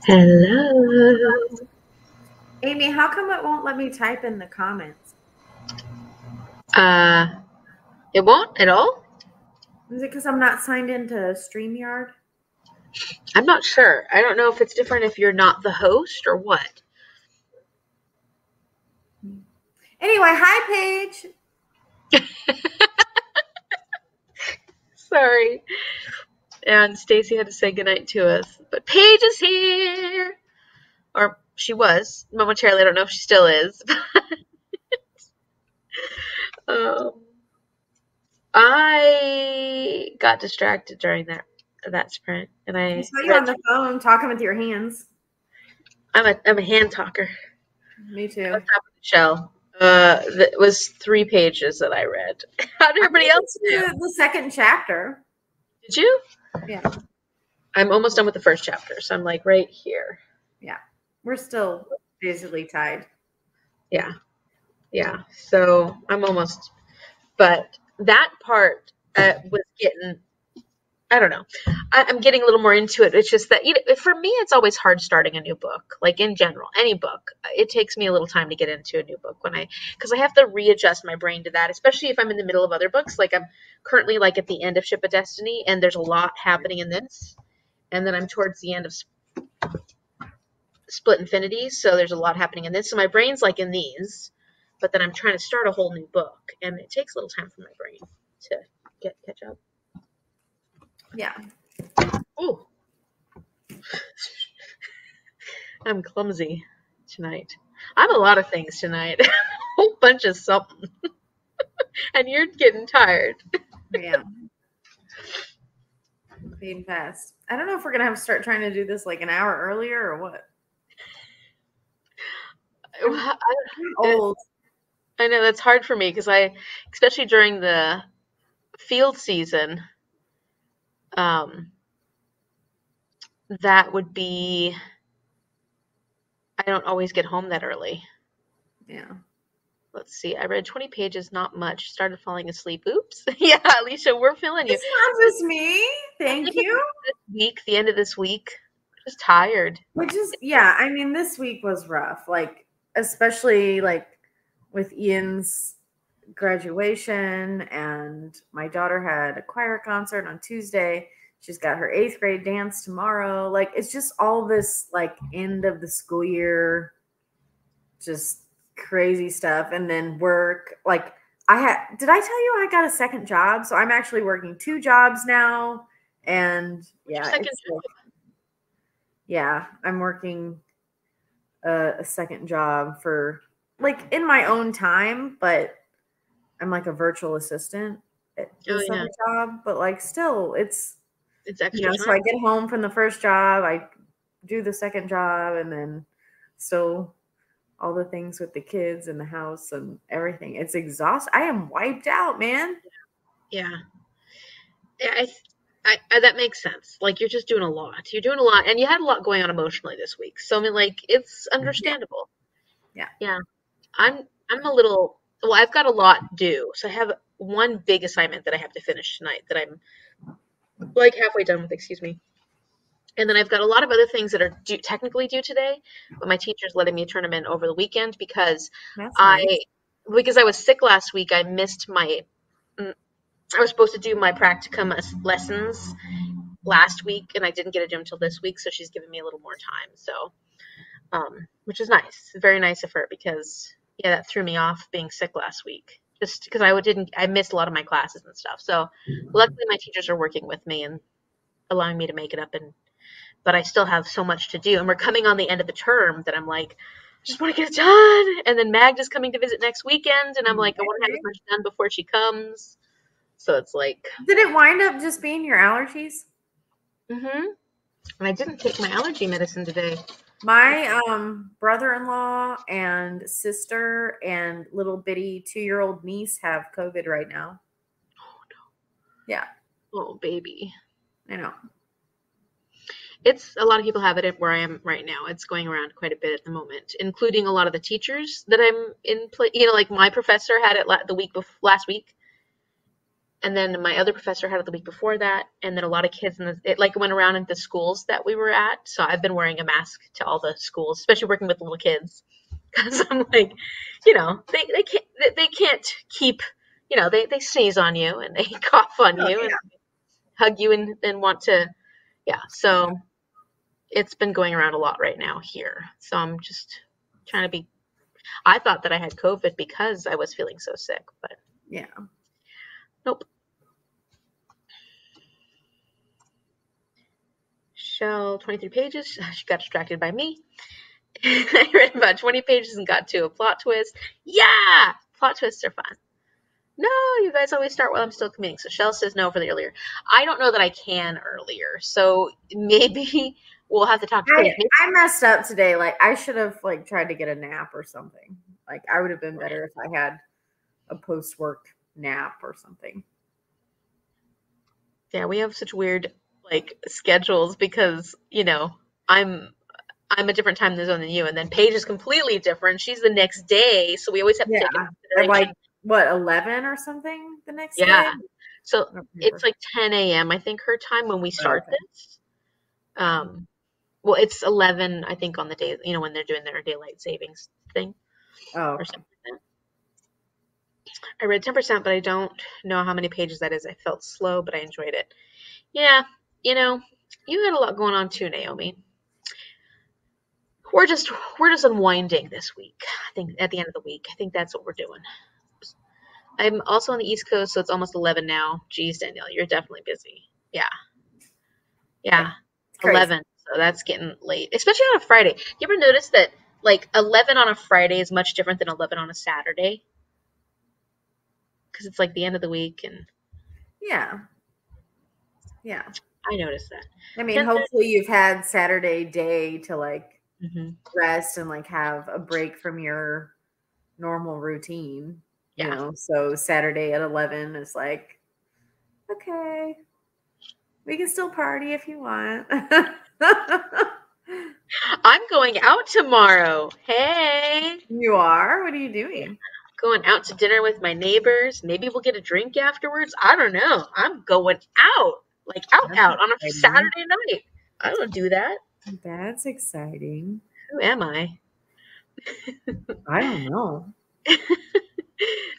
Hello. Amy, how come it won't let me type in the comments? It won't at all? Is it because I'm not signed into StreamYard? I'm not sure. I don't know if it's different if you're not the host or what. Anyway, hi, Paige. Sorry. And Stacy had to say goodnight to us. But Paige is here! Or she was. Momentarily, I don't know if she still is. um, I got distracted during that sprint, and I I saw you read. on the phone talking with your hands. I'm a hand talker. Me I was too. top of the shell. That was 3 pages that I read. How did I everybody made else it do? to the second chapter. Did you? Yeah. I'm almost done with the first chapter, so I'm like right here. Yeah. We're still basically tied. Yeah. Yeah. So I'm almost, but that part was getting, I don't know. I'm getting a little more into it. It's just that, for me, it's always hard starting a new book. Like in general, any book, it takes me a little time to get into a new book because I have to readjust my brain to that, especially if I'm in the middle of other books. Like I'm currently like at the end of Ship of Destiny, and there's a lot happening in this. And then I'm towards the end of Split Infinity, so there's a lot happening in this. So my brain's like in these, but then I'm trying to start a whole new book, and it takes a little time for my brain to catch up. Yeah. Oh, I'm clumsy tonight. I'm a lot of things tonight. A whole bunch of something. And you're getting tired. Yeah. Being fast. I don't know if we're gonna have to start trying to do this like an hour earlier or what. I'm old. I know that's hard for me because especially during the field season, that would be, I don't always get home that early. Yeah. Let's see. I read 20 pages, not much. Started falling asleep. Oops. Yeah, Alicia, we're feeling you. It's not just me. I Thank think it's you. the end of this week. Just tired. Which is, yeah, I mean, this week was rough. Like, especially like with Ian's graduation, and my daughter had a choir concert on Tuesday. She's got her 8th grade dance tomorrow. Like, it's just all this like end of the school year, just crazy stuff. And then work. Like, did I tell you I got a second job? So I'm actually working 2 jobs now. And yeah, Second it's like, yeah, I'm working a second job for like in my own time, but I'm like a virtual assistant at the second job, but like still it's extra time. So I get home from the first job, I do the second job, and then still all the things with the kids and the house and everything. It's exhausting. I am wiped out, man. Yeah. Yeah, that makes sense. Like you're just doing a lot. You're doing a lot, and you had a lot going on emotionally this week. So I mean, like it's understandable. Yeah. Yeah. I'm a little. Well, I've got a lot due. So I have one big assignment that I have to finish tonight that I'm like halfway done with. Excuse me. And then I've got a lot of other things that are technically due today, but my teacher's letting me turn them in over the weekend because That's nice. because I was sick last week. I missed my. I was supposed to do my practicum lessons last week, and I didn't get to do them until this week, so she's giving me a little more time. So, which is nice, very nice of her because yeah, that threw me off being sick last week, just because I missed a lot of my classes and stuff. So, luckily my teachers are working with me and allowing me to make it up, but I still have so much to do, and we're coming on the end of the term that I'm like, I just want to get it done. And then Magda's coming to visit next weekend, and I'm like, I want to have as much done before she comes. So it's like, did it wind up just being your allergies? And I didn't take my allergy medicine today. My brother-in-law and sister and little bitty 2-year-old niece have COVID right now. Oh no. Yeah. Oh baby. I know. It's a lot of people have it where I am right now. It's going around quite a bit at the moment, including a lot of the teachers that I'm in play. Like my professor had it the week before last week. And then my other professor had it the week before that, and then a lot of kids it like went around in the schools that we were at. So I've been wearing a mask to all the schools, especially working with little kids, because I'm like, they can't keep, they sneeze on you and they cough on Oh, you and yeah. hug you and want to, yeah. So it's been going around a lot right now here. So I'm just trying to be. I thought that I had COVID because I was feeling so sick, but Yeah. nope. Shell 23 pages. She got distracted by me. I read about 20 pages and got to a plot twist. Yeah! Plot twists are fun. No, you guys always start while I'm still commuting. So Shell says no for the earlier. I don't know that I can earlier. So maybe we'll have to talk to Paige. I messed up today. Like, I should have like tried to get a nap or something. Like, I would have been better if I had a post-work nap or something. Yeah, we have such weird like schedules because, I'm a different time zone than you, and then Paige is completely different. She's the next day, so we always have to take into At like consideration. what, 11 or something the next day? Yeah. So I don't it's remember. like 10 a.m. I think her time when we start okay. this. Well, it's 11, I think, on the day, when they're doing their daylight savings thing Oh, or okay. something like that. I read 10%, but I don't know how many pages that is. I felt slow, but I enjoyed it. Yeah, you had a lot going on too, Naomi. We're just unwinding this week. I think at the end of the week, I think that's what we're doing. I'm also on the East Coast, so it's almost 11 now. Geez, Danielle, you're definitely busy. Yeah. Yeah. 11. So that's getting late, especially on a Friday. You ever notice that like 11 on a Friday is much different than 11 on a Saturday? Because it's like the end of the week, and Yeah. I noticed that. I mean, hopefully you've had Saturday day to like Mm-hmm. rest and like have a break from your normal routine. Yeah. So Saturday at 11 is like, okay, we can still party if you want. I'm going out tomorrow. Hey. You are? What are you doing? Going out to dinner with my neighbors. Maybe we'll get a drink afterwards. I don't know. I'm going out. Like That's out on a exciting. Saturday night. I don't do that. That's exciting. Who am I? I don't know.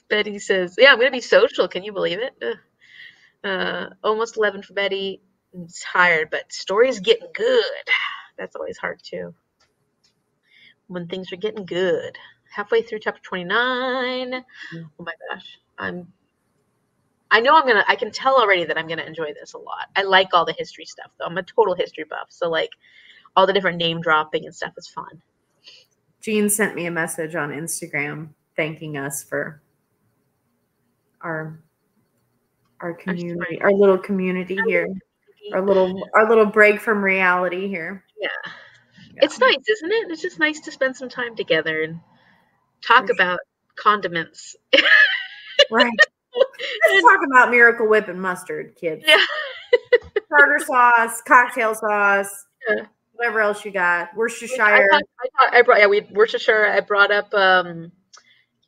Betty says, yeah, I'm going to be social. Can you believe it? Almost 11 for Betty. I'm tired, but story's getting good. That's always hard too. When things are getting good. Halfway through chapter 29. Oh my gosh. I can tell already that I'm going to enjoy this a lot. I like all the history stuff though. I'm a total history buff. So like all the different name dropping and stuff is fun. Jean sent me a message on Instagram thanking us for our community, our little community here, our little break from reality here. Yeah. It's nice, isn't it? It's just nice to spend some time together and talk about condiments. Right. Let's talk about Miracle Whip and mustard, kids. Yeah. Tartar sauce, cocktail sauce, Yeah. whatever else you got. Worcestershire. Worcestershire. I brought up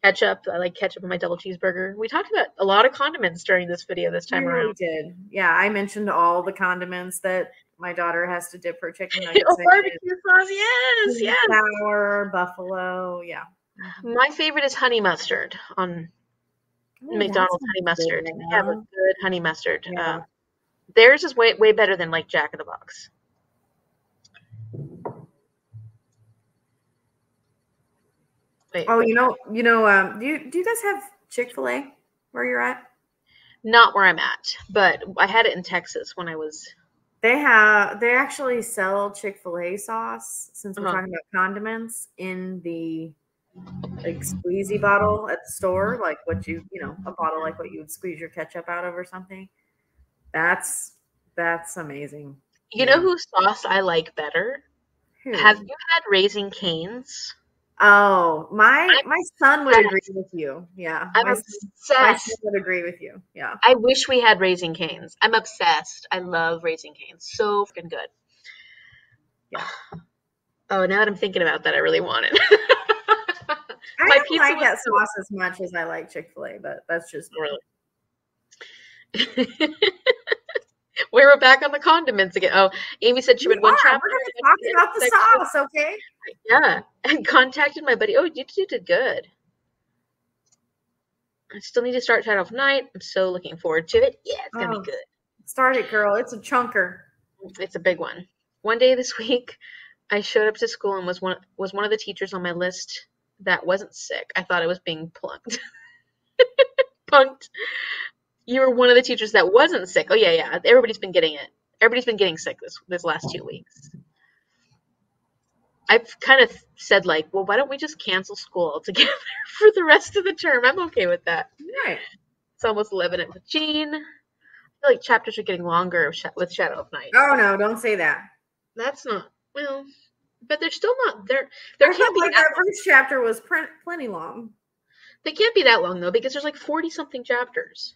ketchup. I like ketchup on my double cheeseburger. We talked about a lot of condiments during this video this time around. We did. Yeah, I mentioned all the condiments that my daughter has to dip her chicken nuggets in. Barbecue sauce, yes. Sour, buffalo, yeah. My favorite is honey mustard on McDonald's honey mustard. They have a good honey mustard. Yeah. Theirs is way better than like Jack in the Box. Wait, oh, do you guys have Chick-fil-A where you're at? Not where I'm at, but I had it in Texas when I was. They actually sell Chick-fil-A sauce, since we're talking about condiments, in the like squeezy bottle at the store, like what a bottle like what you would squeeze your ketchup out of or something. That's amazing. You know whose sauce I like better? Who? Have you had Raising Cane's? Oh, my son would agree with you. Yeah. I'm obsessed. My son would agree with you. Yeah. I wish we had Raising Cane's. I'm obsessed. I love Raising Cane's. So freaking good. Yeah. Oh, now that I'm thinking about that, I really want it. I don't like that sauce as much as I like Chick-fil-A, but that's just really. We were back on the condiments again. Oh, Amy said she We read one are. chapter. We're going to talk about the sauce, okay? Yeah, and contacted my buddy. Oh, you did good. I still need to start Shadow of Night. I'm so looking forward to it. Yeah, it's gonna be good. Start it, girl. It's a chunker. It's a big one. One day this week, I showed up to school and was one of the teachers on my list that wasn't sick. I thought I was being plunked. Punked. You were one of the teachers that wasn't sick. Oh yeah. Everybody's been getting it. Everybody's been getting sick this last 2 weeks. I've kind of said like, well, why don't we just cancel school altogether for the rest of the term? I'm okay with that. Right. It's almost 11 with Jean. I feel like chapters are getting longer with Shadow of Night. Oh no, don't say that. That's not well, but they're still not there. I felt like our first chapter was plenty long. They can't be that long though because there's like 40 something chapters.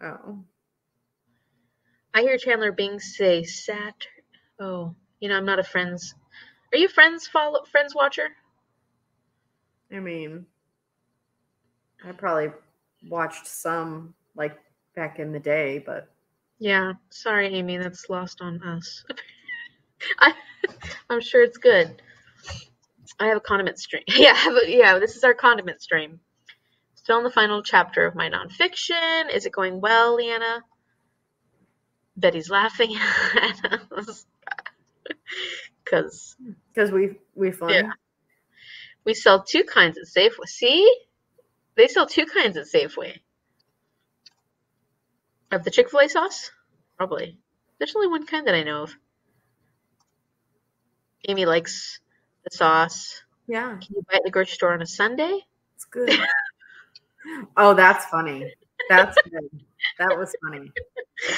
Oh. I hear Chandler Bing say Saturn. Oh, I'm not a Friends. Are you Friends watcher? I mean, I probably watched some like back in the day, but yeah. Sorry, Amy, that's lost on us. I'm sure it's good. I have a condiment stream. Yeah, this is our condiment stream. Still in the final chapter of my nonfiction. Is it going well, Leanna? Betty's laughing at us. Because we fun. Yeah. We sell 2 kinds at Safeway. See? They sell 2 kinds at Safeway. Of the Chick-fil-A sauce? Probably. There's only 1 kind that I know of. Amy likes the sauce. Yeah. Can you buy it at the grocery store on a Sunday? It's good. Oh, that's funny. That's good. That was funny.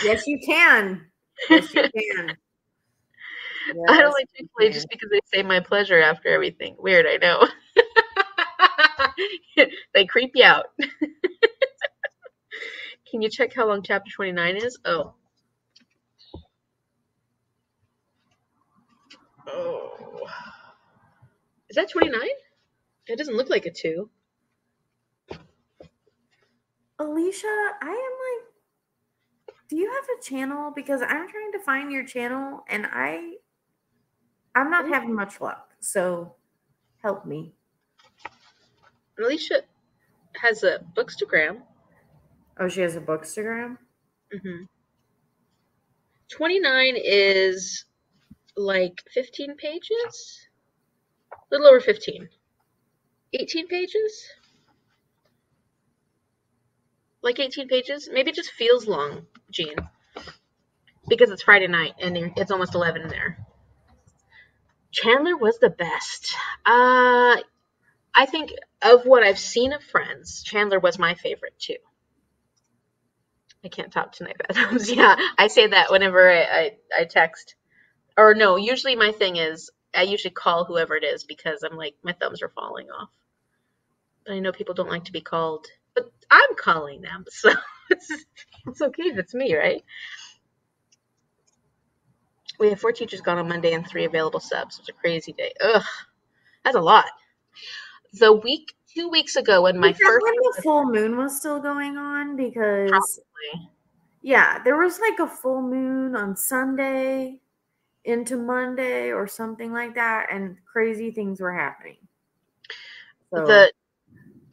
Yes, you can. Yes, you can. Yes, I don't like Chick-fil-A just because they say my pleasure after everything. Weird, I know. They creep you out. Can you check how long chapter 29 is? Oh. Is that 29? It doesn't look like a 2. Alicia, I am like, do you have a channel? Because I'm trying to find your channel and I'm not having much luck. So help me. Alicia has a Bookstagram. Oh, she has a Bookstagram? Mm-hmm. 29 is like 15 pages? A little over 15. 18 pages? Like 18 pages? Maybe it just feels long, Jean. Because it's Friday night and it's almost 11 there. Chandler was the best. I think of what I've seen of Friends, Chandler was my favorite too. I can't top tonight, Beth. Yeah, I say that whenever I text. Or no, usually my thing is I usually call whoever it is because I'm like, my thumbs are falling off. But I know people don't like to be called. But I'm calling them, so it's okay if it's me, right? We have 4 teachers gone on Monday and 3 available subs. It's a crazy day. Ugh, that's a lot. 2 weeks ago when my first when the full moon was still going on, because probably. Yeah, there was like a full moon on Sunday into Monday or something like that, and crazy things were happening. So.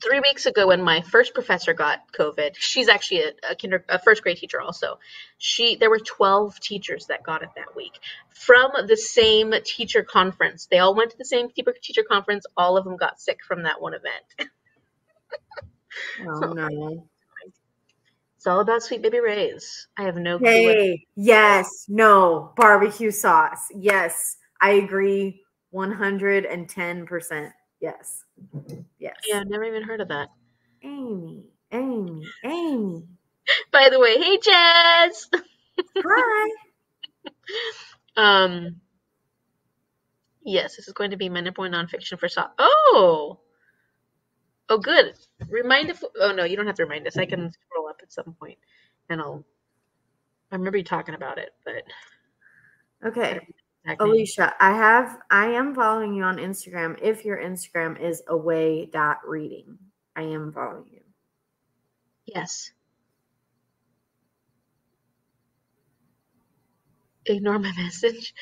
3 weeks ago when my first professor got COVID, she's actually a first grade teacher also. There were 12 teachers that got it that week from the same teacher conference. They all went to the same teacher conference. All of them got sick from that one event. Oh no. It's all about Sweet Baby Ray's. I have no clue. Hey, yes, no, barbecue sauce. Yes, I agree 110%. Yes. Yes. Yeah, I've never even heard of that. Amy. By the way, hey Jazz. Hi. Yes, this is going to be my number 1 nonfiction for Oh, good. Oh no, you don't have to remind us. I can scroll up at some point, and I remember you talking about it, but okay. Alicia, I am following you on Instagram. If your Instagram is away.reading, I am following you. Yes. Ignore my message.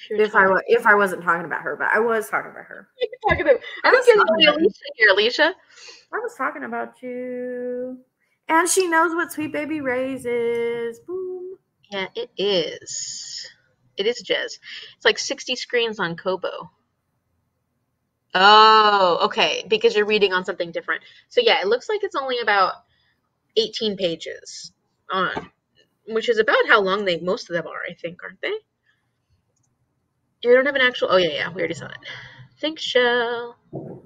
If I wasn't talking about her, but I was talking about her. I think you're the only Alicia here, Alicia. I was talking about you. And she knows what Sweet Baby Ray's is. Boom. Yeah, it is. It is Jez. It's like 60 screens on Kobo. Oh, okay. Because you're reading on something different. So yeah, it looks like it's only about 18 pages on, which is about how long most of them are, I think, aren't they? You don't have an actual. Oh yeah, we already saw it. Thanks, Shell. Oh,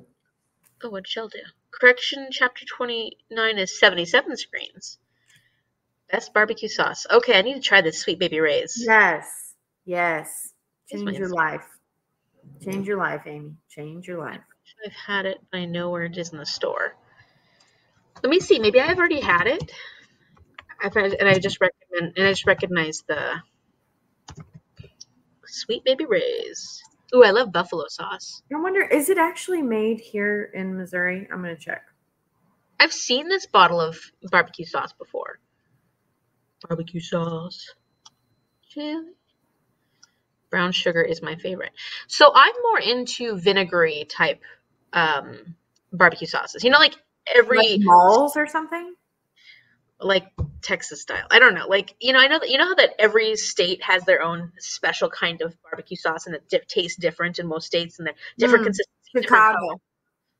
what'd Shell do? Correction, chapter 29 is 77 screens. Best barbecue sauce. Okay, I need to try this Sweet Baby Ray's. Yes. Change your life. Change your life, Amy. Change your life. I've had it, but I know where it is in the store. Let me see. Maybe I've already had it. I just recognize the Sweet Baby Ray's. Ooh, I love buffalo sauce. I wonder, is it actually made here in Missouri? I'm going to check. I've seen this bottle of barbecue sauce before. Barbecue sauce. Chili. Brown sugar is my favorite. So I'm more into vinegary type barbecue sauces. You know, like like malls or something? Like Texas style. I don't know. Like, I know that how that every state has their own special kind of barbecue sauce and it tastes different in most states and they're different consistency. Chicago.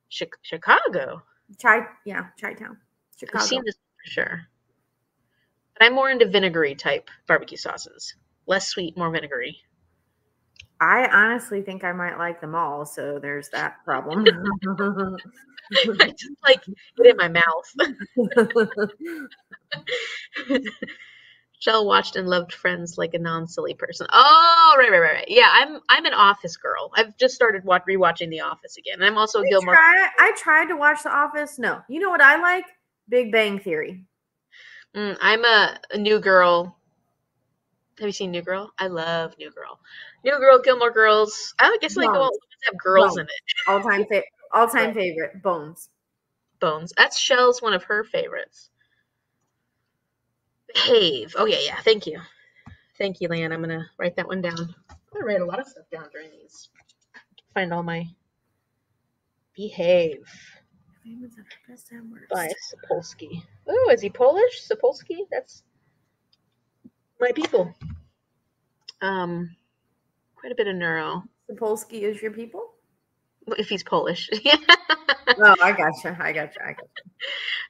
Chicago. Chi-town. Chicago. I've seen this for sure. But I'm more into vinegary type barbecue sauces. Less sweet, more vinegary. I honestly think I might like them all, so there's that problem. I just like it in my mouth. Shell watched and loved Friends like a non-silly person. Oh, right. Yeah, I'm an Office girl. I've just started rewatching The Office again. And I'm also Gilmore. I tried to watch The Office. No. You know what I like? Big Bang Theory. I'm a New Girl. Have you seen New Girl? I love New Girl. New Girl, Gilmore Girls. I guess like all have girls in it. All-time favorite. Bones. That's Shell's one of her favorites. Behave. Oh yeah. Thank you, Lan. I'm gonna write that one down. I'm gonna write a lot of stuff down during these. Find all my Behave. By Sapolsky. Oh, is he Polish? Sapolsky? That's my people. Quite a bit of neuro. Sapolsky is your people? If he's Polish. Oh, I gotcha.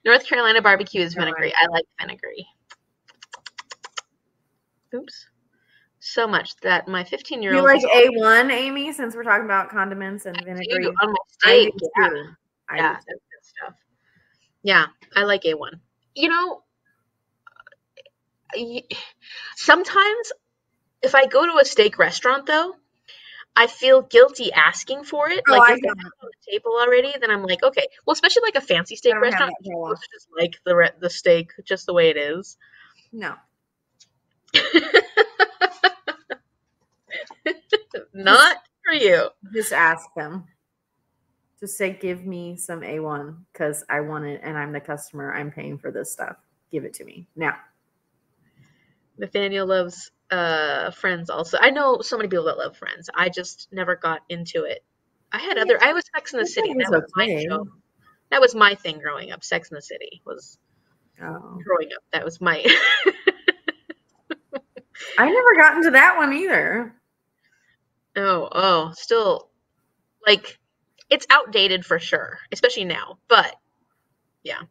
North Carolina barbecue is vinegary. I like vinegary. Oops. So much that my 15-year-old. You like A1, Amy, since we're talking about condiments and vinegary? On my steak. I that's good stuff. Yeah, I like A1. Sometimes if I go to a steak restaurant, though, I feel guilty asking for it. Like if they have it on the table already, then I'm like, okay. Well, especially like a fancy steak restaurant, you just like the steak just the way it is. No. Not for you. Just ask them. Just say, give me some A1 because I want it and I'm the customer. I'm paying for this stuff. Give it to me now. Nathaniel loves Friends also. I know so many people that love Friends. I just never got into it. I was Sex in the City. That was my show. That was my thing growing up. Sex in the City was growing up. That was my I never got into that one either. Oh, still like it's outdated for sure, especially now. But yeah.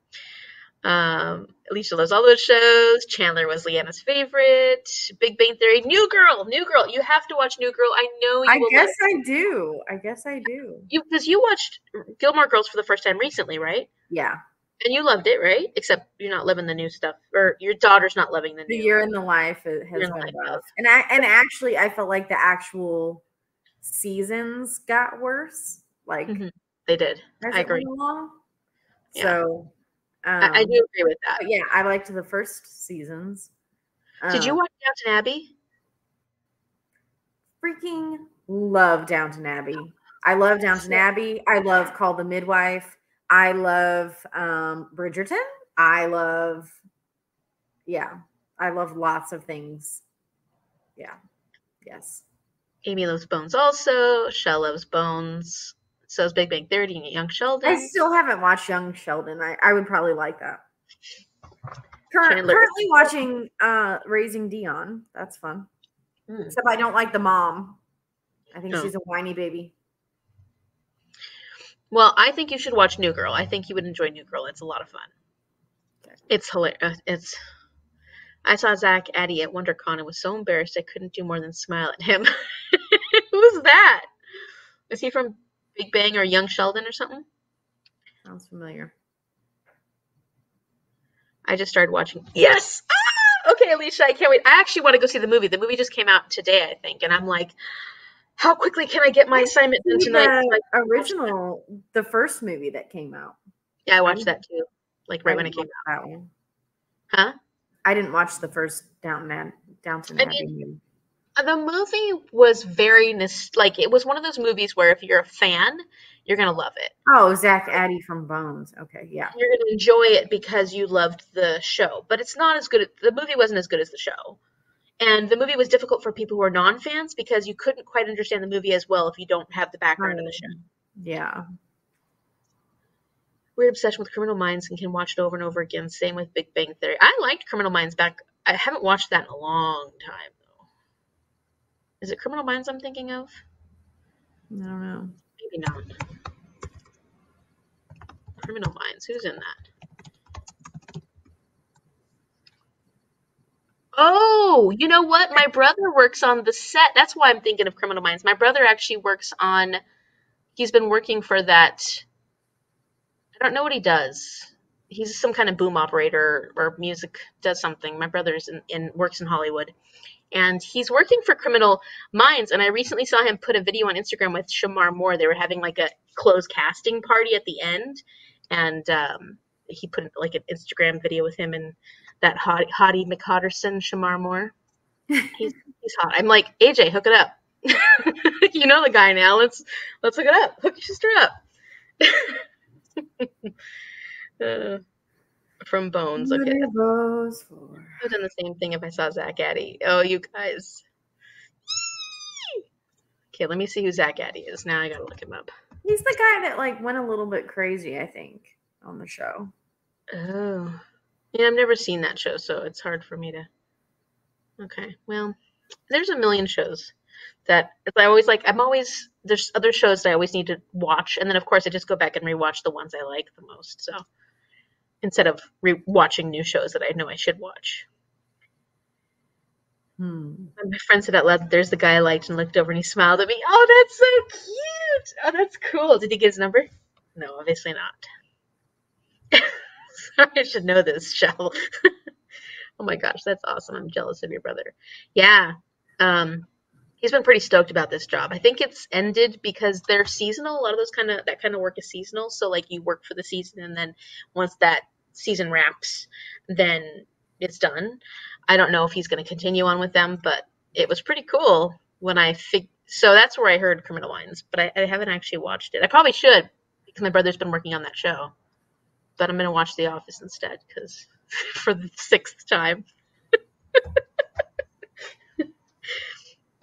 Alicia loves all those shows. Chandler was Leanna's favorite. Big Bang Theory. New Girl. You have to watch New Girl. I know you I guess I do. Because you watched Gilmore Girls for the first time recently, right? Yeah. And you loved it, right? Except you're not loving the new stuff, or your daughter's not loving the new. The Year in the Life has been rough. And actually, I felt like the actual seasons got worse. Like they did. I agree. So I do agree with that. But yeah, I liked the first seasons. Did you watch Downton Abbey? Freaking love Downton Abbey. I love Downton Abbey. I love Call the Midwife. I love Bridgerton. I love, I love lots of things. Yeah. Yes. Amy loves Bones also. Shell loves Bones. So is Big Bang Theory and Young I Sheldon. still haven't watched Young Sheldon. I would probably like that. Chandler. Currently watching Raising Dion. That's fun. Except I don't like the mom. I think she's a whiny baby. Well, I think you should watch New Girl. I think you would enjoy New Girl. It's a lot of fun. Okay. It's hilarious. I saw Zach Addy at WonderCon and was so embarrassed I couldn't do more than smile at him. Who's that? Is he from Big Bang or Young Sheldon or something? Sounds familiar. I just started watching. Yes! Ah! Okay, Alicia, I can't wait. I actually want to go see the movie. The movie just came out today, I think, and I'm like, how quickly can I get my assignment done tonight? The first movie that came out. Yeah, I watched that too, like right when it came out. That one. Huh? I didn't watch the first Downton Abbey movie. The movie was very it was one of those movies where if you're a fan, you're gonna love it. Oh, Zach Addy from Bones. Okay, yeah. You're gonna enjoy it because you loved the show, but it's not as good. The movie wasn't as good as the show, and the movie was difficult for people who are non-fans because you couldn't quite understand the movie as well if you don't have the background of the show. Yeah. Weird obsession with Criminal Minds and can watch it over and over again. Same with Big Bang Theory. I liked Criminal Minds back. I haven't watched that in a long time though. Is it Criminal Minds I'm thinking of? I don't know. Maybe not. Criminal Minds. Who's in that? Oh, you know what? My brother works on the set. That's why I'm thinking of Criminal Minds. My brother actually works on. He's been working for that. I don't know what he does. He's some kind of boom operator or music does something. My brother's works in Hollywood. And he's working for Criminal Minds. And I recently saw him put a video on Instagram with Shamar Moore. They were having like a closed casting party at the end. And he put like an Instagram video with him and that Hottie McHotterson, Shamar Moore. He's hot. I'm like, AJ, hook it up. You know the guy now. Let's hook it up. Hook your sister up. From Bones. Okay. I would have done the same thing if I saw Zach Addy. Oh, you guys. Okay, let me see who Zach Addy is. Now I gotta look him up. He's the guy that like went a little bit crazy, I think, on the show. Oh. Yeah, I've never seen that show, so it's hard for me to. Okay, well, there's a million shows that there's other shows that I always need to watch, and then of course I just go back and rewatch the ones I like the most. So instead of rewatching new shows that I know I should watch. And my friend said out loud, "There's the guy I liked," and looked over and he smiled at me. Oh, that's so cute! Oh, that's cool. Did he get his number? No, obviously not. Sorry, I should know this, Shell. Oh my gosh, that's awesome. I'm jealous of your brother. Yeah. He's been pretty stoked about this job. I think it's ended because they're seasonal. A lot of that kind of work is seasonal. So like you work for the season and then once that season wraps, then it's done. I don't know if he's going to continue on with them, but it was pretty cool when so that's where I heard Criminal Minds, but I haven't actually watched it. I probably should because my brother's been working on that show. But I'm going to watch The Office instead because for the 6th time.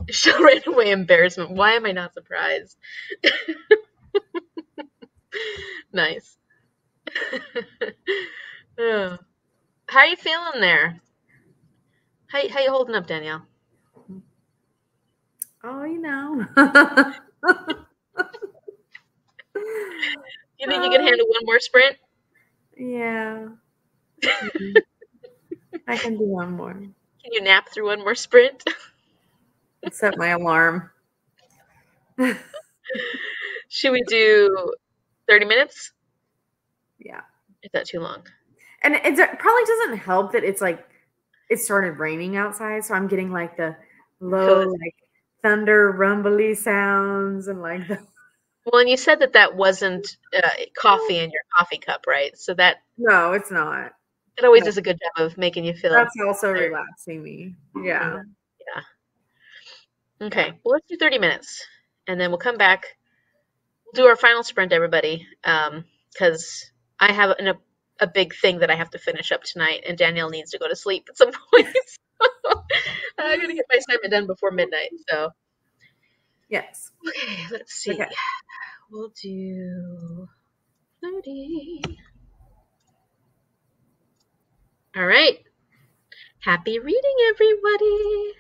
Show right away embarrassment. Why am I not surprised? Nice. Oh. How are you feeling there? How you holding up, Danielle? Oh, you know. You think you can handle one more sprint? Yeah. I can do one more. Can you nap through one more sprint? Set my alarm. Should we do 30 minutes? Yeah. Is that too long? And it probably doesn't help that it's like it started raining outside, so I'm getting like the low like thunder rumbly sounds and like the. Well, and you said that wasn't coffee in your coffee cup, right? So no, it's not. It always does a good job of making you feel. That's also relaxing me. Yeah. Yeah. Okay. Well, let's do 30 minutes, and then we'll come back. We'll do our final sprint, everybody, because I have a big thing that I have to finish up tonight, and Danielle needs to go to sleep at some point. So I'm gonna get my assignment done before midnight. So Yes. okay, let's see. Okay. We'll do 30. All right. Happy reading, everybody.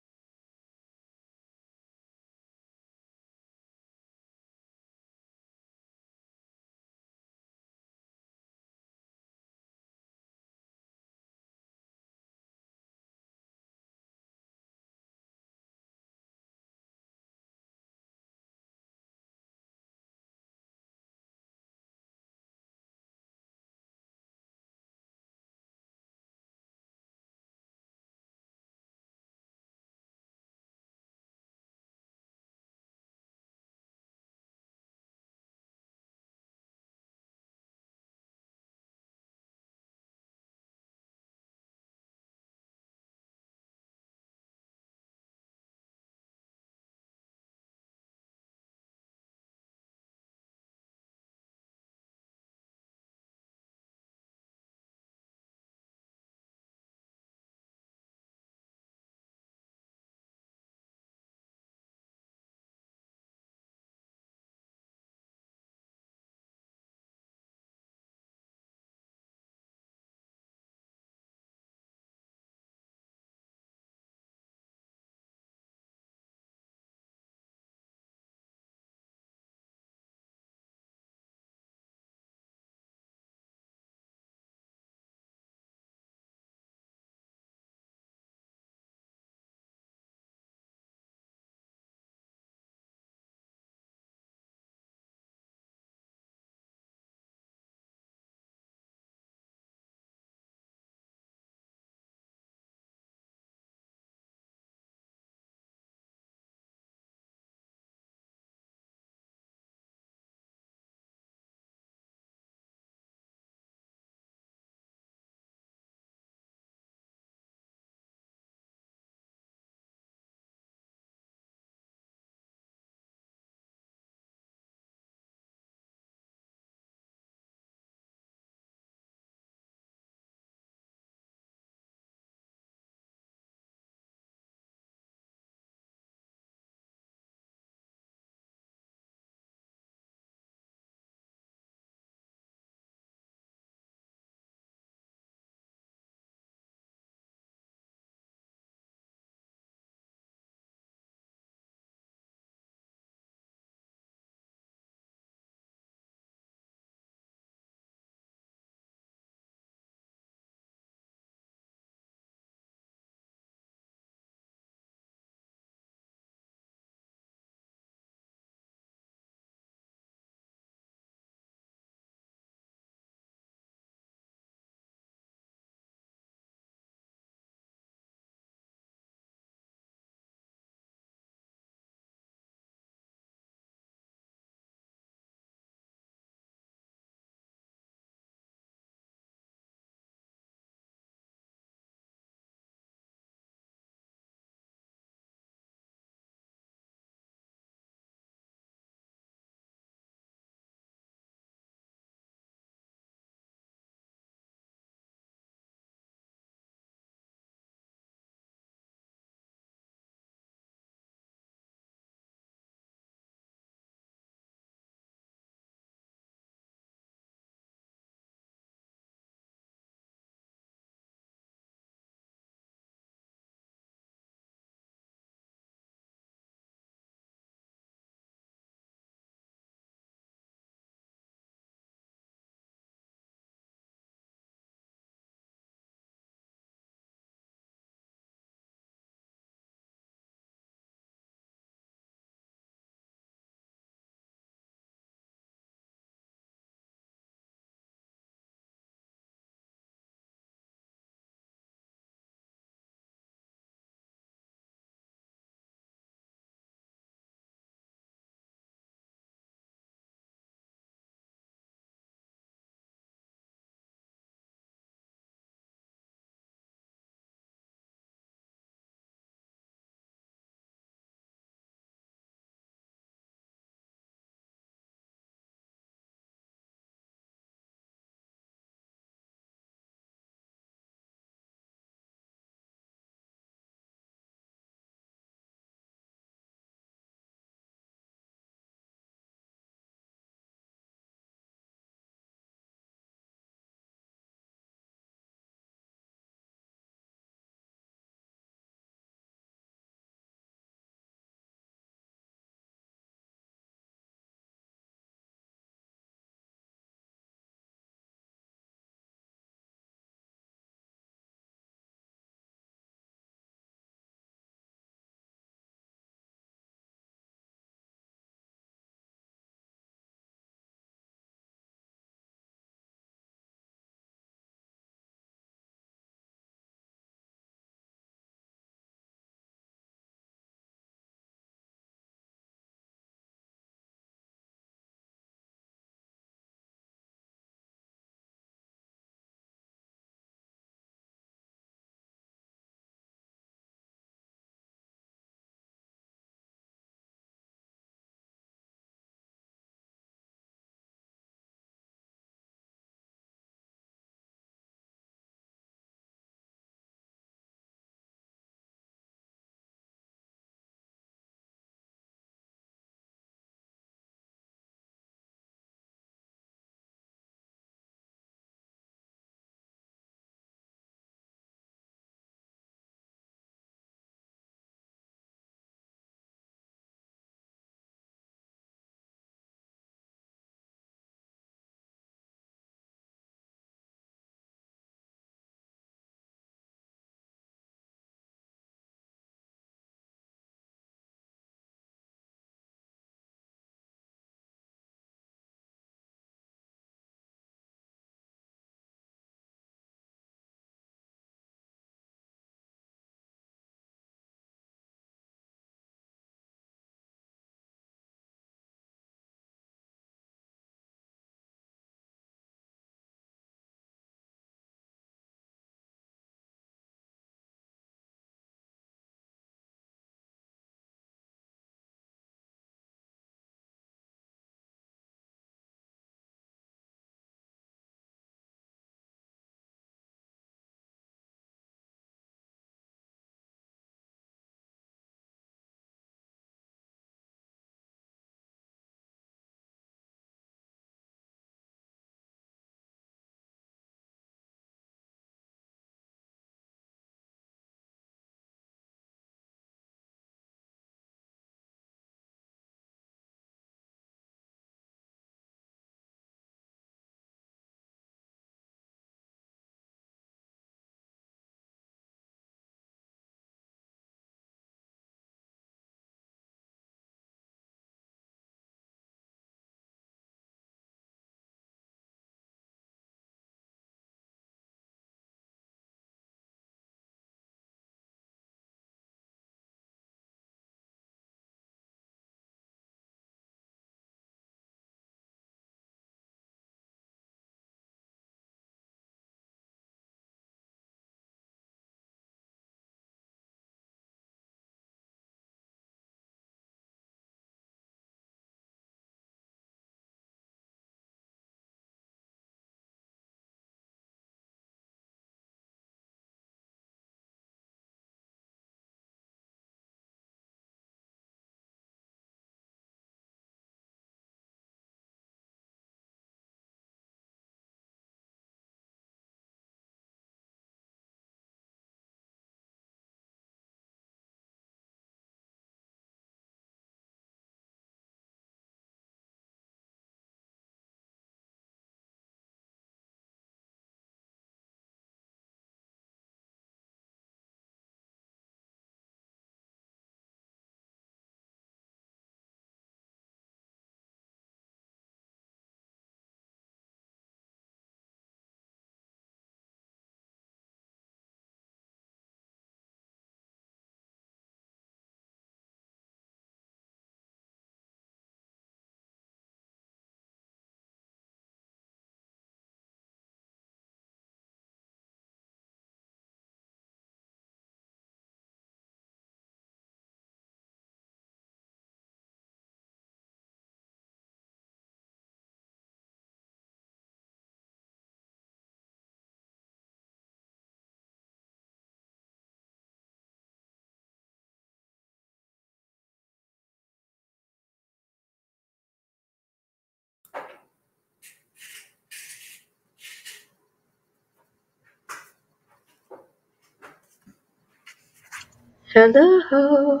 Hello.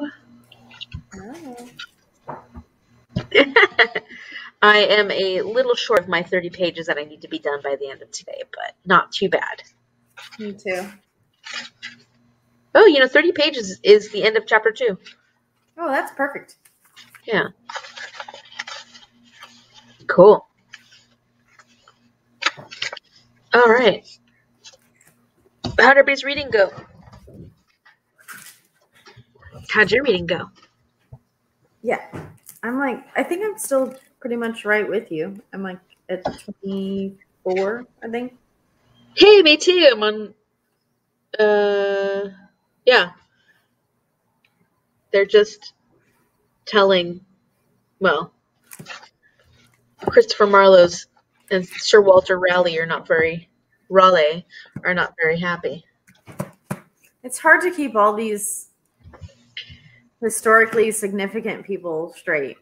Oh. I am a little short of my 30 pages that I need to be done by the end of today, but not too bad. Me too. Oh, 30 pages is the end of chapter 2. Oh, that's perfect. Yeah. Cool. All right. How'd everybody's reading go? How'd your reading go? Yeah. I think I'm still pretty much right with you. I'm like at 24, I think. Hey, me too. I'm on, yeah. They're just telling, well, Christopher Marlowe's and Sir Walter Raleigh are not very happy. It's hard to keep all these historically significant people straight.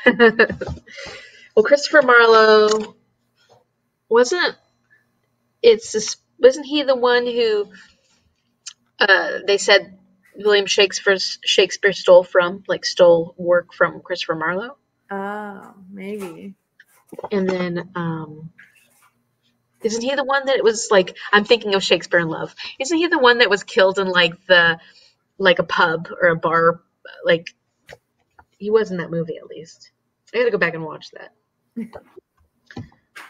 Well, Christopher Marlowe wasn't he the one who they said William Shakespeare stole work from Christopher Marlowe? Oh, maybe. And then isn't he the one that it was like, I'm thinking of Shakespeare in Love. Isn't he the one that was killed in like a pub or a bar? Like, he was in that movie at least. I gotta go back and watch that.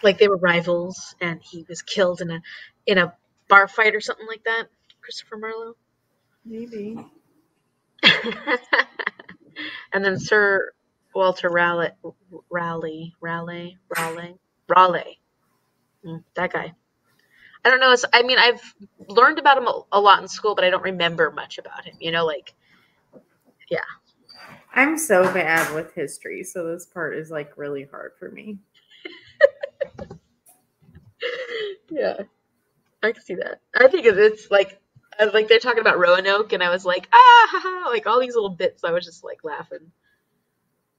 Like they were rivals and he was killed in a bar fight or something like that. Christopher Marlowe. Maybe. And then Sir Walter Raleigh. That guy. I don't know. I've learned about him a lot in school, but I don't remember much about him. Yeah. I'm so bad with history, so this part is like really hard for me. Yeah. I can see that. I think it's like, they're talking about Roanoke, and I was like, ah, ha, ha, like all these little bits. I was just like laughing.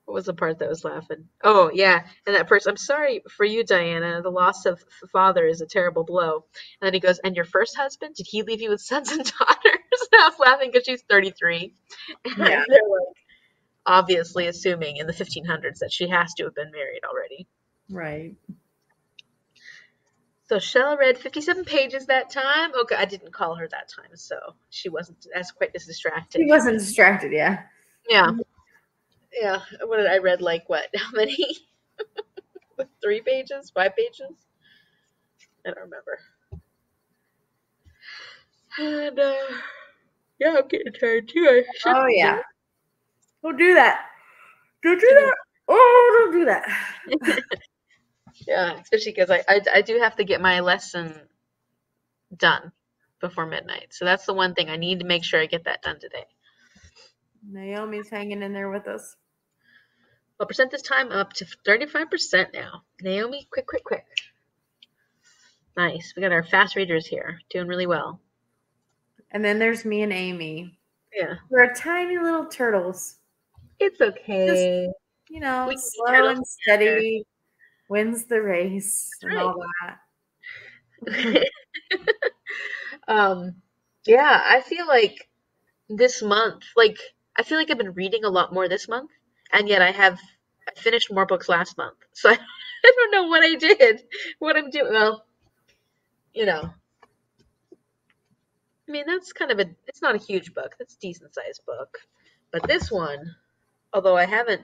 What was the part that was laughing? Oh, yeah. And that person, I'm sorry for you, Diana. The loss of father is a terrible blow. And then he goes, and your first husband? Did he leave you with sons and daughters? And I was laughing because she's 33. And Yeah. they're like, obviously assuming in the 1500s that she has to have been married already. Right. So Shell read 57 pages that time. Okay, I didn't call her that time, so she wasn't quite as distracted. He wasn't distracted, yeah. Yeah. Yeah. What did I read? Like what? How many? 3 pages? 5 pages? I don't remember. And yeah, I'm getting tired too. Oh yeah. Don't do that. Don't do that. Oh, don't do that. Yeah, especially because I do have to get my lesson done before midnight. So that's the one thing I need to make sure I get that done today. Naomi's hanging in there with us. Well, percent this time up to 35% now. Naomi, quick. Nice. We got our fast readers here, doing really well. And then there's me and Amy. Yeah. We're tiny little turtles. It's okay. Just, slow and steady wins the race and all that. Yeah, I feel like this month, I feel like I've been reading a lot more this month, and yet I finished more books last month. So I don't know what I did, what I'm doing. Well, that's kind of it's not a huge book. That's a decent sized book. But this one, although I haven't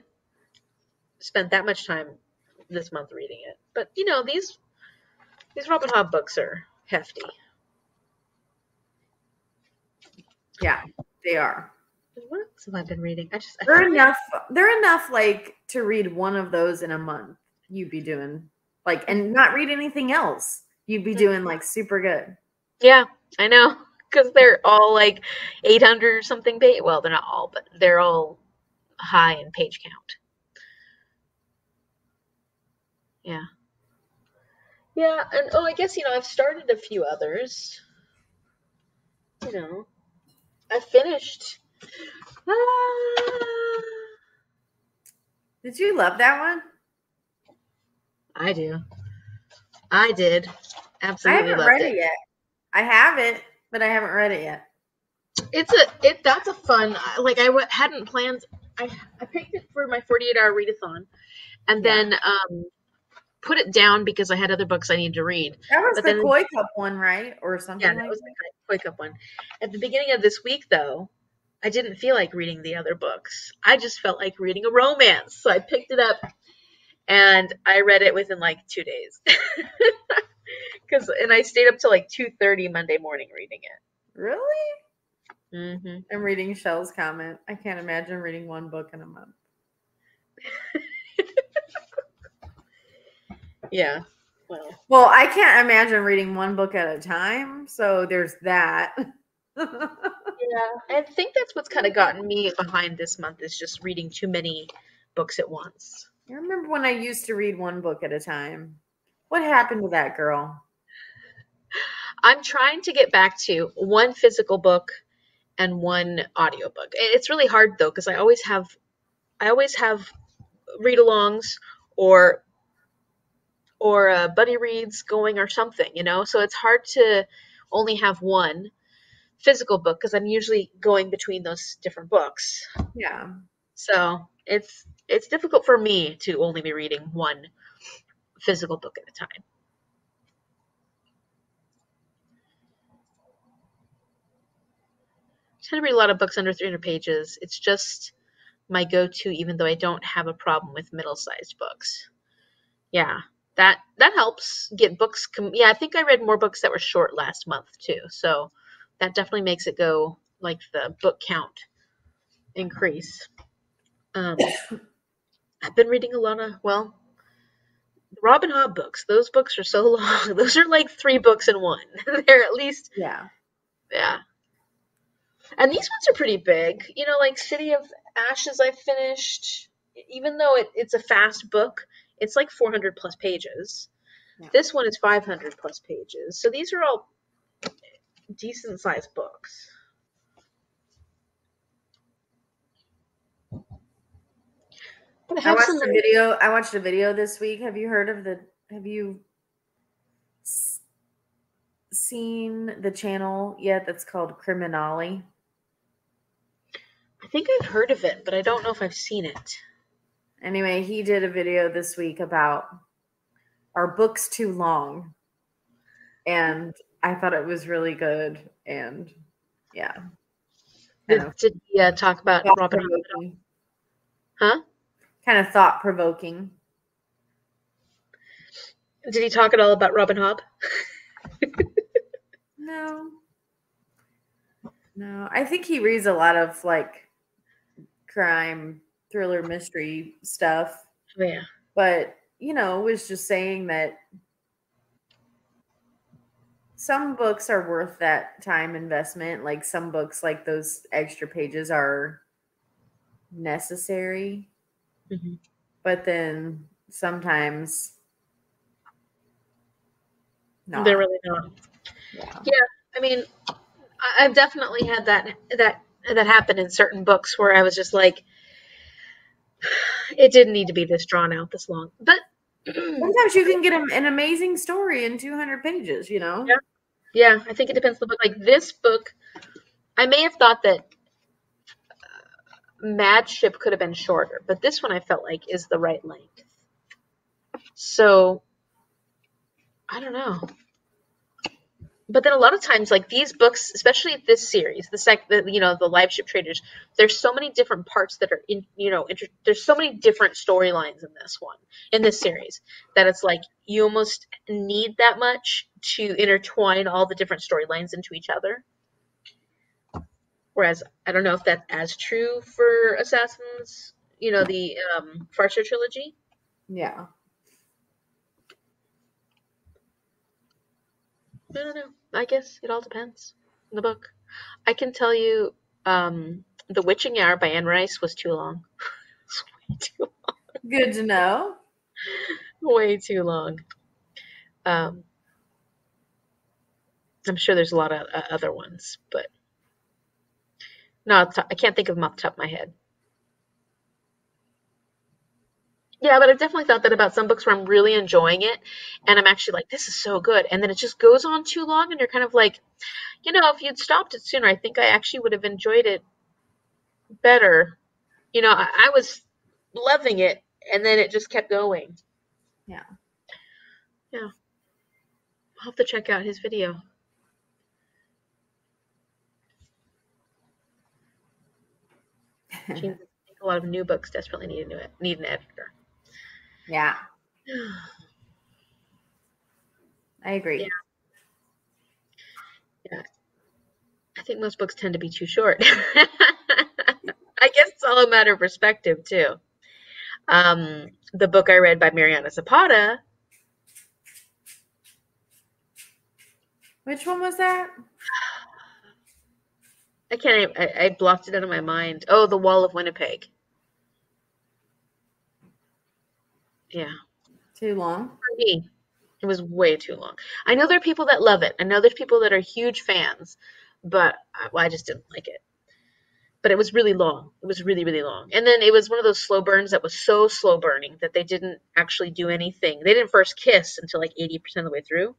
spent that much time this month reading it, but these Robin Hobb books are hefty. Yeah, they are. What else have I been reading? They're enough like to read one of those in a month. You'd be doing and not read anything else. You'd be doing super good. Yeah, I know. Because they're all 800 or something page. Well, they're not all, but they're all high in page count. Yeah. Yeah, and I guess I've started a few others. I finished. Did you love that one? I do. I did. Absolutely I haven't loved read it yet. I have it, but I haven't read it yet. That's a fun, like hadn't planned. I picked it for my 48-hour readathon, and Yeah. then put it down because I had other books I needed to read. That was But the then, Koi Cup one, right? Or yeah, something that like was that. the Quick Up one. At the beginning of this week, though, I didn't feel like reading the other books. I just felt like reading a romance, so I picked it up and I read it within like 2 days. And I stayed up till like 2:30 Monday morning reading Really? it. Hmm. I'm reading Shell's comment. I can't imagine reading one book in a month. Yeah. Well, I can't imagine reading one book at a time, so there's that. Yeah, I think that's what's kind of gotten me behind this month is just reading too many books at once. I remember when I used to read one book at a time. What happened to that girl? I'm trying to get back to one physical book and one audiobook. It's really hard though because I always have read-alongs or buddy reads going or something, So it's hard to only have one physical book because I'm usually going between those different books. Yeah. So it's difficult for me to only be reading one physical book at a time. I tend to read a lot of books under 300 pages. It's just my go-to, even though I don't have a problem with middle-sized books. Yeah, that helps get books. Yeah, I think I read more books that were short last month too. So that definitely makes it go like the book count increase. Um, I've been reading a lot of Robin Hobb books. Those books are so long. Those are like 3 books in one. They're at least, Yeah. yeah. And these ones are pretty big. Like City of Ashes I finished. Even though it's a fast book, it's like 400 plus pages. Yeah. This one is 500 plus pages. So these are all decent sized books. But I I have watched some a video. I watched a video this week. Have you heard of have you seen the channel yet that's called Criminale? I think I've heard of it, but I don't know if I've seen it. Anyway, he did a video this week about are books too long? And I thought it was really good. And yeah. Did he talk about Thought Robin Hobb? provoking. Huh? Kind of thought provoking. Did he talk at all about Robin Hobb? No. No. I think he reads a lot of like crime, thriller, mystery stuff. Oh, yeah. But, was just saying that some books are worth that time investment. Like some books, like those extra pages are necessary. Mm-hmm. But then sometimes not. They're really not. Yeah. I mean, I've definitely had that happen in certain books where I was just like, it didn't need to be this drawn out this long. But sometimes you can get an amazing story in 200 pages, Yeah, I think it depends on the book. Like this book, I may have thought that Mad Ship could have been shorter, but this one I felt like is the right length. So, I don't know. But then a lot of times, like these books, especially this series, the Live Ship Traders, there's so many different parts that are there's so many different storylines in this series, that it's like you almost need that much to intertwine all the different storylines into each other. Whereas I don't know if that's as true for Assassins, the Farseer trilogy. Yeah. I don't know. I guess it all depends on the book. I can tell you, The Witching Hour by Anne Rice was too long. It's way too long. Good to know. Way too long. I'm sure there's a lot of other ones, but no, I can't think of them off the top of my head. Yeah, but I've definitely thought that about some books where I'm really enjoying it and I'm actually like, this is so good. And then it just goes on too long and you're kind of like, if you'd stopped it sooner, I think I actually would have enjoyed it better. I was loving it and then it just kept going. Yeah. Yeah. I'll have to check out his video. Seems like a lot of new books desperately need an editor. Yeah. I agree. Yeah. Yeah. I think most books tend to be too short. I guess it's all a matter of perspective too. The book I read by Mariana Zapata. Which one was that? I can't. I blocked it out of my mind. Oh, The Wall of Winnipeg. Yeah, Too long? for me, it was way too long. I know there are people that love it. I know there's people that are huge fans, but I just didn't like it. But it was really long. It was really, really long. And then it was one of those slow burns that was so slow burning that they didn't actually do anything. They didn't first kiss until like 80% of the way through.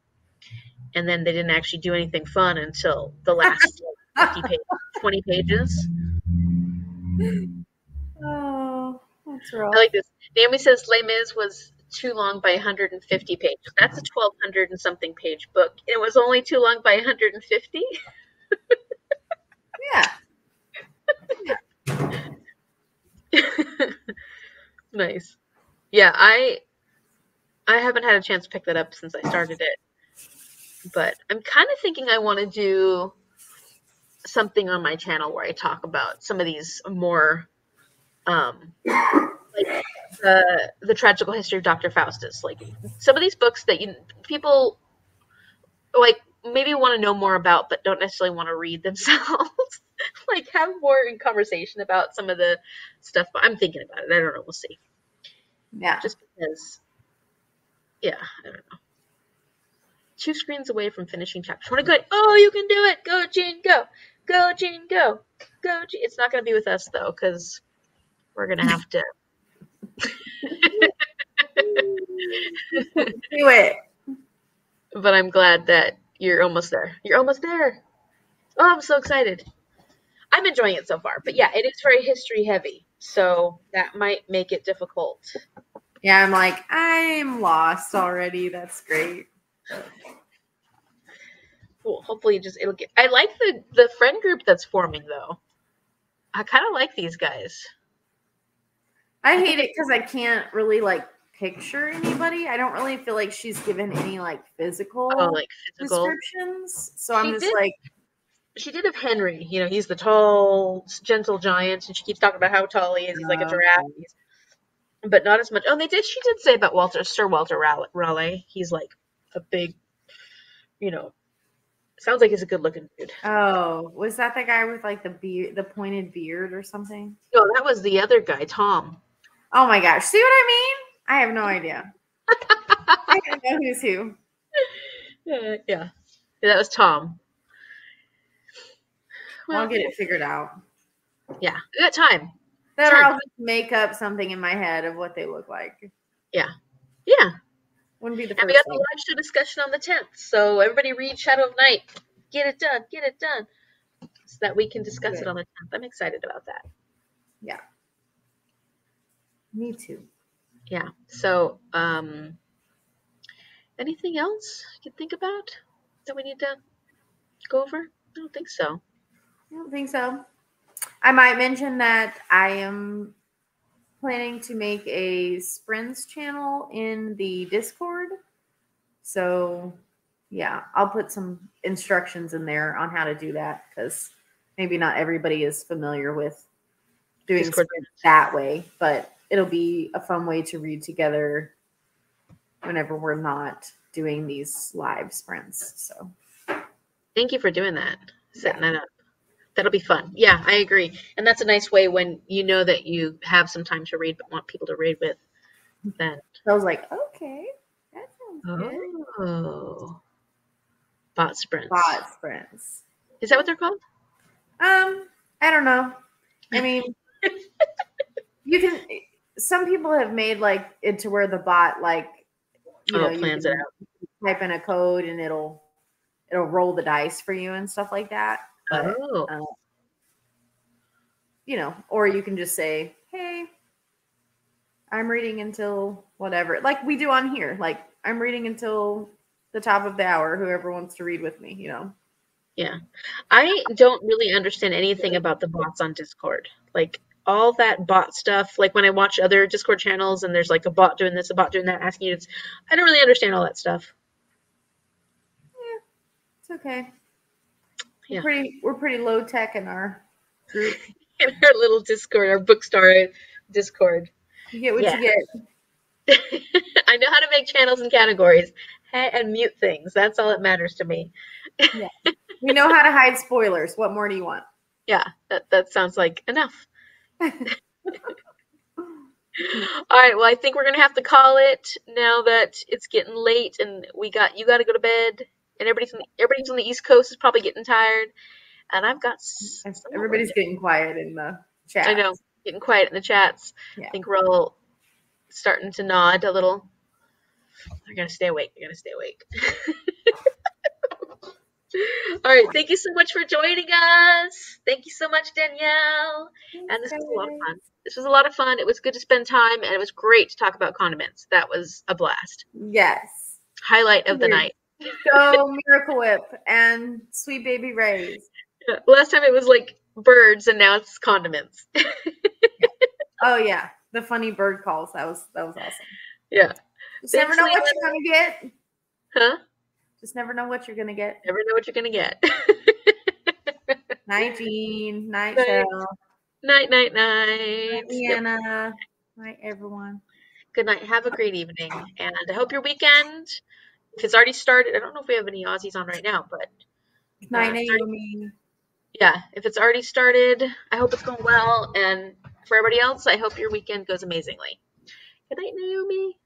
And then they didn't actually do anything fun until the last 50 pages, 20 pages. Oh, that's I rough. like this. Naomi says Les Mis was too long by 150 pages. That's a 1,200 and something page book. It was only too long by 150. Yeah. Nice. Yeah, I haven't had a chance to pick that up since I started it, but I'm kind of thinking I want to do something on my channel where I talk about some of these more, like the tragical history of Dr. Faustus. Like some of these books that people like maybe want to know more about, but don't necessarily want to read themselves. Like have more in conversation about some of the stuff. But I'm thinking about it. I don't know. We'll see. Yeah. Just because, yeah, I don't know. 2 screens away from finishing chapter 20. Good. Oh, you can do it. Go, Jean, go. Go, Jean, go. Go, Jean. It's not going to be with us, though, because we're going to have to. Do it. But I'm glad that you're almost there. You're almost there. Oh, I'm so excited. I'm enjoying it so far. But yeah, it is very history heavy. So that might make it difficult. Yeah, I'm like, I'm lost already. That's great. Cool. Hopefully it'll get. I like the friend group that's forming though. I kind of like these guys. I hate it because I can't really like picture anybody. I don't really feel like she's given any like physical descriptions. So I'm just like, she did of Henry. He's the tall, gentle giant, and she keeps talking about how tall he is. He's like a giraffe. But not as much. Oh, she did say about Sir Walter Raleigh. He's like a big, sounds like he's a good looking dude. Oh, was that the guy with like the pointed beard or something? No, that was the other guy, Tom. Oh my gosh. See what I mean? I have no idea. I don't know who's who. Yeah. That was Tom. Well, I'll get it figured out. Yeah. We got time. Then I'll just make up something in my head of what they look like. Yeah. Yeah. Wouldn't be the first and we got the live show discussion on the 10th. So everybody read Shadow of Night. Get it done. Get it done. So that we can discuss it on the 10th. I'm excited about that. Yeah. Me too. Yeah. So, anything else you can think about that we need to go over? I don't think so. I don't think so. I might mention that I am planning to make a Sprints channel in the Discord. So, yeah, I'll put some instructions in there on how to do that because maybe not everybody is familiar with doing Sprints that way, but it'll be a fun way to read together whenever we're not doing these live sprints. So, thank you for doing that, setting that up. That'll be fun. Yeah, I agree. And that's a nice way when you know that you have some time to read but want people to read with. Then I was like, okay, that sounds good. Oh, bot sprints. Bot sprints. Is that what they're called? I don't know. I mean, you can. some people have made like it to where the bot, like, you know, you plans it can out. type in a code and it'll roll the dice for you and stuff like that. But Oh, you know, or you can just say, hey, I'm reading until whatever, like we do on here. Like, I'm reading until the top of the hour, whoever wants to read with me, you know. yeah. I don't really understand anything about the bots on Discord. Like all that bot stuff, like when I watch other Discord channels and there's like a bot doing this, a bot doing that, asking you, I don't really understand all that stuff. Yeah, it's okay. Yeah. We're pretty low tech in our group. In our little Discord, our BookStara Discord. You get what Yeah. you get. I know how to make channels and categories and mute things. That's all that matters to me. Yeah. We know how to hide spoilers. What more do you want? Yeah, that sounds like enough. All right, well, I think we're gonna have to call it now that it's getting late and you got to go to bed, and everybody's on the East Coast is probably getting tired, and I've got some Everybody's getting quiet in the chat. I know, getting quiet in the chats. Yeah. I think we're all starting to nod a little. You're gonna stay awake. You're gonna stay awake. All right, thank you so much for joining us. Thank you so much, Danielle. And this was a lot of fun. This was a lot of fun. It was good to spend time, and it was great to talk about condiments. That was a blast. Yes. Highlight of the night. Go Miracle Whip and Sweet Baby Ray's. Yeah, last time it was like birds, and now it's condiments. Oh yeah, the funny bird calls. That was awesome. Yeah. Just never know what you're gonna get. Huh? Just never know what you're gonna get. Never know what you're gonna get. Night, Jean. Night, Shell. Night, night, night. Night, Leanna. Yep. Night, everyone. Good night. Have a great evening, and I hope your weekend, if it's already started, I don't know if we have any Aussies on right now, but night, Naomi. Yeah, if it's already started, I hope it's going well, and for everybody else, I hope your weekend goes amazingly. Good night, Naomi.